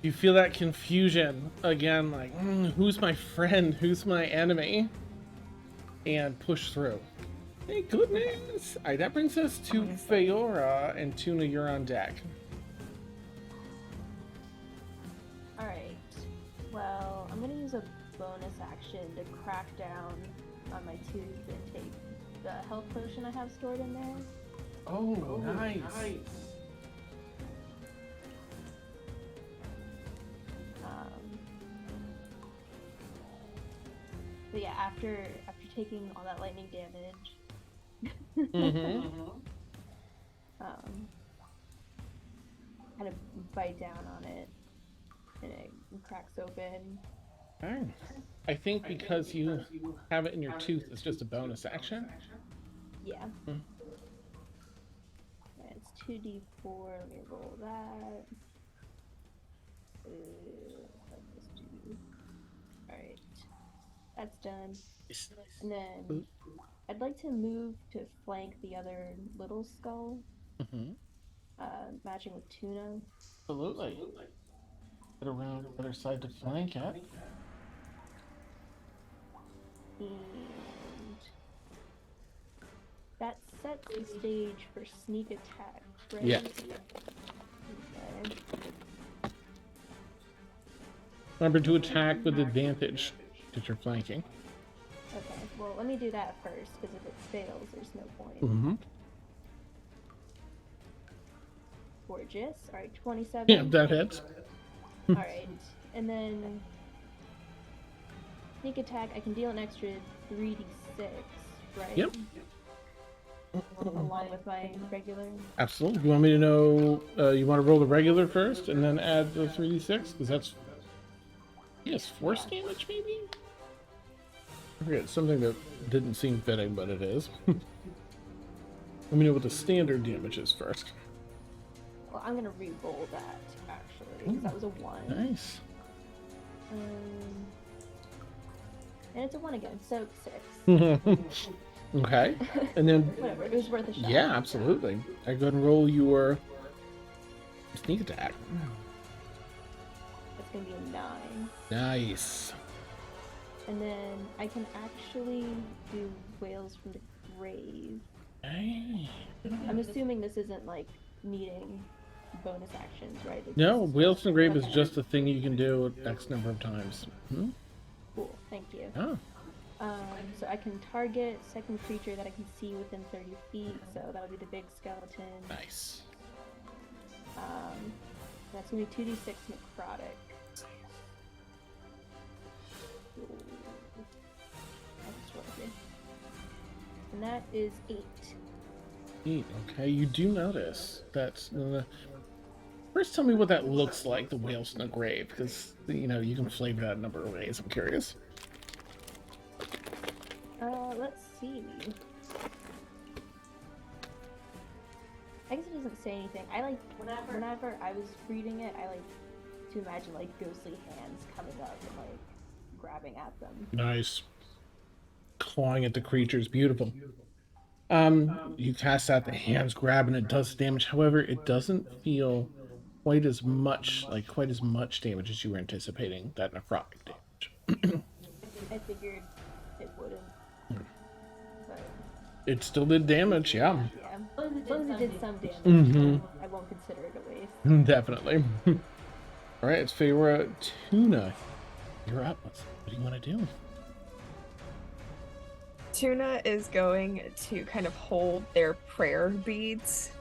You feel that confusion again, like, who's my friend? Who's my enemy? And push through. Thank goodness! Alright, that brings us to Feora, and Tuna, you're on deck. Alright. Well, I'm gonna use a bonus action to crack down on my tube and take the health potion I have stored in there. Oh, nice. But yeah, after taking all that lightning damage, kind of bite down on it, and it cracks open. Alright. I think because you have it in your tooth, it's just a bonus action. Yeah. And it's 2d4. Let me roll that. Alright. That's done. And then I'd like to move to flank the other little skull, matching with Tuna. Absolutely. Get around the other side to flank it. And that sets the stage for sneak attack, right? Yeah. Okay. Remember to attack with advantage because you're flanking. Okay, well, let me do that first, because if it fails, there's no point. Mm-hmm. Gorgeous. Alright, 27. Yeah, that hits. Alright, and then sneak attack, I can deal an extra 3d6, right? Yep. Along with my regular. Absolutely. You want me to know, you want to roll the regular first and then add the 3d6? Because that's, yes, force damage maybe? I forget, something that didn't seem fitting, but it is. Let me know what the standard damage is first. Well, I'm gonna re-roll that, actually, because that was a 1. Nice. And it's a 1 again, so 6. Okay. And then, Whatever, it was worth a shot. yeah, absolutely. I go and roll your sneak attack. It's gonna be a 9. Nice. And then I can actually do Whales from the Grave. Hey. I'm assuming this isn't like needing bonus actions, right? It's No, just- Whales from the Grave is Okay. just a thing you can do X number of times. Hmm? Cool, thank you. Oh. So I can target second creature that I can see within 30 feet, so that would be the big skeleton. Nice. That's gonna be 2d6 necrotic. And that is 8. Neat. Okay, you do notice that. First, tell me what that looks like, the whales in the grave, because you know you can flavor that a number of ways. I'm curious. Let's see. I guess it doesn't say anything. I like whenever I was reading it, I like to imagine like ghostly hands coming up and like grabbing at them. Nice. Clawing at the creatures, beautiful. You cast out the hands grab and it does damage. However, it doesn't feel quite as much damage as you were anticipating. That necrotic damage. I figured it wouldn't. But It still did damage, yeah. yeah, as long as it did some damage, Mhm. I won't consider it a waste. Definitely. All right, it's Feora. Tuna, you're up. What do you want to do? Tuna is going to kind of hold their prayer beads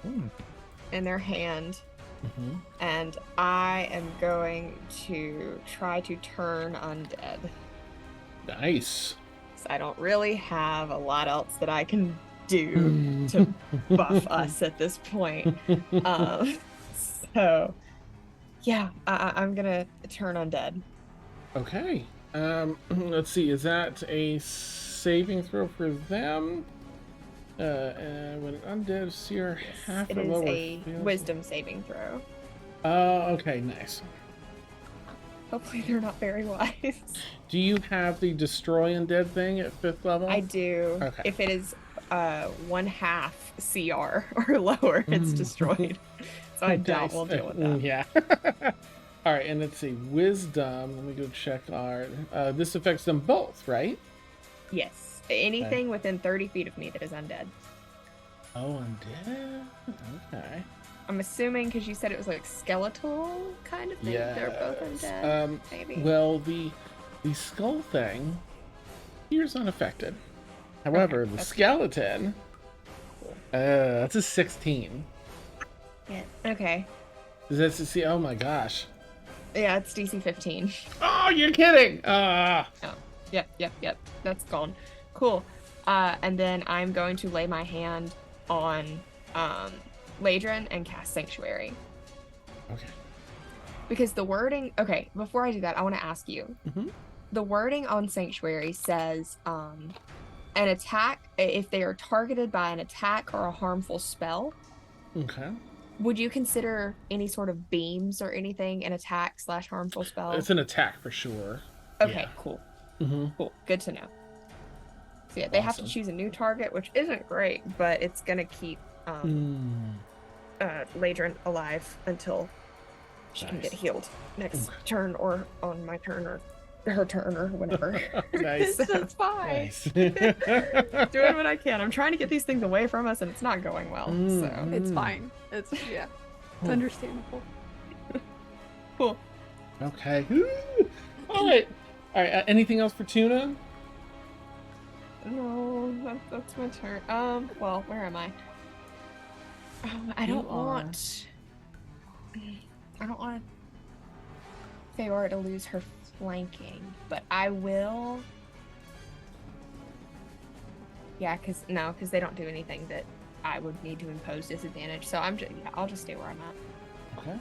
in their hand, and I am going to try to turn undead. Nice. So I don't really have a lot else that I can do to buff us at this point. So, yeah, I'm gonna turn undead. Okay. Let's see. Is that a saving throw for them? When undead seer half It or is lower a fails- wisdom saving throw. Okay, nice. Hopefully they're not very wise. Do you have the destroy undead thing at 5th level? I do. Okay. If it is 1/2 CR or lower, it's destroyed. So I doubt we'll deal with that. Yeah. All right, and it's a wisdom. Let me go check our. This affects them both, right? Yes. Anything within 30 feet of me that is undead. Oh, undead. Okay. I'm assuming because you said it was like skeletal kind of thing. They're both undead. Maybe. Well, the skull thing appears unaffected. However, the skeleton. That's a 16. Yeah. Okay. Does that see? Oh my gosh. Yeah, it's DC 15. Oh, you're kidding! Oh. Yep. That's gone. Cool. And then I'm going to lay my hand on Ladrin and cast Sanctuary. Okay. Because the wording... Okay, before I do that, I want to ask you. Mm-hmm. The wording on Sanctuary says an attack, if they are targeted by an attack or a harmful spell. Okay. Would you consider any sort of beams or anything an attack/harmful spell? It's an attack for sure. Okay, Yeah. cool. Mm-hmm. Cool. Good to know. So yeah, they have to choose a new target, which isn't great, but it's gonna keep Ladrin alive until she can get healed next turn, or on my turn, or her turn, or whatever. Nice. So it's fine. Nice. Doing what I can. I'm trying to get these things away from us, and it's not going well. So It's fine. It's understandable. Cool. Okay. All right. Anything else for Tuna? No, that's my turn. Well, where am I? I don't want Faete to lose her flanking, but I will. Yeah, because they don't do anything that I would need to impose disadvantage. So I'll just stay where I'm at. Okay.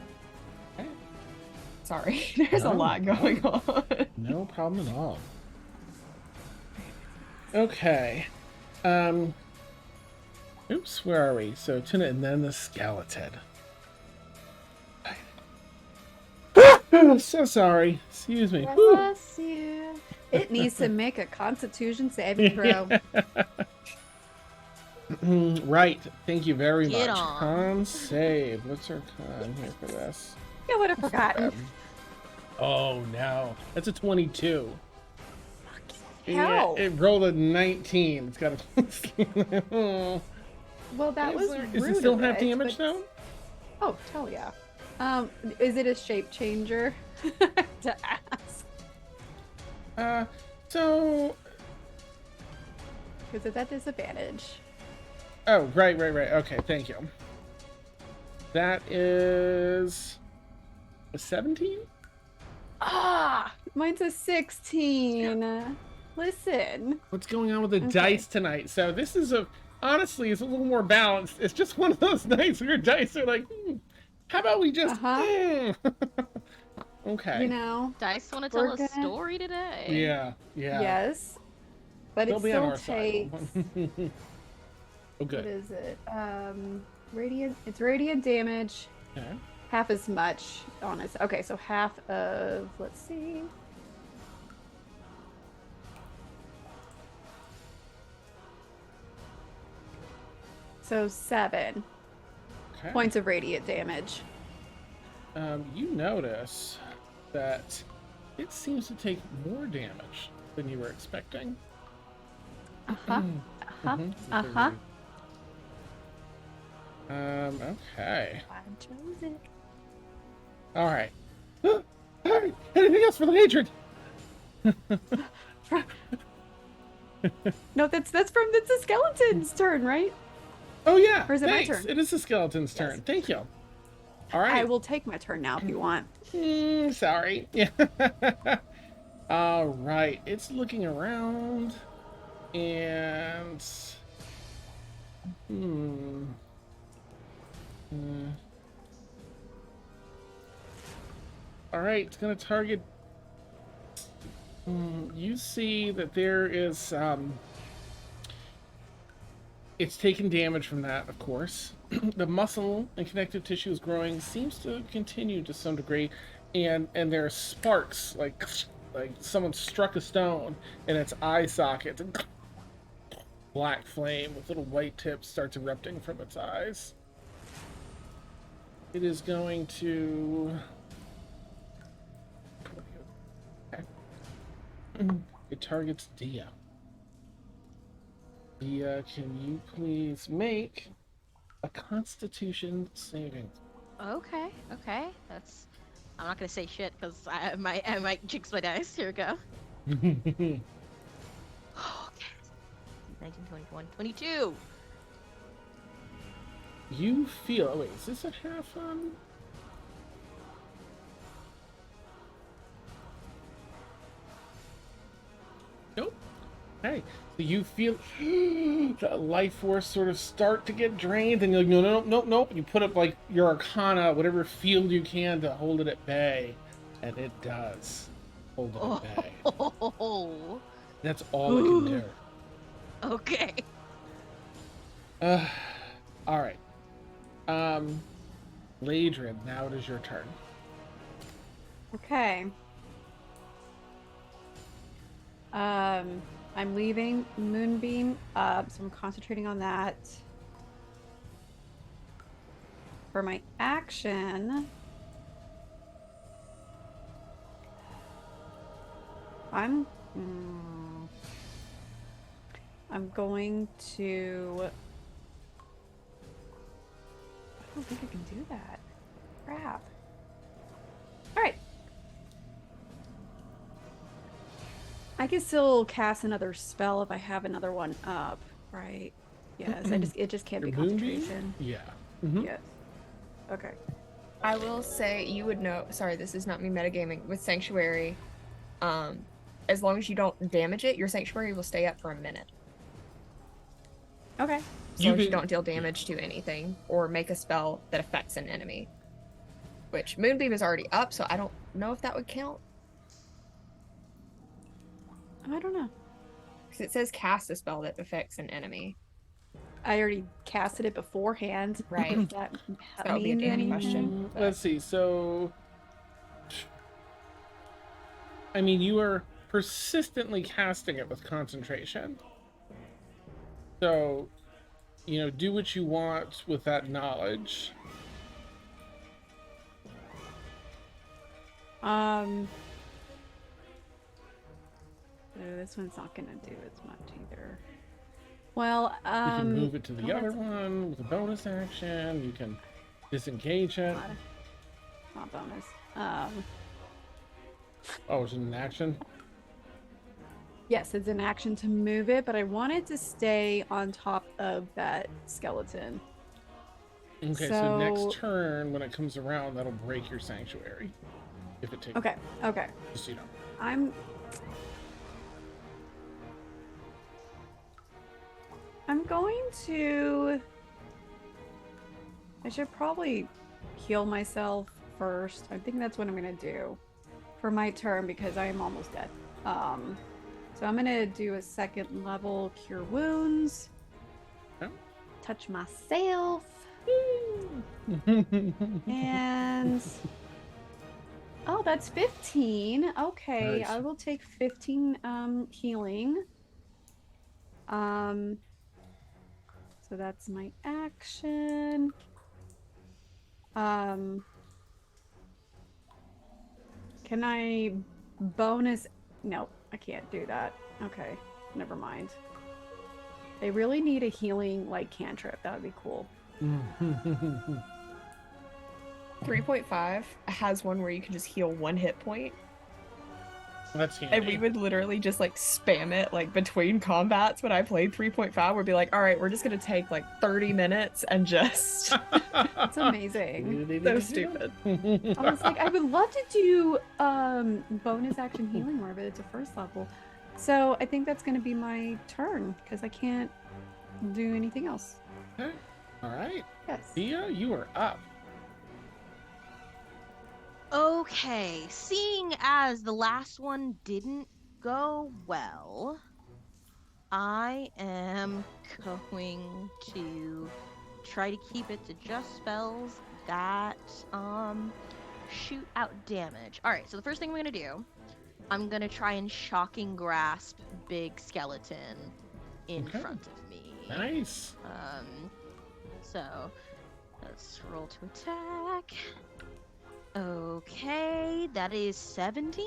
Sorry, there's a lot going on. No problem at all. Okay. Oops, where are we? So Tuna and then the skeleton. So sorry. Excuse me. Bless you. It needs to make a Constitution saving throw. Right. Thank you very Get much. on. Con save. What's our con here for this? I would have forgotten. Oh no, that's a 22. Hell. Yeah, it rolled a 19. It's got a. Well, that was Does rude it still of have it, damage but- though? Oh, hell yeah. Is it a shape changer? To ask. So. Because it's at disadvantage. Oh, right. Okay, thank you. That is a 17? Ah, mine's a 16. Listen. What's going on with the dice tonight? So this is honestly, it's a little more balanced. It's just one of those nights where your dice are like, how about we just, okay. You know. Dice want to tell a story today. Yeah. Yes. But They'll it be on still our side. takes. Oh, What good. is it? Radiant. It's radiant damage. Okay. Half as much, honest. Okay, so half of. Let's see. So 7 Okay. points of radiant damage. You notice that it seems to take more damage than you were expecting. Uh-huh. Okay. I chose it. All right. Hey, anything else for the hatred? No, that's the skeleton's turn, right? Oh yeah. Or is it my thanks. turn? It is the skeleton's turn. Yes. Thank you. All right. I will take my turn now if you want. Sorry. Yeah. All right. It's looking around, and all right. It's gonna target. You see that there is it's taking damage from that, of course. The muscle and connective tissue is growing, seems to continue to some degree, and there are sparks like someone struck a stone in its eye socket. Black flame with little white tips starts erupting from its eyes. It is going to It targets Dia. Dia, can you please make a Constitution saving? Okay, okay. That's. I'm not gonna say shit because I might jinx my dice. Here we go. Okay. 19, 21, 22. You feel. Oh, wait, is this a half on? Nope. Okay. So you feel the life force sort of start to get drained, and you're like, no, no, no, nope, nope. You put up like your Arcana, whatever field you can to hold it at bay, and it does hold it at bay. Oh. That's all it can do. Okay. All right. Ladrin, now it is your turn. Okay. I'm leaving Moonbeam, so I'm concentrating on that. For my action, I'm going to. I don't think I can do that. Crap. All right. I can still cast another spell if I have another one up, right? Yes, it just can't be Your Moonbeam? concentration. Yeah. Mm-hmm. Yes. Okay. I will say you would know. Sorry, this is not me metagaming with Sanctuary. As long as you don't damage it, your Sanctuary will stay up for a minute. Okay. As long as you don't deal damage to anything or make a spell that affects an enemy. Which Moonbeam is already up, so I don't know if that would count. I don't know. Because it says cast a spell that affects an enemy. I already casted it beforehand. Right. If that That would be a means damn anything. question. Let's see. So, I mean, you are persistently casting it with concentration. So, you know, do what you want with that knowledge. This one's not gonna do as much either. Well, You can move it to the well, other that's one with a bonus action. You can disengage it. not bonus. Oh, it's an action? Yes, it's an action to move it, but I wanted to stay on top of that skeleton. Okay, so next turn, when it comes around, that'll break your sanctuary. If it takes. Okay, okay. Just so you know. I'm going to. I should probably heal myself first. I think that's what I'm gonna do for my turn because I am almost dead. So I'm gonna do a second level cure wounds. Okay. Touch myself. And oh, that's 15. Okay, Nice. I will take 15 healing. So that's my action. Can I bonus? No, I can't do that. Okay, never mind. They really need a healing like cantrip. That would be cool. 3.5 has one where you can just heal 1 hit point. That's handy. And we would literally just like spam it like between combats when I played 3.5. We'd be like, all right, we're just gonna take like 30 minutes and just That's amazing. so stupid. I was like, I would love to do bonus action healing more, but it's a first level. So I think that's gonna be my turn because I can't do anything else. Okay. All right. Yes. Thea, you are up. Okay, seeing as the last one didn't go well, I am going to try to keep it to just spells that shoot out damage. All right, so the first thing I'm gonna do, I'm gonna try and shocking grasp big skeleton in Okay. front of me. Nice. So let's roll to attack. Okay, that is 17.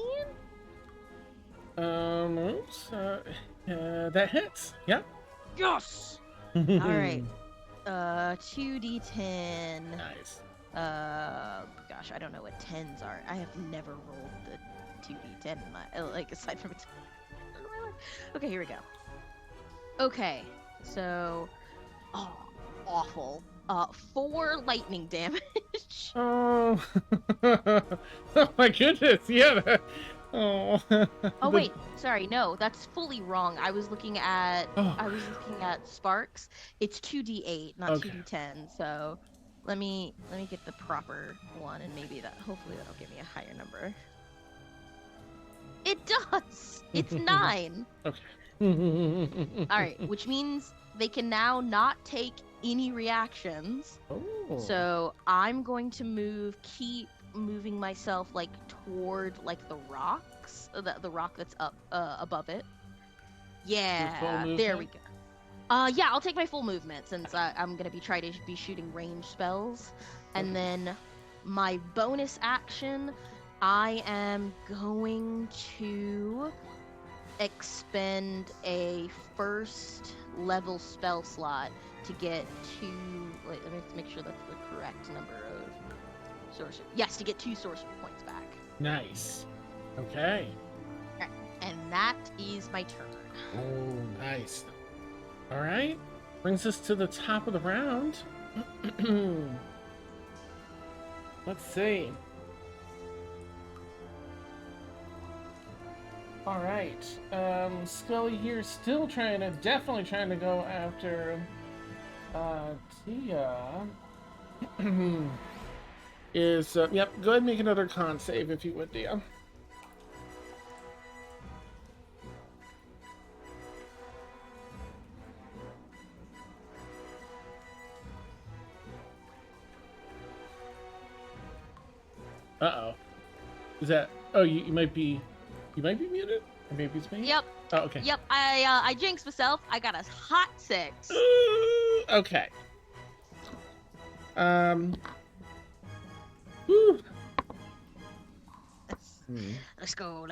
Oops, that hits. Yep. Yes. All right. 2d10. Nice. Gosh, I don't know what 10s are. I have never rolled the 2d10 in my like aside from it. Okay, here we go. Okay, so awful. 4 lightning damage. Oh. Oh my goodness. Yeah. Oh. Oh wait, sorry, no, that's fully wrong. I was looking at Oh. sparks. It's 2d8, not Okay. 2d10. So let me get the proper one, and maybe hopefully that'll give me a higher number. It does. It's 9. Okay. All right, which means they can now not take any reactions. Oh. So I'm going to keep moving myself like toward like the rocks, the rock that's up above it. Yeah, there we go. Yeah, I'll take my full movement since I'm gonna be trying to be shooting range spells, and then my bonus action, I am going to expend a first level spell slot to get 2. Wait, let me make sure that's the correct number of sorcery. Yes, to get 2 sorcery points back. Nice. Okay. And that is my turn. Oh, nice. All right. Brings us to the top of the round. Let's see. All right. Scully here, definitely trying to go after Tia. Yep, go ahead and make another con save if you would, Tia. Uh-oh. Is that... Oh, you might be... You might be muted? Or maybe it's me? Yep. Oh, okay. Yep, I jinxed myself. I got a hot 6. Ooh, okay. Woo. Let's go.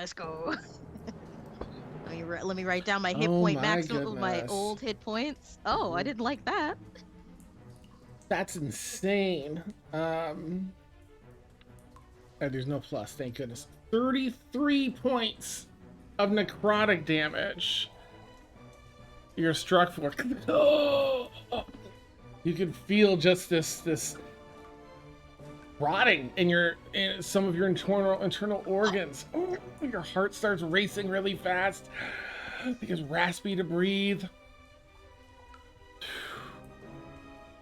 Let me write down my hit Oh point my maximum, my goodness. old hit points. Oh, I didn't like that. That's insane. There's no plus, thank goodness. 33 points of necrotic damage. You're struck for. Oh! You can feel just this rotting in some of your internal organs. Oh, your heart starts racing really fast. It gets raspy to breathe.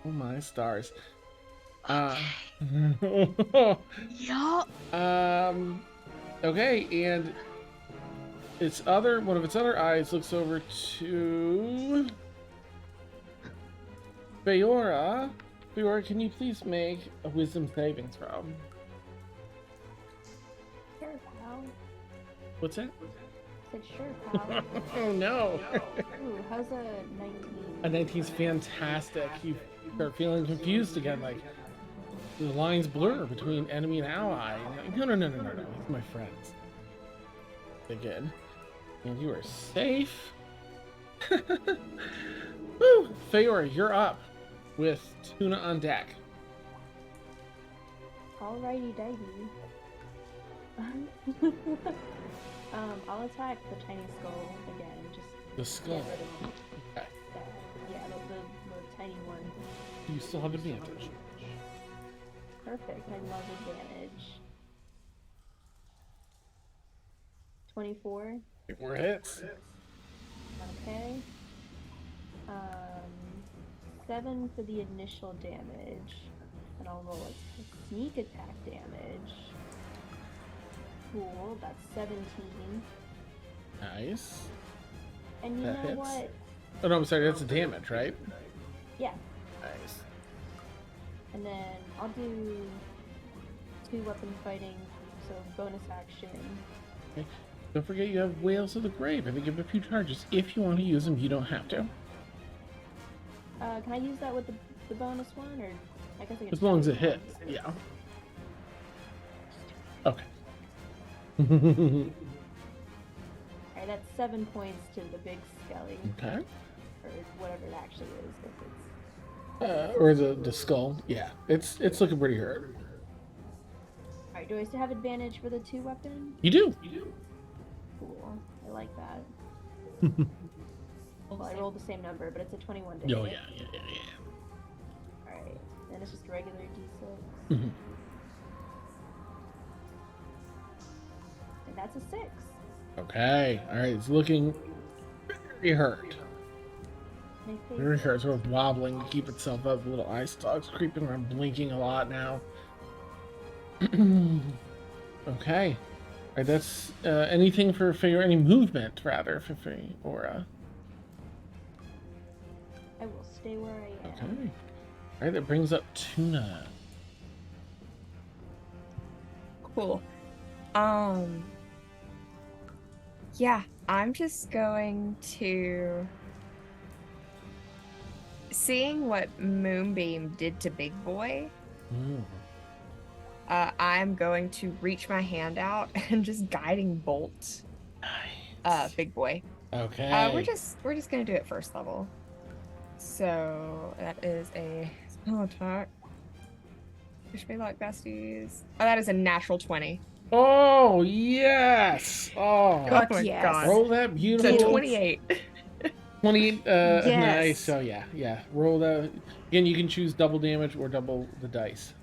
Oh my stars. Yup. Okay, and one of its other eyes looks over to Faora. Faora, can you please make a wisdom saving throw? Sure, pal. What's that? Said sure, pal. Oh no. Ooh, how's a 19? A 19's fantastic. You start feeling confused again, like the lines blur between enemy and ally. No. He's my friend. Again. And you are safe. Woo! Faora, you're up with Tuna on deck. Alrighty, dighty. I'll attack the tiny skull again. Just The skull. get rid of Okay. that. Yeah, the tiny one. You still have advantage. Perfect. I love advantage. 24. 4 hits. Okay. 7 for the initial damage. And I'll roll a sneak attack damage. Cool, that's 17. Nice. And you That know hits. what? Oh no, I'm sorry, that's the damage, right? Yeah. Nice. And then I'll do 2 weapon fighting, so bonus action. Okay. Don't forget you have Whales of the Grave. I think you have a few charges. If you want to use them, you don't have to. Can I use that with the bonus one, or I guess I can. As long as it try hits, one. yeah. Okay. Alright, Alright, that's 7 points to the big skelly. Okay. Or whatever it actually is. If it's... Or the skull. Yeah, it's looking pretty hurt. Alright, do I still have advantage for the 2 weapon? You do. Cool. I like that. Well, I rolled the same number, but it's a 21 to Oh hit. yeah. Alright, then it's just a regular d6. Mhm. And that's a 6. Okay. All right. It's looking very hurt. My Very face. hurt. Sort of wobbling to keep itself up. Little eye stalks creeping around, blinking a lot now. Okay. All right. That's anything for Faye, or any movement rather for Faye, or I will stay where I am. Okay. All right. That brings up Tuna. Cool. Yeah, I'm just going to... Seeing what Moonbeam did to Big Boy, Mm. I'm going to reach my hand out and just guiding bolt Nice. Big Boy. Okay. We're just gonna do it first level. So that is a spell attack. Wish me luck, besties. Oh, that is a natural 20. Oh yes. Oh. Fuck my yes. God. Roll that So beautiful 28. 20. Yes. Nice. So yeah. Roll that again. You can choose double damage or double the dice.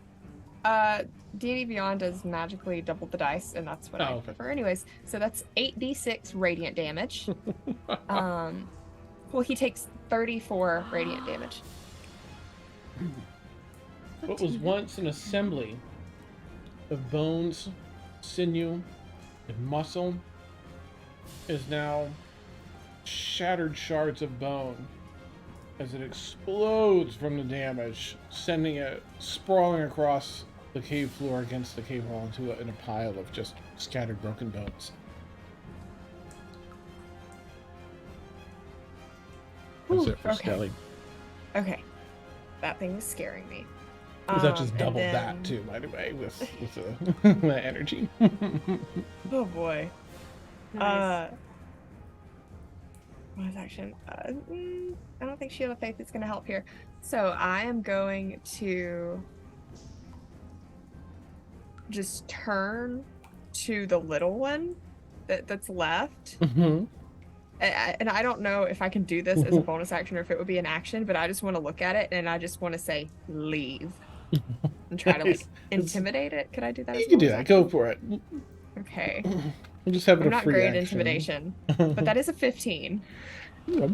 D&D Beyond does magically double the dice, and that's what I okay. prefer. Anyways, so that's 8d6 radiant damage. Well, he takes 34 radiant damage. What was once an assembly of bones, sinew, and muscle is now shattered shards of bone as it explodes from the damage, sending it sprawling across the cave floor against the cave wall in a pile of just scattered broken bones. That's it for okay. Skelly. Okay. That thing was scaring me. That just and doubled then- that too, by the way, with my energy. Oh boy. Nice. Bonus action. I don't think Shield of Faith is going to help here. So I am going to just turn to the little one that's left. Mhm. And I don't know if I can do this as a bonus action or if it would be an action, but I just want to look at it and I just want to say leave and try to like Nice. intimidate it. Could I do that? You as a can do bonus that. action? Go for it. Okay. We'll just have it I'm a not free great at action. intimidation, but that is a 15. Yep.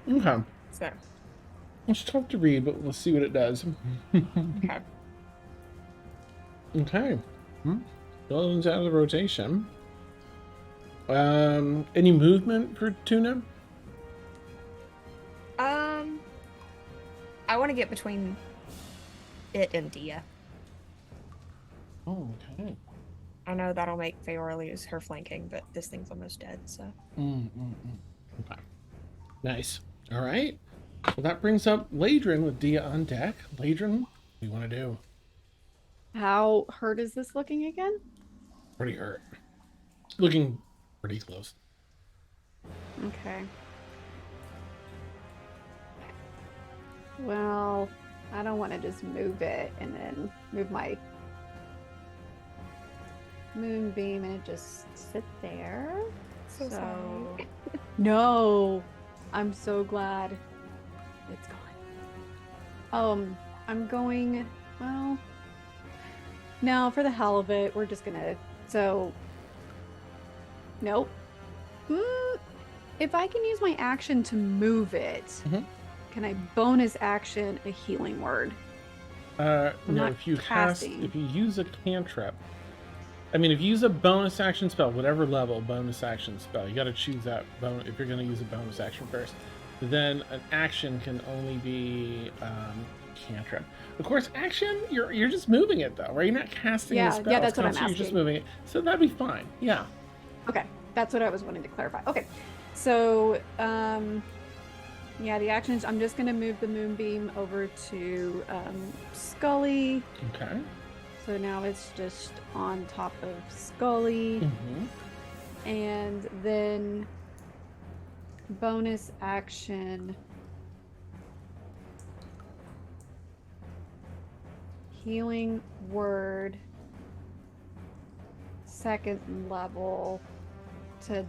Okay. So It's tough to read, but let's see what it does. okay. Okay. Goes out of the rotation. Any movement for Tuna? I want to get between it and Dia. Oh, okay. I know that'll make Feora lose her flanking, but this thing's almost dead, so. Okay. Nice. All right. Well, that brings up Ladrin with Dia on deck. Ladrin, what do you want to do? How hurt is this looking again? Pretty hurt. Looking pretty close. Okay. Well, I don't want to just move it and then move my moonbeam and it just sit there. So sorry. No, I'm so glad it's gone. I'm going. Well, no, for the hell of it, we're just gonna. So, nope. If I can use my action to move it, can I bonus action a healing word? No, not if you casting. if you use a cantrip, I mean, if you use a bonus action spell, whatever level bonus action spell, you got to choose that if you're going to use a bonus action first. Then an action can only be cantrip. Of course, action you're just moving it though, right? You're not casting Yeah, the spell. yeah, that's what I'm You're just asking. moving it, so that'd be fine. Yeah. Okay, that's what I was wanting to clarify. Okay, so yeah, the actions. I'm just gonna move the moonbeam over to Scully. Okay. So now it's just on top of Scully. Mm-hmm. And then bonus action. Healing word. Second level to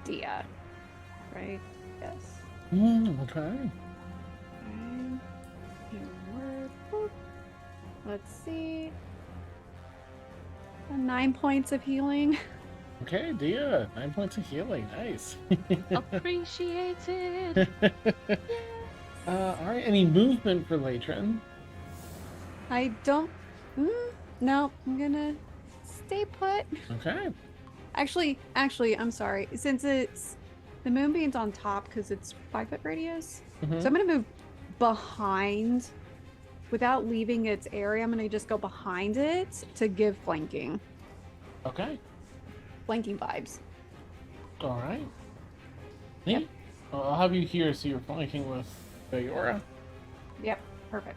Dia. Right? Yes. Okay. Okay. Healing word. Boop. Let's see. 9 points of healing. Okay, Dia, 9 points of healing. Nice. Appreciated. All right. Any movement for Latrin? I don't. No, I'm gonna stay put. Okay. Actually, I'm sorry. Since it's the moonbeam's on top because it's 5 foot radius, Mhm. so I'm gonna move behind without leaving its area. I'm gonna just go behind it to give flanking Okay. vibes. All right. Yep. Neat. Well, I'll have you here so you're flanking with Bayora. Yep, perfect.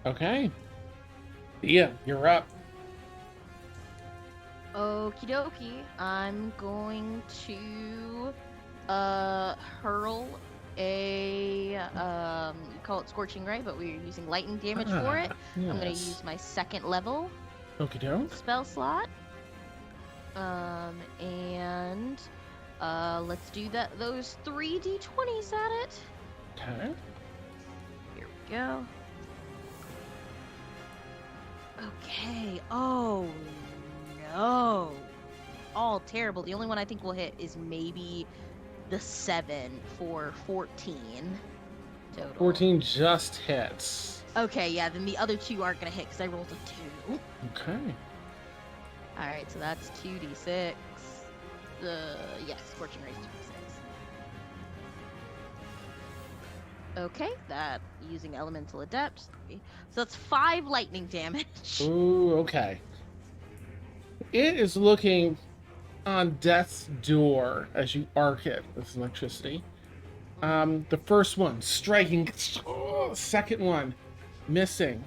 Okay. Dia, you're up. Okie dokie. I'm going to hurl a you call it Scorching Ray, but we're using lightning damage for it. I'm gonna Yes. use my second level Okie doke. spell slot. And let's do those 3 d20s at it. Okay. Here we go. Okay. Oh no. All terrible. The only one I think will hit is maybe the 7 for 14 total. 14 just hits. Okay, yeah, then the other 2 aren't gonna hit because I rolled a 2. Okay. Alright, so that's 2d6. Yes, Scorching Rays 2d6. Okay, that using Elemental Adept. So that's 5 lightning damage. Ooh, okay. It is looking on death's door as you arc it with electricity. The first one striking, second one missing.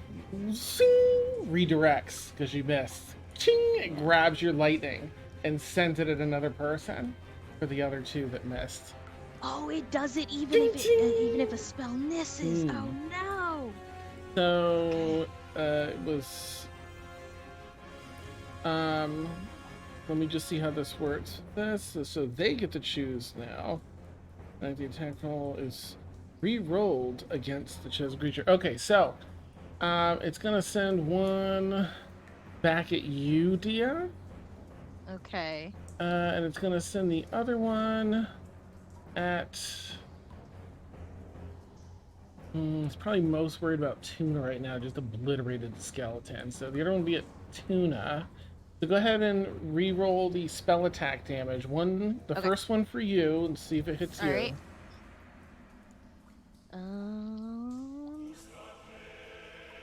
Zing, redirects because you missed. Ching, it grabs your lightning and sends it at another person for the other 2 that missed. Oh, it does it even Ding, even if a spell misses. Mm. Oh no. So it was let me just see how this works. So they get to choose now. The attack roll is re-rolled against the chosen creature. Okay, so it's gonna send one back at you, Dia. Okay. And it's gonna send the other one at it's probably most worried about Tuna right now, just obliterated the skeleton. So the other one will be at Tuna. So go ahead and re-roll the spell attack damage. The Okay. first one for you, and see if it hits you. Alright.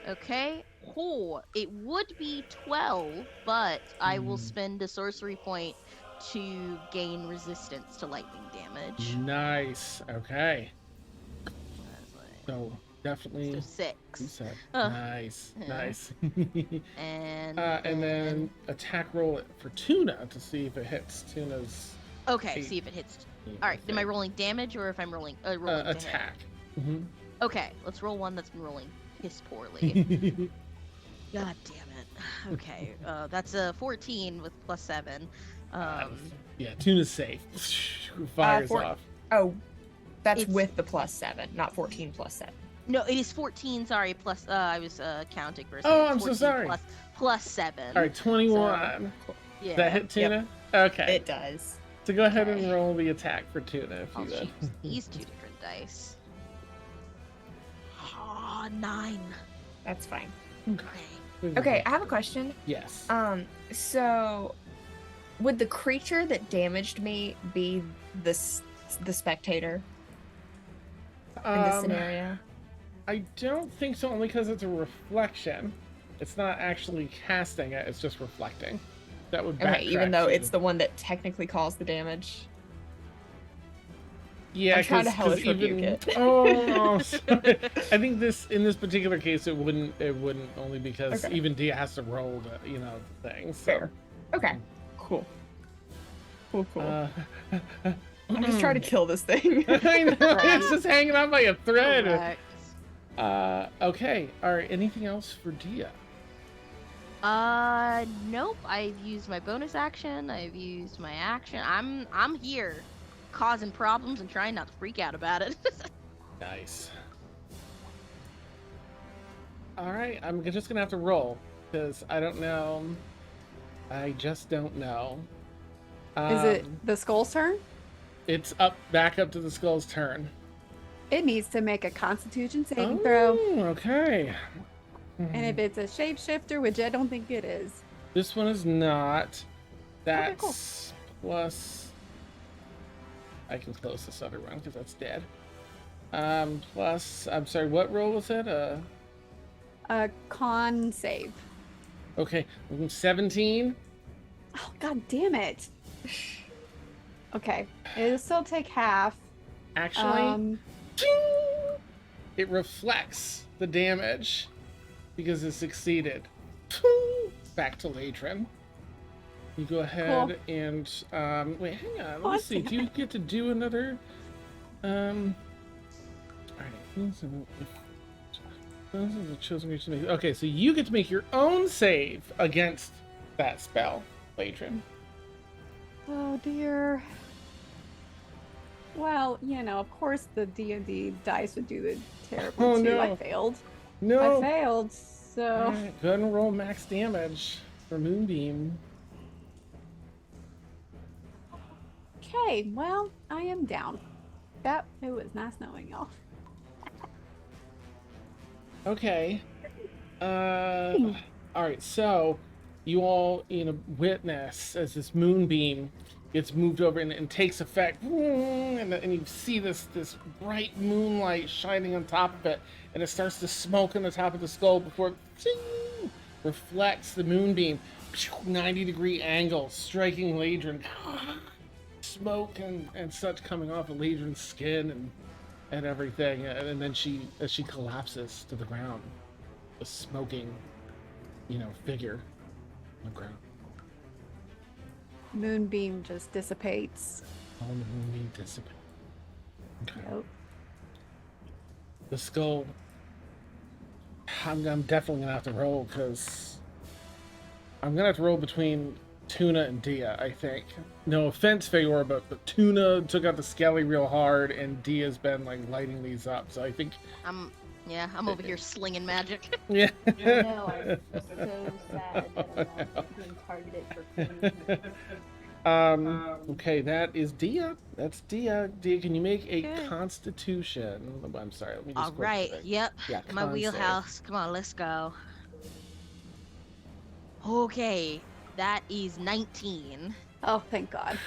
Okay. Oh, it would be 12, but I will spend a sorcery point to gain resistance to lightning damage. Nice. Okay. That's like- So definitely. So You 6. said Oh. nice, Yeah. nice. And And then attack roll it for Tuna to see if it hits Tuna's okay, 8. see if it hits. All right, am I rolling damage or if I'm rolling to hit? attack? Mm-hmm. Okay, let's roll one that's been rolling piss poorly. God damn it. Okay, that's a 14 with plus 7. Yeah, Tuna's safe. Fires four- off. Oh, that's It's- with the plus 7, not 14 plus 7. No, it is 14. Sorry, plus. I was counting for a Oh, second. I'm so 14 sorry. Plus 7. All right, 21. Yeah. Does that hit Tuna? Okay. It does. So go ahead and Okay. roll the attack for Tuna if I'll you would. choose these 2 different dice. Ah, 9. That's fine. Okay. Okay, I have a question. Yes. So would the creature that damaged me be the spectator in this scenario? I don't think so, only because it's a reflection. It's not actually casting it, it's just reflecting. That would Okay, even backtrack though to- it's the one that technically caused the damage. Yeah, I'm trying to 'cause hellish rebuke even it. oh, sorry. I think in this particular case it wouldn't only because Okay. even Dia has to roll the thing. So. Fair. Okay. Cool. Cool. I'm just Mm. trying to kill this thing. I know Right. it's just hanging on by a thread. Correct. Okay. All right. Anything else for Dia? Nope. I've used my bonus action. I've used my action. I'm here, causing problems and trying not to freak out about it. Nice. All right. I'm just gonna have to roll because I don't know. I just don't know. Is it the skull's turn? It's back up to the skull's turn. It needs to make a Constitution saving throw. Okay. And if it's a shapeshifter, which I don't think it is. This one is not. That's cool. plus. I can close this other one because that's dead. Plus, I'm sorry, what roll was it? A con save. Okay, 17. Oh, god damn it. Okay, it'll still take half. Actually, ting! It reflects the damage because it succeeded. Back to Latrin. You go ahead and wait, hang on. Let me see. Do you get to do another? All right. This is a chosen creature to make. Okay, so you get to make your own save against that spell, Latrin. Oh dear. Well, of course the D&D dice would do the terrible Oh, too. no. I failed. No. I failed, so... Alright, go ahead and roll max damage for Moonbeam. Okay, well, I am down. It was nice knowing y'all. Okay. Alright, so you all witness as this moonbeam gets moved over and takes effect, and you see this bright moonlight shining on top of it, and it starts to smoke on the top of the skull before it reflects the moonbeam, 90-degree angle, striking Ladrin. Smoke and such coming off of Ladrin's skin and everything, and then as she collapses to the ground, a smoking, figure on the ground. Moonbeam just dissipates. All the moonbeam dissipates. Okay. Yep. The skull. I'm definitely gonna have to roll because I'm gonna have to roll between Tuna and Dia. I think. No offense, Faora, but Tuna took out the Skelly real hard, and Dia's been lighting these up. So I think. I'm over here slinging magic. Yeah. I know, I'm so sad that I'm not being targeted for food. Okay, that is Dia. That's Dia. Dia, can you make a Okay. Constitution? I'm sorry. Let me just. All right. Yep. Yeah. My con save. wheelhouse. Come on, let's go. Okay, that is 19. Oh, thank God.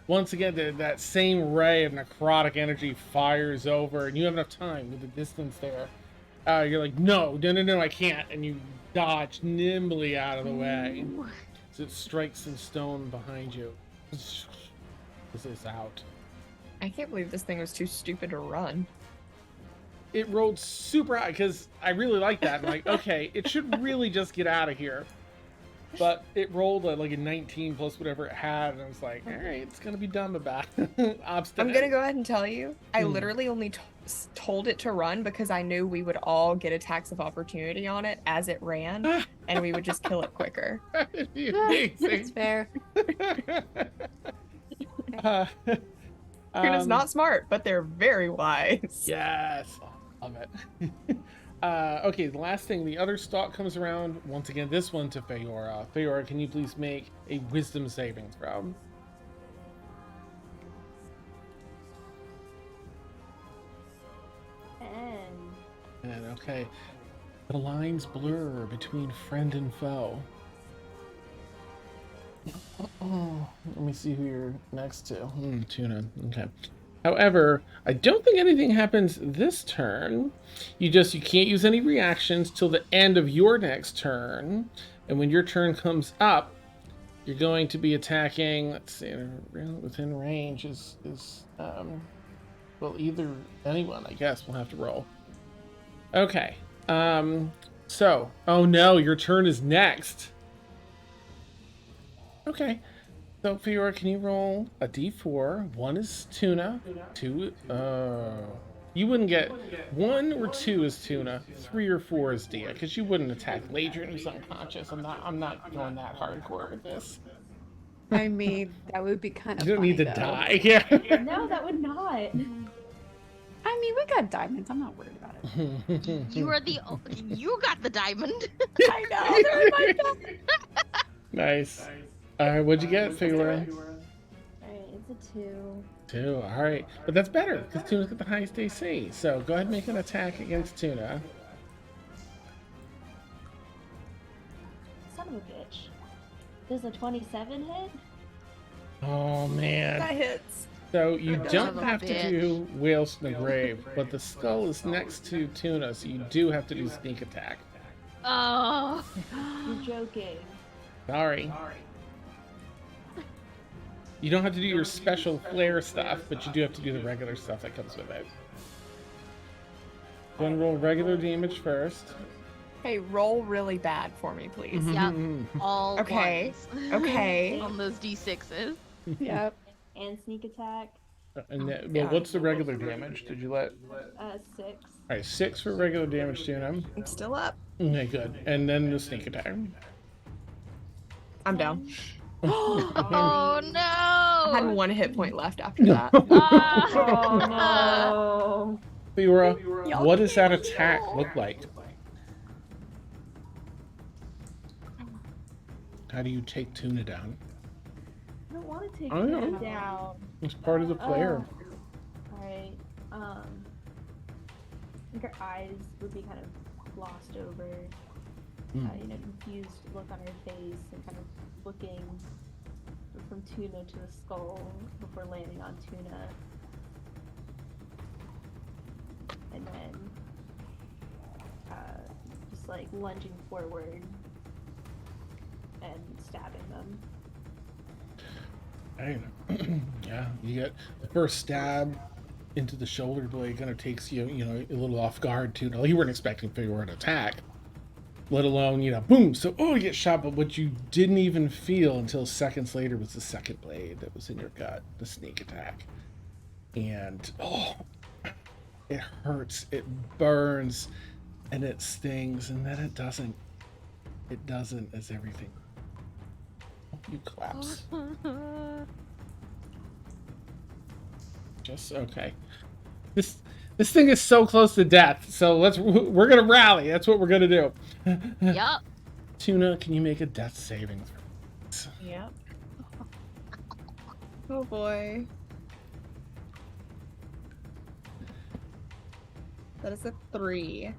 Once again, that same ray of necrotic energy fires over, and you have enough time with the distance there. You're like, no, I can't, and you dodge nimbly out of the way. So it strikes some stone behind you. This is out. I can't believe this thing was too stupid to run. It rolled super high because I really like that. I'm like, okay, it should really just get out of here. But it rolled a 19 plus whatever it had, and I was like, all right, it's gonna be dumb about it. Obstinate. I'm gonna go ahead and tell you, I literally only told it to run because I knew we would all get attacks of opportunity on it as it ran, and we would just kill it quicker. That'd be That's amazing. fair. Tuna's not smart, but they're very wise. Yes, love it. Okay, the last thing, the other stalk comes around. Once again, this one to Faora. Faora, can you please make a wisdom saving throw? And okay, the lines blur between friend and foe. Let me see who you're next to. Tuna. Okay. However, I don't think anything happens this turn. You can't use any reactions till the end of your next turn. And when your turn comes up, You're going to be attacking. Let's see, within range is well, either anyone, I guess. We'll have to roll. Okay. So, oh no, your turn is next. Okay. So, Fiora, can you roll a d4? 1 is tuna. 2, you wouldn't get 1 or 2 is tuna. 3 or 4 is Dia, because you wouldn't attack Ladrin who's unconscious. I'm not going that hardcore with this. I mean, that would be kind of You don't funny, need to though. die. Yeah. No, that would not. I mean, we got diamonds. I'm not worried about it. You are the you got the diamond. I know. They're in my bag. Nice. Alright, what'd you get, Fiora? Alright, it's a 2. 2. Alright. But that's better, because Tuna's got the highest AC. So go ahead and make an attack against Tuna. Son of a bitch. Does a 27 hit? Oh, man. That hits. So you Son don't of a have to bitch. do Whales in the Grave, but the skull is next to Tuna, so you do have to do sneak attack. Oh. You're joking. Sorry. You don't have to do your special flare stuff, but you do have to do the regular stuff that comes with it. Go and roll regular damage first. Hey, roll really bad for me, please. Yep. All Okay. ones. Okay. On those d6s. Yep. And sneak attack. And then, well, what's the regular damage? Did you let? 6. Alright, 6 for regular damage, Tuna. I'm still up. Okay, good. And then the sneak attack. I'm down. Oh no! I had 1 hit point left after that. Oh no. Fiora, Y'all what does that can't attack heal. look like? How do you take Tuna down? I don't want to take Oh, yeah. him down. It's part of the player. Alright. I think her eyes would be kind of glossed over. Confused look on her face and kind of looking from Tuna to the skull before landing on Tuna. And then just like lunging forward and stabbing them. Right. Yeah, you get the first stab into the shoulder blade kind of takes you, a little off guard too. You weren't expecting Fiora to attack, let alone, boom. So, you get shot, but what you didn't even feel until seconds later was the second blade that was in your gut, the sneak attack. And, it hurts, it burns, and it stings, and then it doesn't as everything. You collapse. Just okay. This thing is so close to death, so we're gonna rally. That's what we're gonna do. Yup. Tuna, can you make a death saving throw? Yep. Oh boy. That is a 3.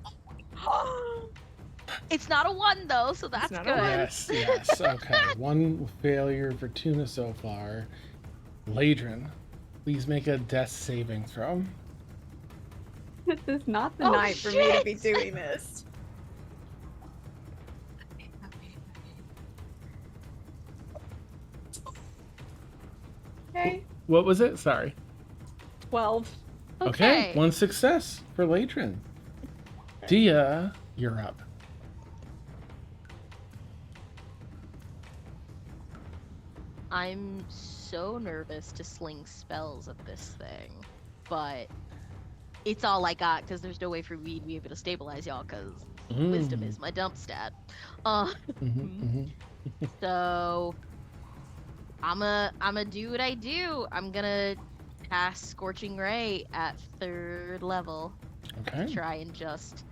It's not a 1 though, so that's not a good. one. Yes. Okay. 1 failure for Tuna so far. Ladrin, please make a death saving throw. This is not the Oh, night for me to be shit! doing this. Okay. What was it? Sorry. 12. Okay. 1 success for Ladrin. Dia, you're up. I'm so nervous to sling spells at this thing, but it's all I got because there's no way for me to be able to stabilize y'all because wisdom is my dump stat. So I'ma do what I do. I'm gonna cast Scorching Ray at 3rd level to Okay. try and just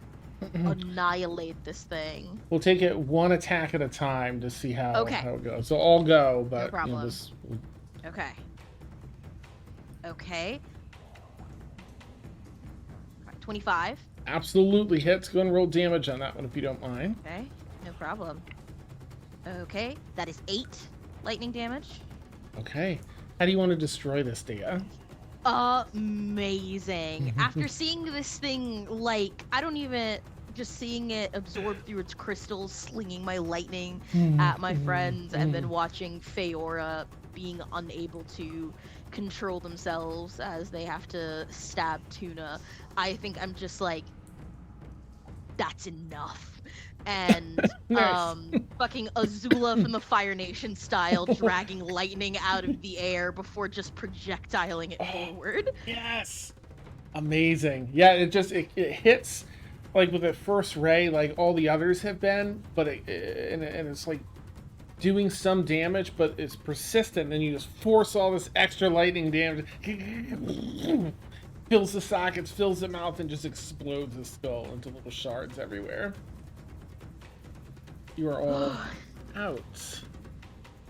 annihilate this thing. We'll take it 1 attack at a time to see how it goes. So all go, but problem. this. Okay. Okay. 25. Absolutely hits. Go and roll damage on that one if you don't mind. Okay, no problem. Okay, that is 8 lightning damage. Okay. How do you want to destroy this, Dia? Amazing. After seeing this thing, like, I don't even just seeing it absorb through its crystals, slinging my lightning Mm, at my mm, friends, and then mm. watching Feora being unable to control themselves as they have to stab Tuna. I think I'm just like, that's enough. And Nice. fucking Azula from the Fire Nation style, dragging lightning out of the air before just projectiling it forward. Yes. Amazing. Yeah, it hits like with the first ray, like all the others have been, but and it's like doing some damage, but it's persistent. And you just force all this extra lightning damage, fills the sockets, fills the mouth, and just explodes the skull into little shards everywhere. You are all out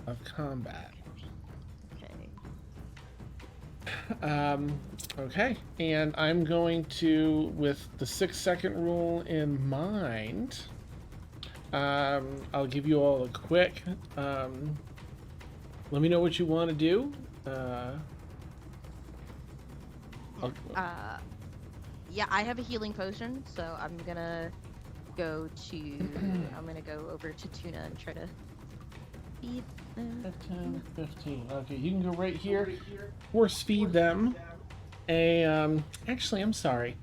of combat. Okay. Okay, and I'm going to, with the 6-second rule in mind, I'll give you all a quick, let me know what you want to do. Yeah, I have a healing potion, so I'm gonna go over to Tuna and try to feed them. 15, 15. Okay, you can go right here. Force feed them. Actually, I'm sorry.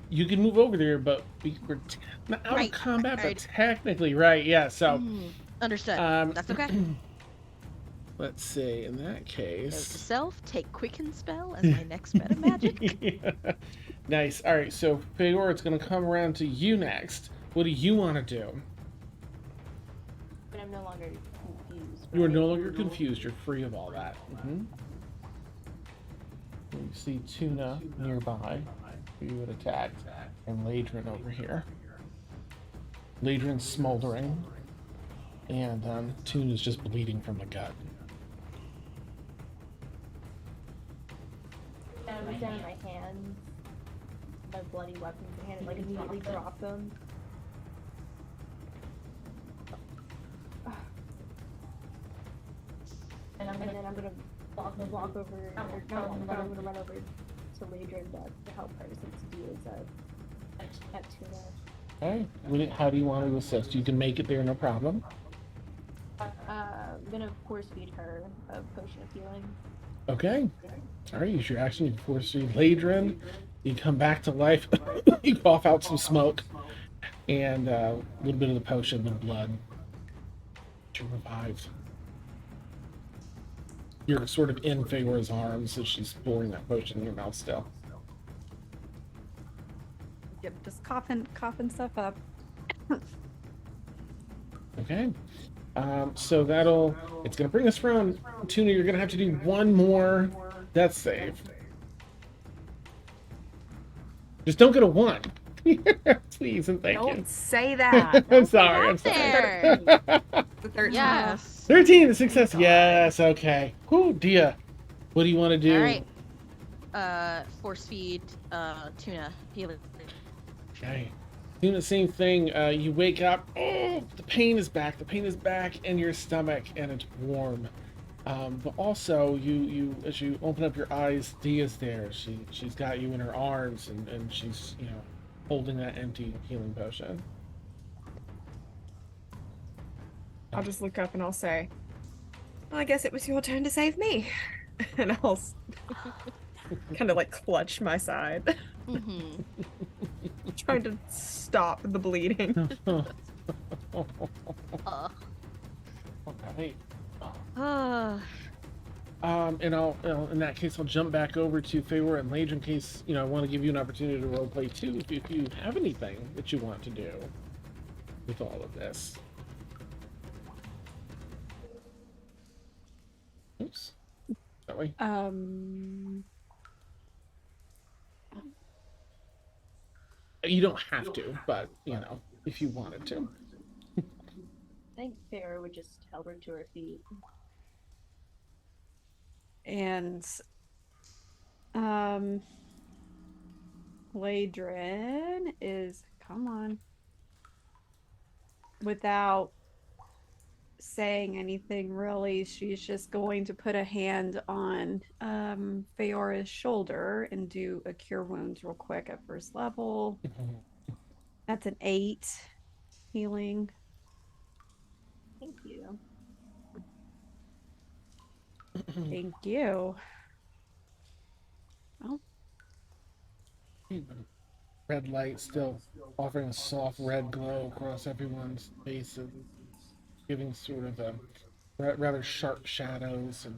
You can move over there, but we're not out Right, of combat, right. but technically, right? Yeah. So, Understood. That's okay. let's see. In that Note to case, self: take quicken spell as my next meta magic. Yeah. Nice. All right. So, Feora, it's going to come around to you next. What do you want to do? But I'm no longer confused. You are no right? longer confused. You're free of all that. You see Tuna nearby, who you would attack, and Ladrin over here. Ladrin's smoldering, and Tuna's just bleeding from the gut. I was down in my hands, my bloody weapons in hand, and like immediately drop them. And then I'm gonna walk over, or no, I'm gonna run over to Ladrin to help her since he is at Tuna. Okay. How do you want to assist? You can make it there, no problem. I'm gonna force feed her a potion of healing. Okay. All right. Use your action. You can force feed Ladrin. You come back to life. You cough out some smoke, and a little bit of the potion, the blood. You're revived. You're sort of in Feora's arms as she's pouring that potion in your mouth still. Yep, just coughing stuff up. Okay. So it's going to bring us around. Tuna, you're going to have to do one more death save. Just don't get a 1. Please and thank you. Don't say that. I'm sorry. I'm sorry. There. The 13. Yes. 13, the success. Yes, okay. Whoo, Dia. What do you want to do? All right. Force feed Tuna healing. Okay. Doing the same thing. You wake up. Oh, the pain is back. The pain is back in your stomach, and it's warm. But also, you as you open up your eyes, Dia's there. She's got you in her arms, and she's holding that empty healing potion. I'll just look up and I'll say, well, I guess it was your turn to save me. And I'll kind of like clutch my side, Mm-hmm. trying to stop the bleeding. Okay. And I'll in that case I'll jump back over to Feora and Ladrin in case I want to give you an opportunity to roleplay too if you have anything that you want to do with all of this. Oops. That way. You don't have to, but if you wanted to. I think Feora would just help her to her feet. And Ladrin is, come on, without saying anything really, she's just going to put a hand on Feora's shoulder and do a cure wounds real quick at first level. That's an 8 healing. Thank you. Thank you. Oh, Red light still offering a soft red glow across everyone's faces, giving sort of a rather sharp shadows and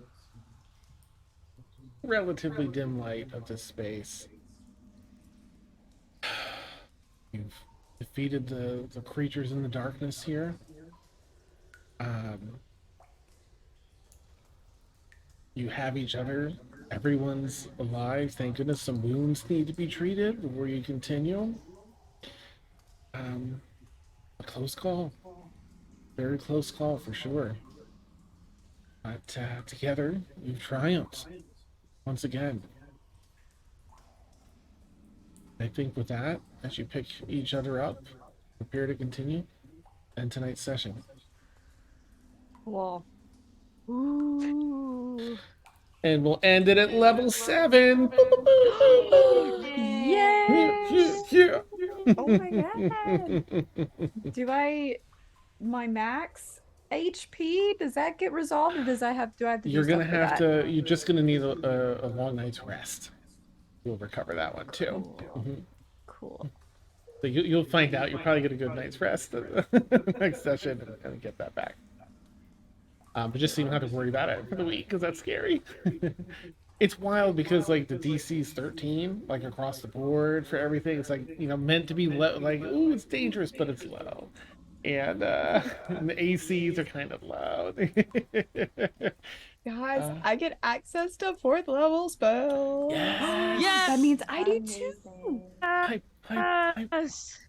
relatively dim light of this space. You've defeated the creatures in the darkness here. Um, you have each other. Everyone's alive. Thank goodness some wounds need to be treated before you continue. A close call. Very close call for sure. But together, you've triumphed once again. I think with that, as you pick each other up, prepare to continue, end tonight's session. cool. Ooh. And we'll end it at level 7. Yay! Yeah. Oh my god. Do my max HP, does that get resolved, or do I have to do You're gonna stuff for have that? to. You're just gonna need a long night's rest. You'll recover that one too. Cool. Cool. So you'll find out. You'll probably get a good night's rest next session and get that back. But just so you don't have to worry about it for the week, because that's scary. It's wild because like the DC's 13, like across the board for everything. It's like, you know, meant to be low, like, ooh, it's dangerous, but it's low. And the ACs are kind of low. Guys, I get access to 4th level spells. Yes. That means I do Amazing. too. Hype. Yes.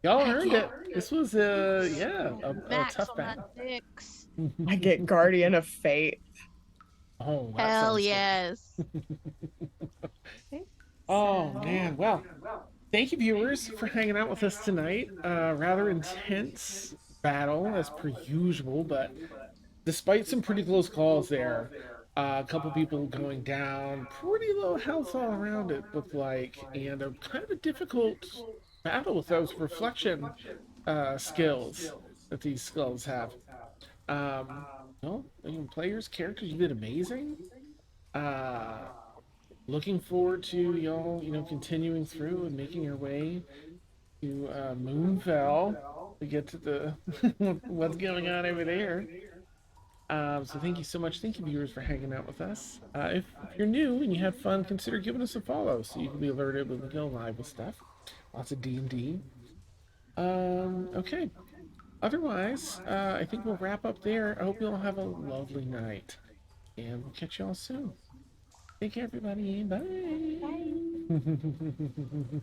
Y'all Heck earned yeah. it. This was a Max tough on battle. that 6. I get Guardian of Fate. Oh, that Hell sounds good. yes. Oh man, well, thank you viewers for hanging out with us tonight. Rather intense battle as per usual, but despite some pretty close calls there, a couple people going down, pretty low health all around it looked like, and a kind of a difficult battle with those reflection skills that these skulls have. Well, players, characters, you did amazing. Uh, Looking forward to y'all, continuing through and making your way to Moonfell to get to the what's going on over there. So thank you so much. Thank you, viewers, for hanging out with us. If you're new and you had fun, consider giving us a follow so you can be alerted when we go live with stuff. Lots of D&D. Okay. Otherwise, I think we'll wrap up there. I hope you all have a lovely night, and we'll catch you all soon. Take care, everybody. Bye. Bye.